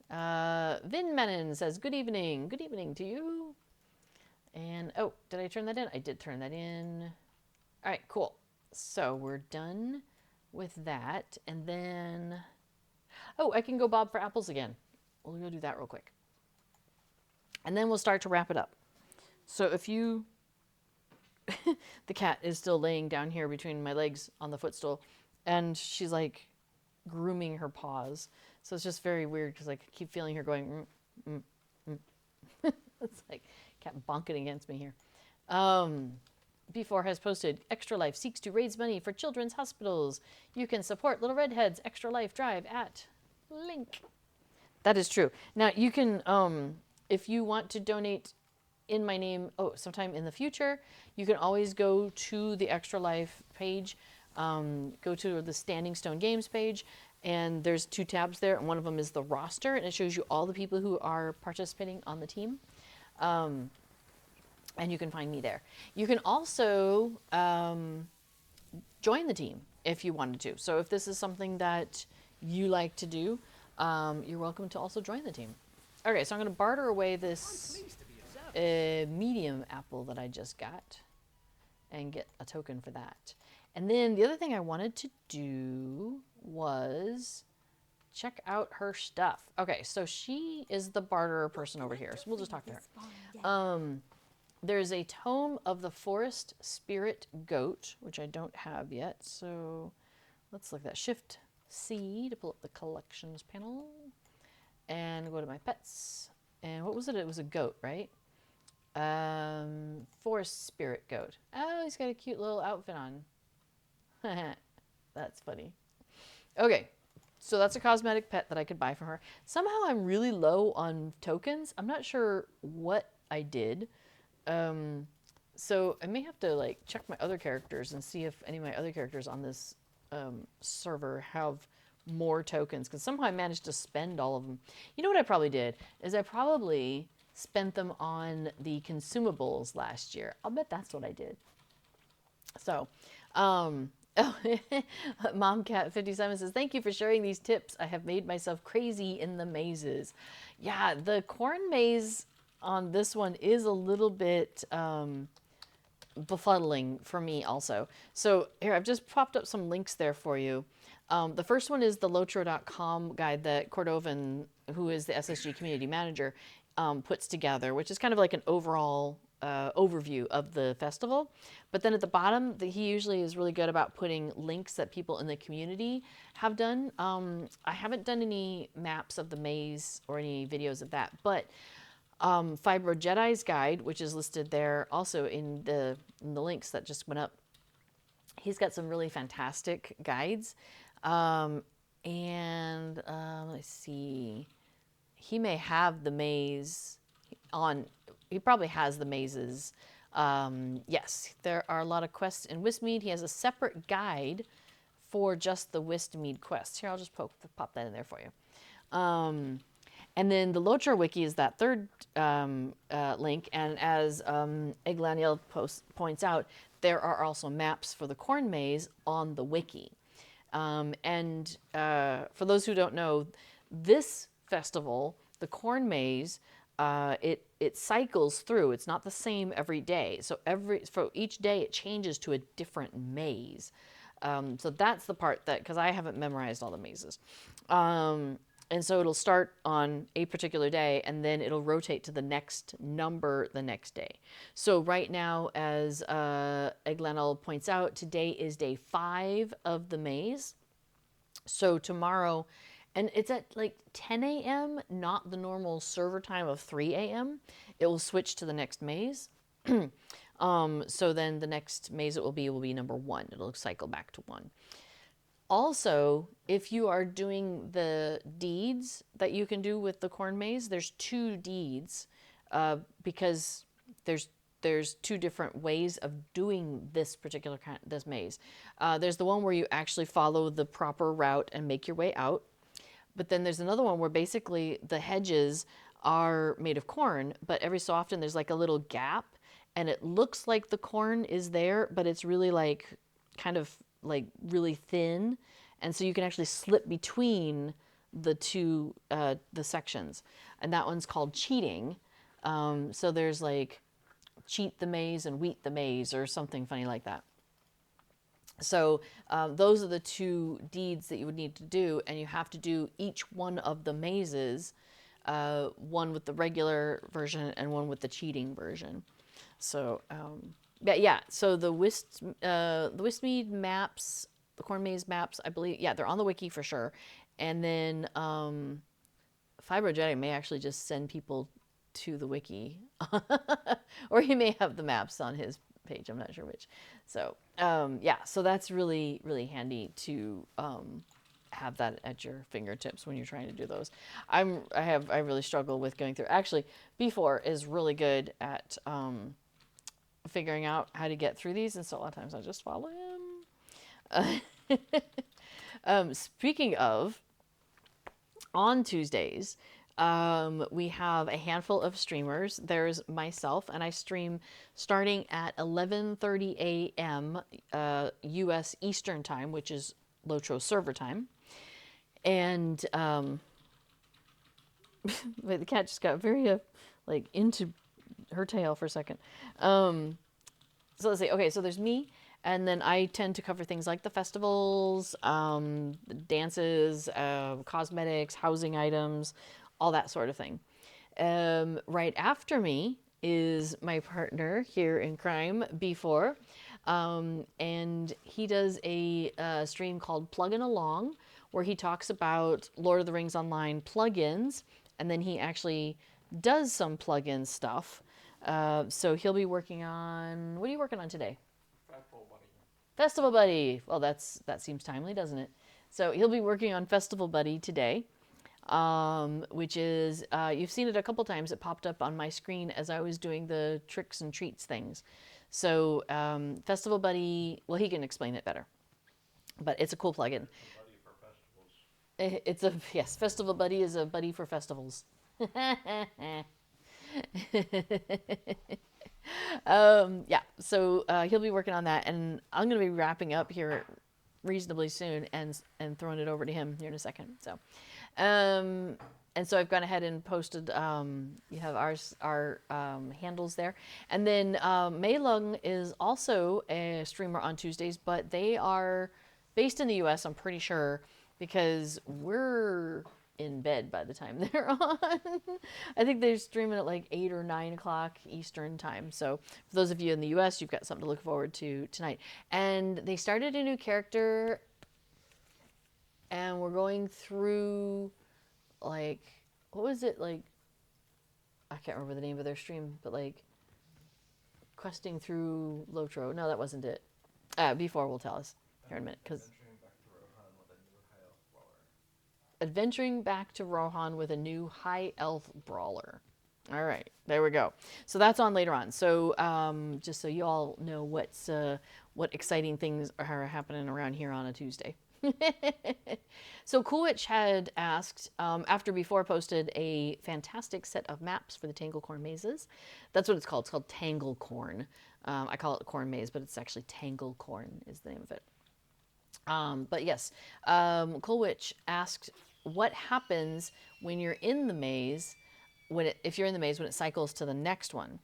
Vin Menon says, good evening. Good evening to you. And, oh, did I turn that in? I did turn that in. All right, cool. So we're done with that. And then, oh, I can go bob for apples again. We'll go do that real quick. And then we'll start to wrap it up. So if you, the cat is still laying down here between my legs on the footstool, and she's like grooming her paws. So it's just very weird because I keep feeling her going, It's like cat bonking against me here. B4 has posted, Extra Life seeks to raise money for children's hospitals. You can support Little Redhead's Extra Life Drive at link. That is true. Now you can, if you want to donate in my name, sometime in the future, you can always go to the Extra Life page, go to the Standing Stone Games page, and there's 2 tabs there, and one of them is the roster, and it shows you all the people who are participating on the team. And you can find me there. You can also join the team if you wanted to. So if this is something that you like to do, you're welcome to also join the team. Okay, so I'm going to barter away this medium apple that I just got and get a token for that. And then the other thing I wanted to do was check out her stuff. Okay, so she is the barterer person over here, so we'll just talk to her. There's a Tome of the Forest Spirit Goat, which I don't have yet, so let's look at that. Shift C to pull up the collections panel and go to my pets. And what was it? It was a goat, right? Forest Spirit Goat. Oh, he's got a cute little outfit on. That's funny. Okay, so that's a cosmetic pet that I could buy from her. Somehow I'm really low on tokens. I'm not sure what I did. So I may have to like check my other characters and see if any of my other characters on this server have more tokens, because somehow I managed to spend all of them. You know what I probably did is I probably spent them on the consumables last year. I'll bet that's what I did. So, MomCat57 says, thank you for sharing these tips. I have made myself crazy in the mazes. Yeah, the corn maze on this one is a little bit befuddling for me also. So here, I've just popped up some links there for you. The first one is the Lotro.com guide that Cordovan, who is the SSG community manager, puts together, which is kind of like an overall overview of the festival. But then at the bottom, he usually is really good about putting links that people in the community have done. I haven't done any maps of the maze or any videos of that, but Fibro Jedi's guide, which is listed there also in the links that just went up, he's got some really fantastic guides. Let's see, he may have the maze on, he probably has the mazes. Yes, there are a lot of quests in Wistmead. He has a separate guide for just the Wistmead quests. Here, I'll just pop that in there for you. And then the Lotra Wiki is that third link, and as Eglaniel points out, there are also maps for the corn maze on the wiki. And for those who don't know, this festival, the corn maze, it cycles through. It's not the same every day. So for each day, it changes to a different maze. So that's the part that, because I haven't memorized all the mazes. And so it'll start on a particular day, and then it'll rotate to the next number the next day. So right now, as Eglanel points out, today is day 5 of the maze. So tomorrow, and it's at like 10 a.m., not the normal server time of 3 a.m., it will switch to the next maze. So then the next maze it will be number 1. It'll cycle back to 1. Also, if you are doing the deeds that you can do with the corn maze, there's 2 deeds because there's 2 different ways of doing this particular this maze. There's the one where you actually follow the proper route and make your way out. But then there's another one where basically the hedges are made of corn, but every so often there's like a little gap, and it looks like the corn is there, but it's really like kind of like really thin, and so you can actually slip between the 2 the sections, and that one's called cheating. So there's like cheat the maze and wheat the maze or something funny like that. So those are the two deeds that you would need to do, and you have to do each one of the mazes, one with the regular version and one with the cheating version. So yeah. So the Wistmead maps, the Corn Maze maps, I believe, yeah, they're on the wiki for sure. And then Fibrogetic may actually just send people to the wiki, or he may have the maps on his page. I'm not sure which. So yeah, so that's really, really handy to have that at your fingertips when you're trying to do those. I really struggle with going through. Actually, B4 is really good at figuring out how to get through these, and so a lot of times I just follow him. Speaking of, on Tuesdays, we have a handful of streamers. There's myself, and I stream starting at 11:30 a.m. U.S. Eastern Time, which is Lotro server time. And wait, the cat just got very like into her tail for a second. So let's see. Okay, so there's me. And then I tend to cover things like the festivals, dances, cosmetics, housing items, all that sort of thing. Right after me is my partner here in crime, B4. And he does a stream called Pluggin' Along, where he talks about Lord of the Rings Online plugins. And then he actually does some plugin stuff. So he'll be working on, what are you working on today? Festival Buddy. Well, that seems timely, doesn't it? So he'll be working on Festival Buddy today, which is, you've seen it a couple times. It popped up on my screen as I was doing the tricks and treats things. So Festival Buddy, well, he can explain it better, but it's a cool plugin. Buddy for festivals. Yes, Festival Buddy is a buddy for festivals. Yeah, so he'll be working on that, and I'm going to be wrapping up here reasonably soon and throwing it over to him here in a second. So, and so I've gone ahead and posted. You have our handles there, and then Mei Lung is also a streamer on Tuesdays, but they are based in the U.S. I'm pretty sure, because we're in bed by the time they're on. I think they're streaming at like 8 or 9 o'clock Eastern time. So for those of you in the US, you've got something to look forward to tonight. And they started a new character, and we're going through, like, what was it, like, I can't remember the name of their stream, but like questing through Lotro. No, that wasn't it. B4 will tell us here in a minute, because adventuring back to Rohan with a new high elf brawler. All right, there we go. So that's on later on. So just so you all know what exciting things are happening around here on a Tuesday. So Cool Witch had asked, after B4 posted a fantastic set of maps for the Tanglecorn mazes. That's what it's called. It's called Tanglecorn. I call it Corn Maze, but it's actually Tanglecorn is the name of it. But yes, Cool Witch asked what happens when you're in the maze, if you're in the maze when it cycles to the next one.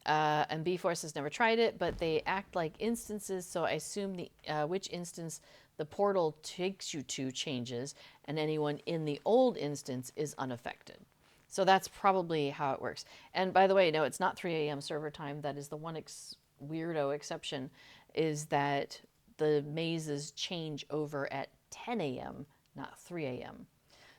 And B-Force has never tried it, but they act like instances, so I assume which instance the portal takes you to changes, and anyone in the old instance is unaffected. So that's probably how it works. And by the way, no, it's not 3 a.m. server time. That is the one weirdo exception, is that the mazes change over at 10 a.m., not 3 a.m.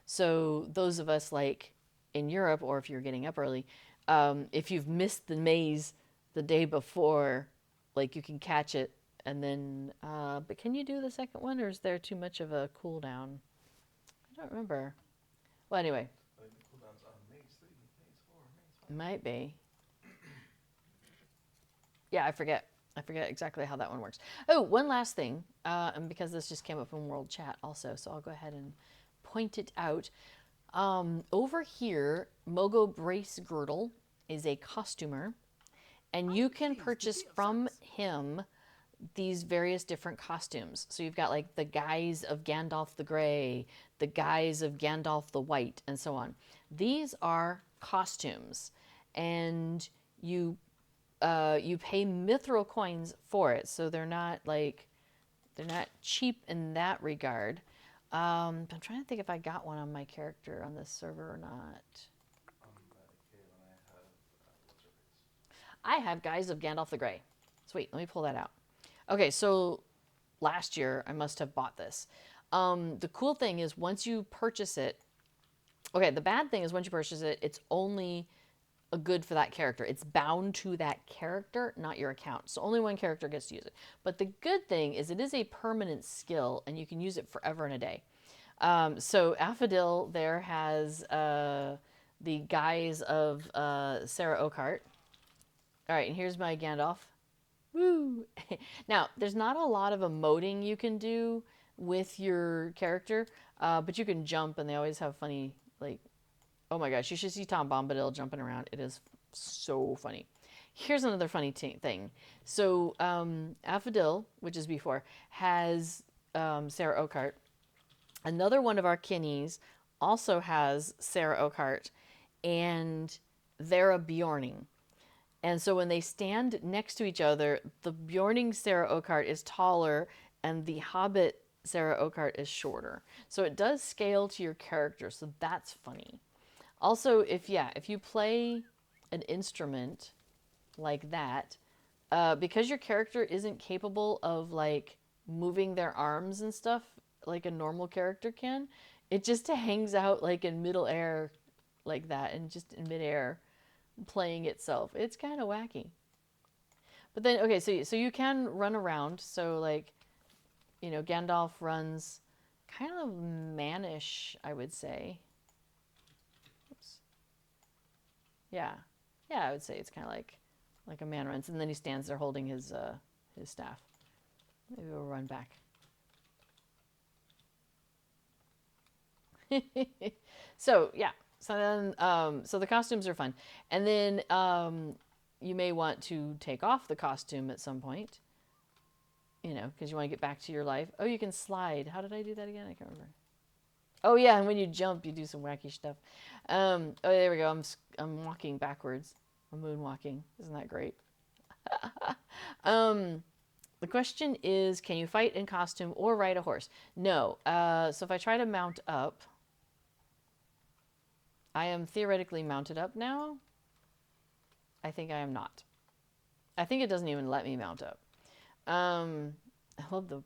So those of us like in Europe, or if you're getting up early, if you've missed the maze the day before, like, you can catch it, and then, but can you do the second one, or is there too much of a cooldown? I don't remember. Well, anyway. I think the cooldown's on maze 3, maze 4, maze 5. Might be. Yeah, I forget exactly how that one works. Oh, one last thing, and because this just came up in World Chat also, so I'll go ahead and point it out. Over here, Mogo Brace Girdle is a costumer, and you can purchase from him these various different costumes. So you've got like the guise of Gandalf the Grey, the guise of Gandalf the White, and so on. These are costumes, and you you pay mithril coins for it, so they're not cheap in that regard. I'm trying to think if I got one on my character on this server or not. I have Guise of Gandalf the Grey. Sweet, let me pull that out. Okay, so last year I must have bought this. The cool thing is once you purchase it, okay, the bad thing is once you purchase it, it's only a good for that character. It's bound to that character, not your account. So only one character gets to use it. But the good thing is it is a permanent skill and you can use it forever and a day. So Affadil there has the Guise of Sarah Oakheart. All right, and here's my Gandalf. Woo! Now, there's not a lot of emoting you can do with your character, but you can jump, and they always have funny, like, oh my gosh, you should see Tom Bombadil jumping around. It is so funny. Here's another funny thing. So, Affadil, which is before, has Sarah Oakheart. Another one of our kinnies also has Sarah Oakheart, and they're a Bjorning. And so when they stand next to each other, the Bjorning Sarah Oakheart is taller and the Hobbit Sarah Oakheart is shorter. So it does scale to your character, so that's funny. Also, if you play an instrument like that, because your character isn't capable of like moving their arms and stuff like a normal character can, it just hangs out like in middle air like that and just in midair playing itself. It's kind of wacky. But then, okay, so you can run around. So like, you know, Gandalf runs kind of mannish, I would say. Oops. Yeah, I would say it's kind of like a man runs, and then he stands there holding his staff. Maybe we'll run back. So yeah. So then, so the costumes are fun. And then you may want to take off the costume at some point, you know, because you want to get back to your life. Oh, you can slide. How did I do that again? I can't remember. Oh, yeah, and when you jump, you do some wacky stuff. Oh, there we go. I'm walking backwards. I'm moonwalking. Isn't that great? The question is, can you fight in costume or ride a horse? No. So if I try to mount up, I am theoretically mounted up now. I think I am not. I think it doesn't even let me mount up. I love the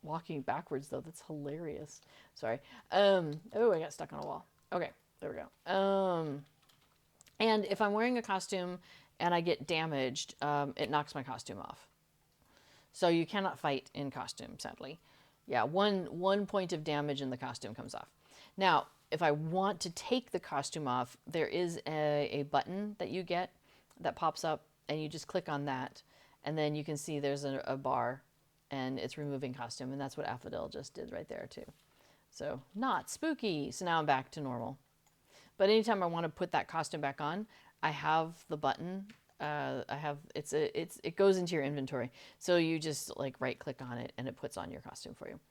walking backwards though. That's hilarious. Sorry. Oh, I got stuck on a wall. Okay, there we go. And if I'm wearing a costume and I get damaged, it knocks my costume off. So you cannot fight in costume, sadly. Yeah, one point of damage and the costume comes off. Now, if I want to take the costume off, there is a button that you get that pops up, and you just click on that, and then you can see there's a bar, and it's removing costume, and that's what Affadil just did right there, too. So, not spooky. So now I'm back to normal. But anytime I want to put that costume back on, I have the button. It goes into your inventory. So you just like right click on it, and it puts on your costume for you.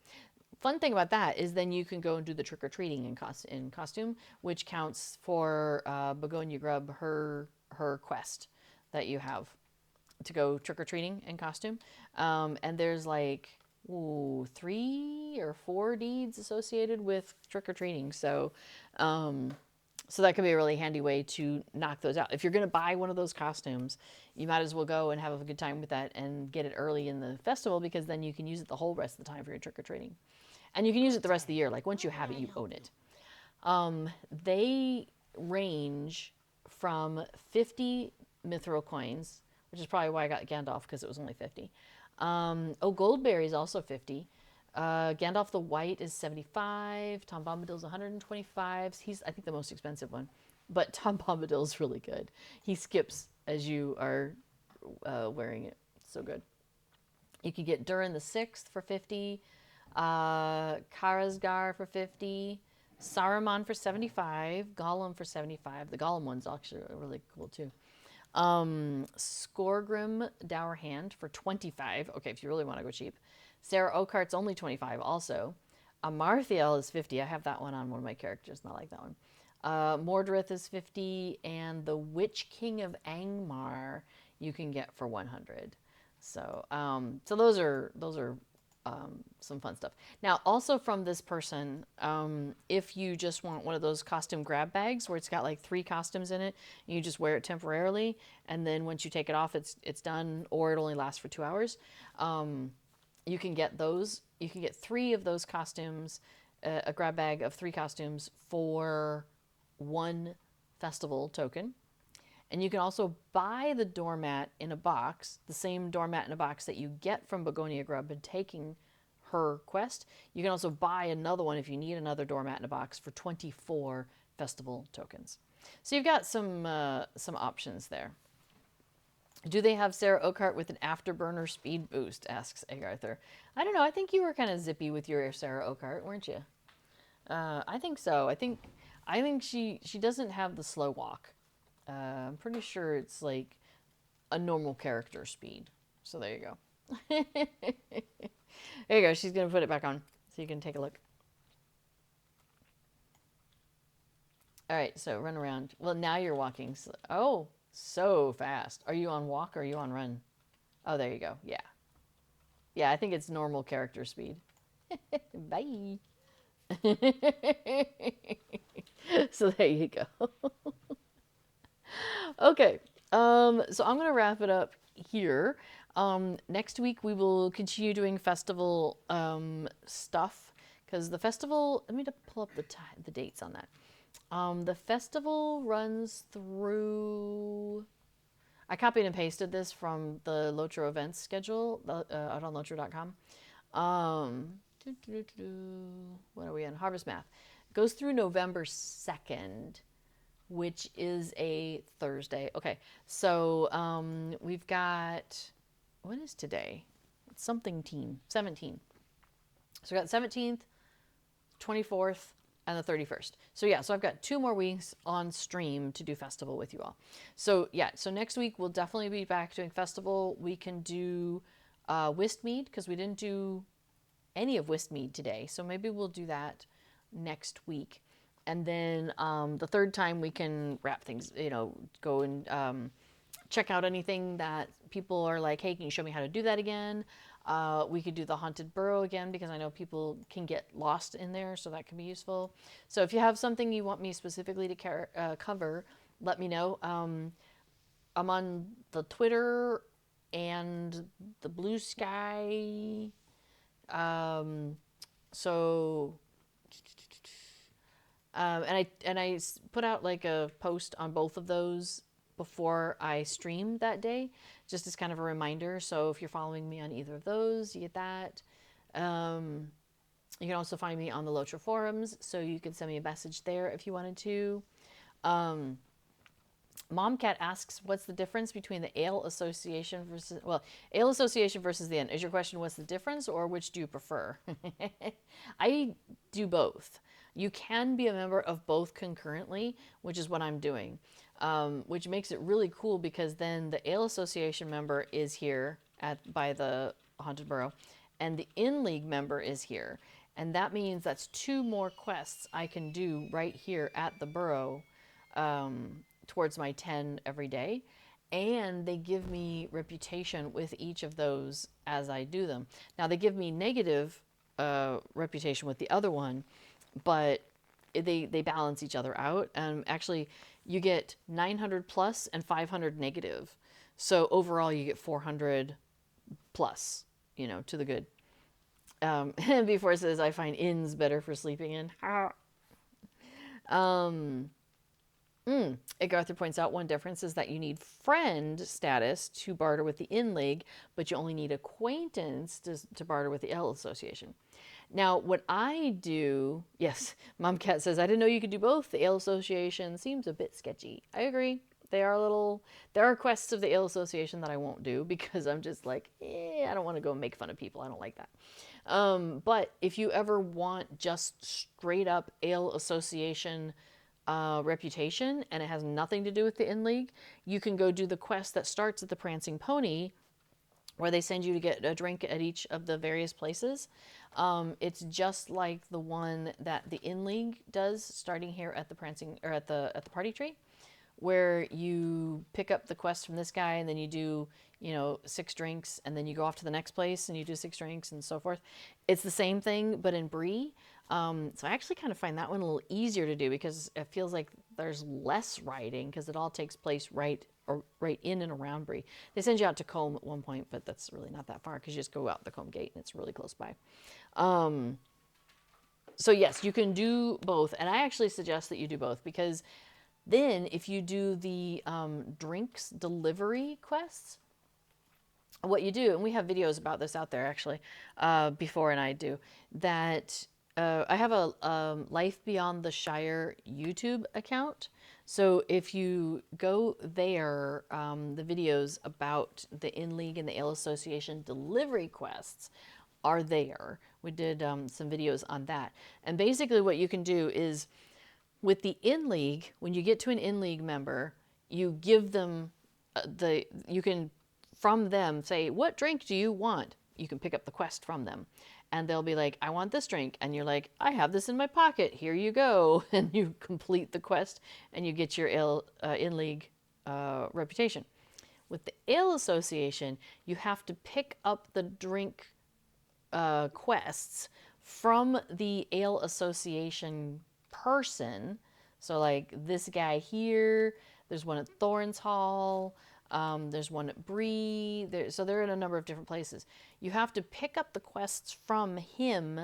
Fun thing about that is then you can go and do the trick-or-treating in costume, which counts for Begonia Grub, her quest that you have to go trick-or-treating in costume. And there's like 3 or 4 deeds associated with trick-or-treating. So that can be a really handy way to knock those out. If you're going to buy one of those costumes, you might as well go and have a good time with that and get it early in the festival, because then you can use it the whole rest of the time for your trick-or-treating. And you can use it the rest of the year. Like once you have it, you own it. They range from 50 mithril coins, which is probably why I got Gandalf, because it was only 50. Goldberry is also 50. Gandalf the White is 75. Tom Bombadil's 125. He's, I think, the most expensive one. But Tom Bombadil's really good. He skips as you are wearing it. So good. You can get Durin the Sixth for 50. Karazgar for 50. Saruman for 75. Gollum for 75. The Gollum one's actually really cool too. Skorgrim Dour Hand for 25. Okay, if you really want to go cheap. Sarah Oakheart's only 25 also. Amarthiel is 50. I have that one on one of my characters, not like that one. Mordrith is 50, and the Witch King of Angmar you can get for 100. So, so those are some fun stuff. Now, also from this person, if you just want one of those costume grab bags where it's got like 3 costumes in it, and you just wear it temporarily, and then once you take it off, it's done, or it only lasts for 2 hours. You can get those. You can get 3 of those costumes, a grab bag of 3 costumes for 1 festival token. And you can also buy the doormat in a box, the same doormat in a box that you get from Begonia Grub and taking her quest. You can also buy another one if you need another doormat in a box for 24 festival tokens. So you've got some options there. Do they have Sarah Oakhart with an afterburner speed boost? Asks Agarther. I don't know. I think you were kind of zippy with your Sarah Oakhart, weren't you? I think so. I think she doesn't have the slow walk. I'm pretty sure it's like a normal character speed. So there you go. There you go. She's going to put it back on so you can take a look. All right. So run around. Well, now you're walking. Oh, so fast. Are you on walk or are you on run? Oh, there you go. Yeah. Yeah, I think it's normal character speed. Bye. So there you go. Okay, so I'm going to wrap it up here. Next week we will continue doing festival stuff, because the festival, let me pull up the dates on that. The festival runs through, I copied and pasted this from the Lotro events schedule out on lotro.com. What are we in? Harvestmath. It goes through November 2nd. Which is a Thursday. Okay, so we've got, what is today? It's something 17. So we got 17th, 24th, and the 31st. So yeah, so I've got 2 more weeks on stream to do festival with you all. So yeah, so next week we'll definitely be back doing festival. We can do Wistmead, because we didn't do any of Wistmead today. So maybe we'll do that next week. And then the third time we can wrap things, go and check out anything that people are like, hey, can you show me how to do that again? We could do the Haunted Burrow again, because I know people can get lost in there, so that can be useful. So if you have something you want me specifically to cover, let me know. I'm on the Twitter and the Blue Sky. And I put out like a post on both of those before I stream that day, just as kind of a reminder. So if you're following me on either of those, you get that. You can also find me on the Lotro forums, so you can send me a message there if you wanted to. Momcat asks, what's the difference between the Ale Association versus, Ale Association versus the Inn? Is your question, what's the difference, or which do you prefer? I do both. You can be a member of both concurrently, which is what I'm doing, which makes it really cool, because then the Ale Association member is here by the Haunted Burrow, and the In-League member is here. And that means that's 2 more quests I can do right here at the Burrow towards my 10 every day. And they give me reputation with each of those as I do them. Now, they give me negative reputation with the other one, but they balance each other out. Actually, you get 900 plus and 500 negative. So overall, you get 400 plus, to the good. And before it says, I find inns better for sleeping in. Agartha points out one difference is that you need friend status to barter with the In-League, but you only need acquaintance to barter with the Ale Association. Now, what I do, yes, Momcat says, I didn't know you could do both. The Ale Association seems a bit sketchy. I agree. There are quests of the Ale Association that I won't do, because I'm just like, I don't want to go make fun of people. I don't like that. But if you ever want just straight up Ale Association reputation, and it has nothing to do with the In-League, you can go do the quest that starts at the Prancing Pony, where they send you to get a drink at each of the various places. It's just like the one that the In League does, starting here at the prancing or at the party tree, where you pick up the quest from this guy and then you do, 6 drinks, and then you go off to the next place and you do 6 drinks and so forth. It's the same thing, but in Bree. So I actually kind of find that one a little easier to do because it feels like there's less riding because it all takes place right in and around Bree. They send you out to Combe at one point, but that's really not that far because you just go out the Combe gate and it's really close by. So yes, you can do both, and I actually suggest that you do both because then if you do the drinks delivery quests, what you do, and we have videos about this out there actually, before and I do, that I have a Life Beyond the Shire YouTube account. So if you go there, the videos about the In League and the Ale Association delivery quests are there. We did some videos on that. And basically what you can do is with the In League, when you get to an In League member, you give them you can from them say, what drink do you want? You can pick up the quest from them. And they'll be like, I want this drink. And you're like, I have this in my pocket. Here you go. And you complete the quest and you get your In League reputation. With the Ale Association, you have to pick up the drink quests from the Ale Association person. So like this guy here, there's one at Thorns Hall, there's one at Bree, so they're in a number of different places. You have to pick up the quests from him,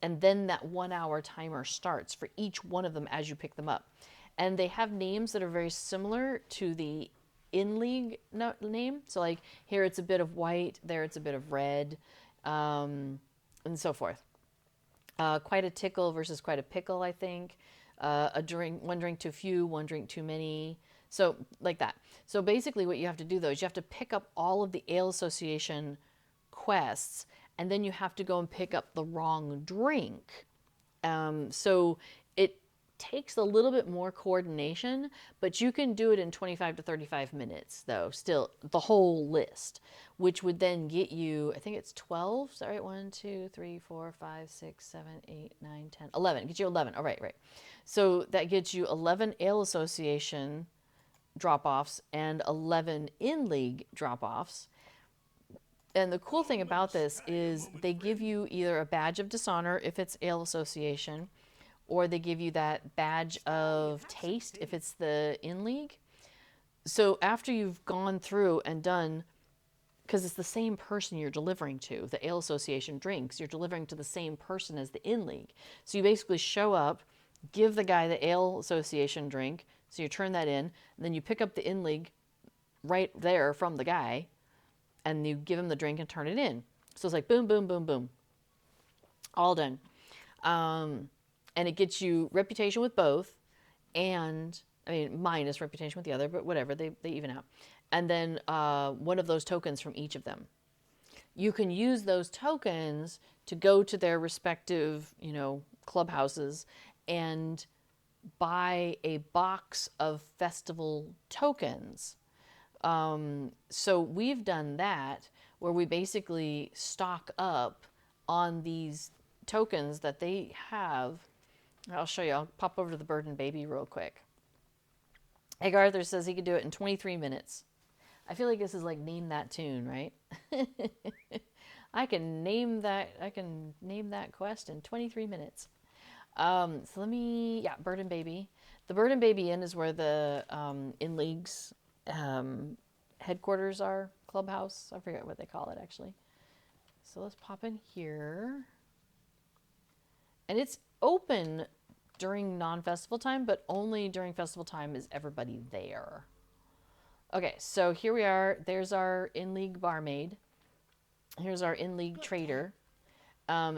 and then that 1 hour timer starts for each one of them as you pick them up. And they have names that are very similar to the In League name. So like here it's a bit of white, there it's a bit of red, and so forth. Quite a tickle versus quite a pickle, I think. One drink too few, one drink too many. So like that. So basically what you have to do though is you have to pick up all of the Ale Association quests, and then you have to go and pick up the wrong drink. So it takes a little bit more coordination, but you can do it in 25 to 35 minutes though, still the whole list, which would then get you, I think it's 12, is that right? 1, 2, 3, 4, 5, 6, 7, 8, 9, 10, 11, get you 11. All right. So that gets you 11 Ale Association drop-offs and 11 In League drop-offs. And the cool thing about this is they give you either a badge of dishonor if it's Ale Association, or they give you that badge of taste if it's the In League. So after you've gone through and done, because it's the same person you're delivering to, the Ale Association drinks, you're delivering to the same person as the In League. So you basically show up, give the guy the Ale Association drink, so you turn that in, and then you pick up the In League right there from the guy, and you give him the drink and turn it in. So it's like boom, boom, boom, boom. All done. And it gets you reputation with both, and, minus reputation with the other, but whatever, they even out. And then one of those tokens from each of them. You can use those tokens to go to their respective, clubhouses and buy a box of festival tokens. So we've done that where we basically stock up on these tokens that they have. I'll show you. I'll pop over to the Bird and Baby real quick. Egg Arthur says he could do it in 23 minutes. I feel like this is like Name That Tune, right? I can name that quest in 23 minutes. So Bird and Baby. The Bird and Baby Inn is where the In League's headquarters are, clubhouse. I forget what they call it actually. So let's pop in here. And it's open during non-festival time, but only during festival time is everybody there. Okay, so here we are. There's our In League barmaid. Here's our In League trader.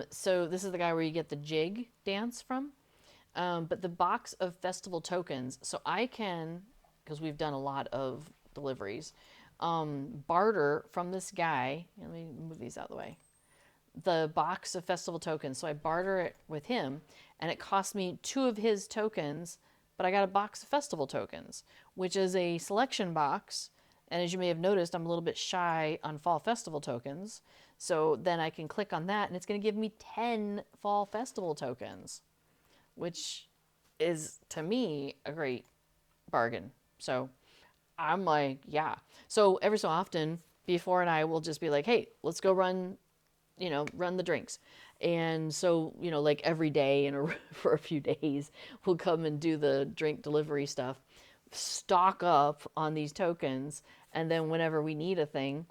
So this is the guy where you get the jig dance from. But the box of festival tokens, so I can, because we've done a lot of deliveries, barter from this guy. Let me move these out of the way. The box of festival tokens. So I barter it with him, and it cost me 2 of his tokens, but I got a box of festival tokens, which is a selection box And as you may have noticed, I'm a little bit shy on fall festival tokens. So then I can click on that and it's going to give me 10 fall festival tokens, which is, to me, a great bargain. So I'm like, yeah. So every so often, Before and I will just be like, hey, let's go run the drinks. And so, like every day for a few days, we'll come and do the drink delivery stuff, stock up on these tokens, and then whenever we need a thing,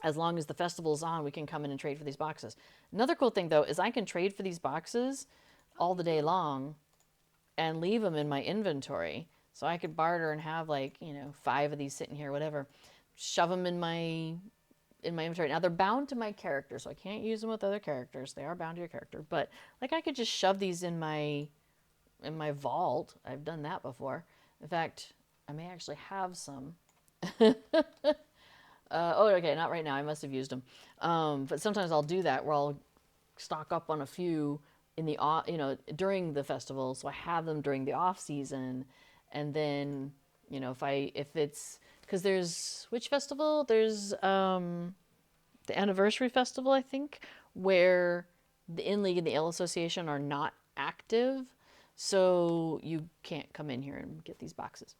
as long as the festival's on, we can come in and trade for these boxes. Another cool thing, though, is I can trade for these boxes all the day long and leave them in my inventory. So I could barter and have 5 of these sitting here, whatever. Shove them in my inventory. Now they're bound to my character, so I can't use them with other characters. They are bound to your character, but I could just shove these in my vault. I've done that before. In fact, I may actually have some. Oh, okay, not right now. I must have used them. But sometimes I'll do that where I'll stock up on a few in the during the festival, so I have them during the off season, and then if it's because there's which festival? There's the anniversary festival, I think, where the In League and the Ale Association are not active, so you can't come in here and get these boxes.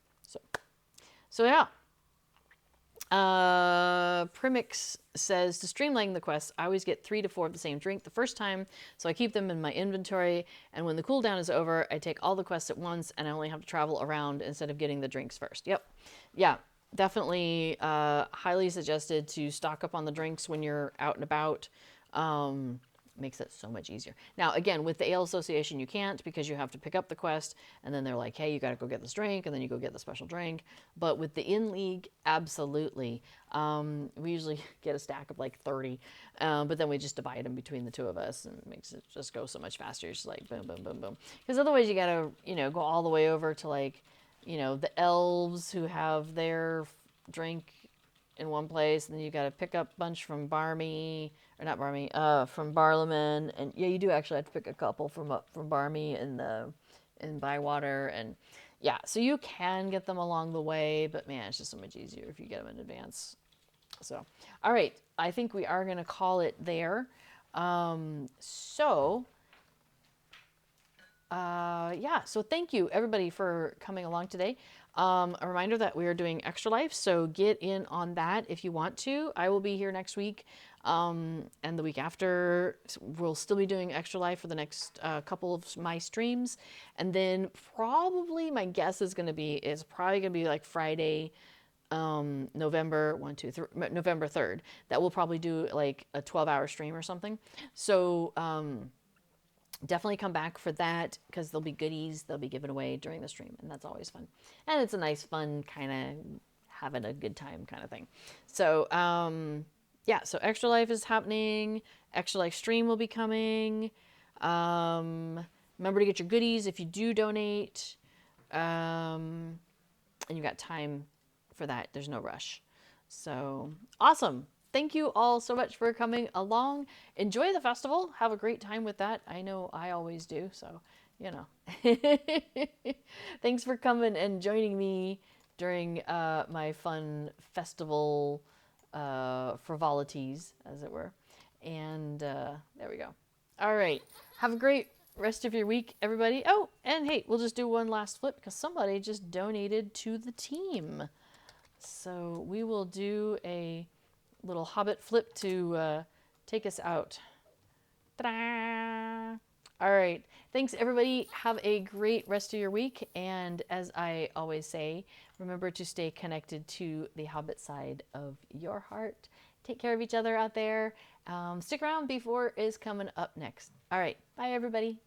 So yeah. Primix says, to streamline the quests, I always get 3 to 4 of the same drink the first time, so I keep them in my inventory, and when the cooldown is over, I take all the quests at once, and I only have to travel around instead of getting the drinks first. Yep. Yeah, definitely highly suggested to stock up on the drinks when you're out and about. Makes it so much easier. Now, again, with the Ale Association, you can't because you have to pick up the quest, and then they're like, hey, you got to go get this drink, and then you go get the special drink. But with the In League, absolutely. We usually get a stack of 30, but then we just divide them between the two of us, and it makes it just go so much faster. It's like boom, boom, boom, boom. Because otherwise you got to, go all the way over to the elves who have their drink in one place, and then you got to pick up a bunch from Barmy, or not Barmy, from Barlaman, and yeah, you do actually have to pick a couple from Barmy in Bywater, and yeah, so you can get them along the way, but man, it's just so much easier if you get them in advance. So, all right, I think we are gonna call it there. Yeah, so thank you everybody for coming along today. A reminder that we are doing Extra Life, so get in on that if you want to. I will be here next week, and the week after we'll still be doing Extra Life for the next couple of my streams, and then probably my guess is probably gonna be Friday, November 3rd. That we'll probably do a 12-hour stream or something. So definitely come back for that because there'll be goodies they'll be given away during the stream, and that's always fun. And it's a nice, fun kind of having a good time kind of thing. So yeah, so Extra Life is happening. Extra Life stream will be coming. Remember to get your goodies if you do donate. And you've got time for that. There's no rush. So awesome. Thank you all so much for coming along. Enjoy the festival. Have a great time with that. I know I always do, so, Thanks for coming and joining me during my fun festival frivolities, as it were. And there we go. All right. Have a great rest of your week, everybody. Oh, and hey, we'll just do one last flip because somebody just donated to the team. So we will do a little Hobbit flip to take us out. Ta-da! All right. Thanks, everybody. Have a great rest of your week. And as I always say, remember to stay connected to the Hobbit side of your heart. Take care of each other out there. Stick around. Before is coming up next. All right. Bye, everybody.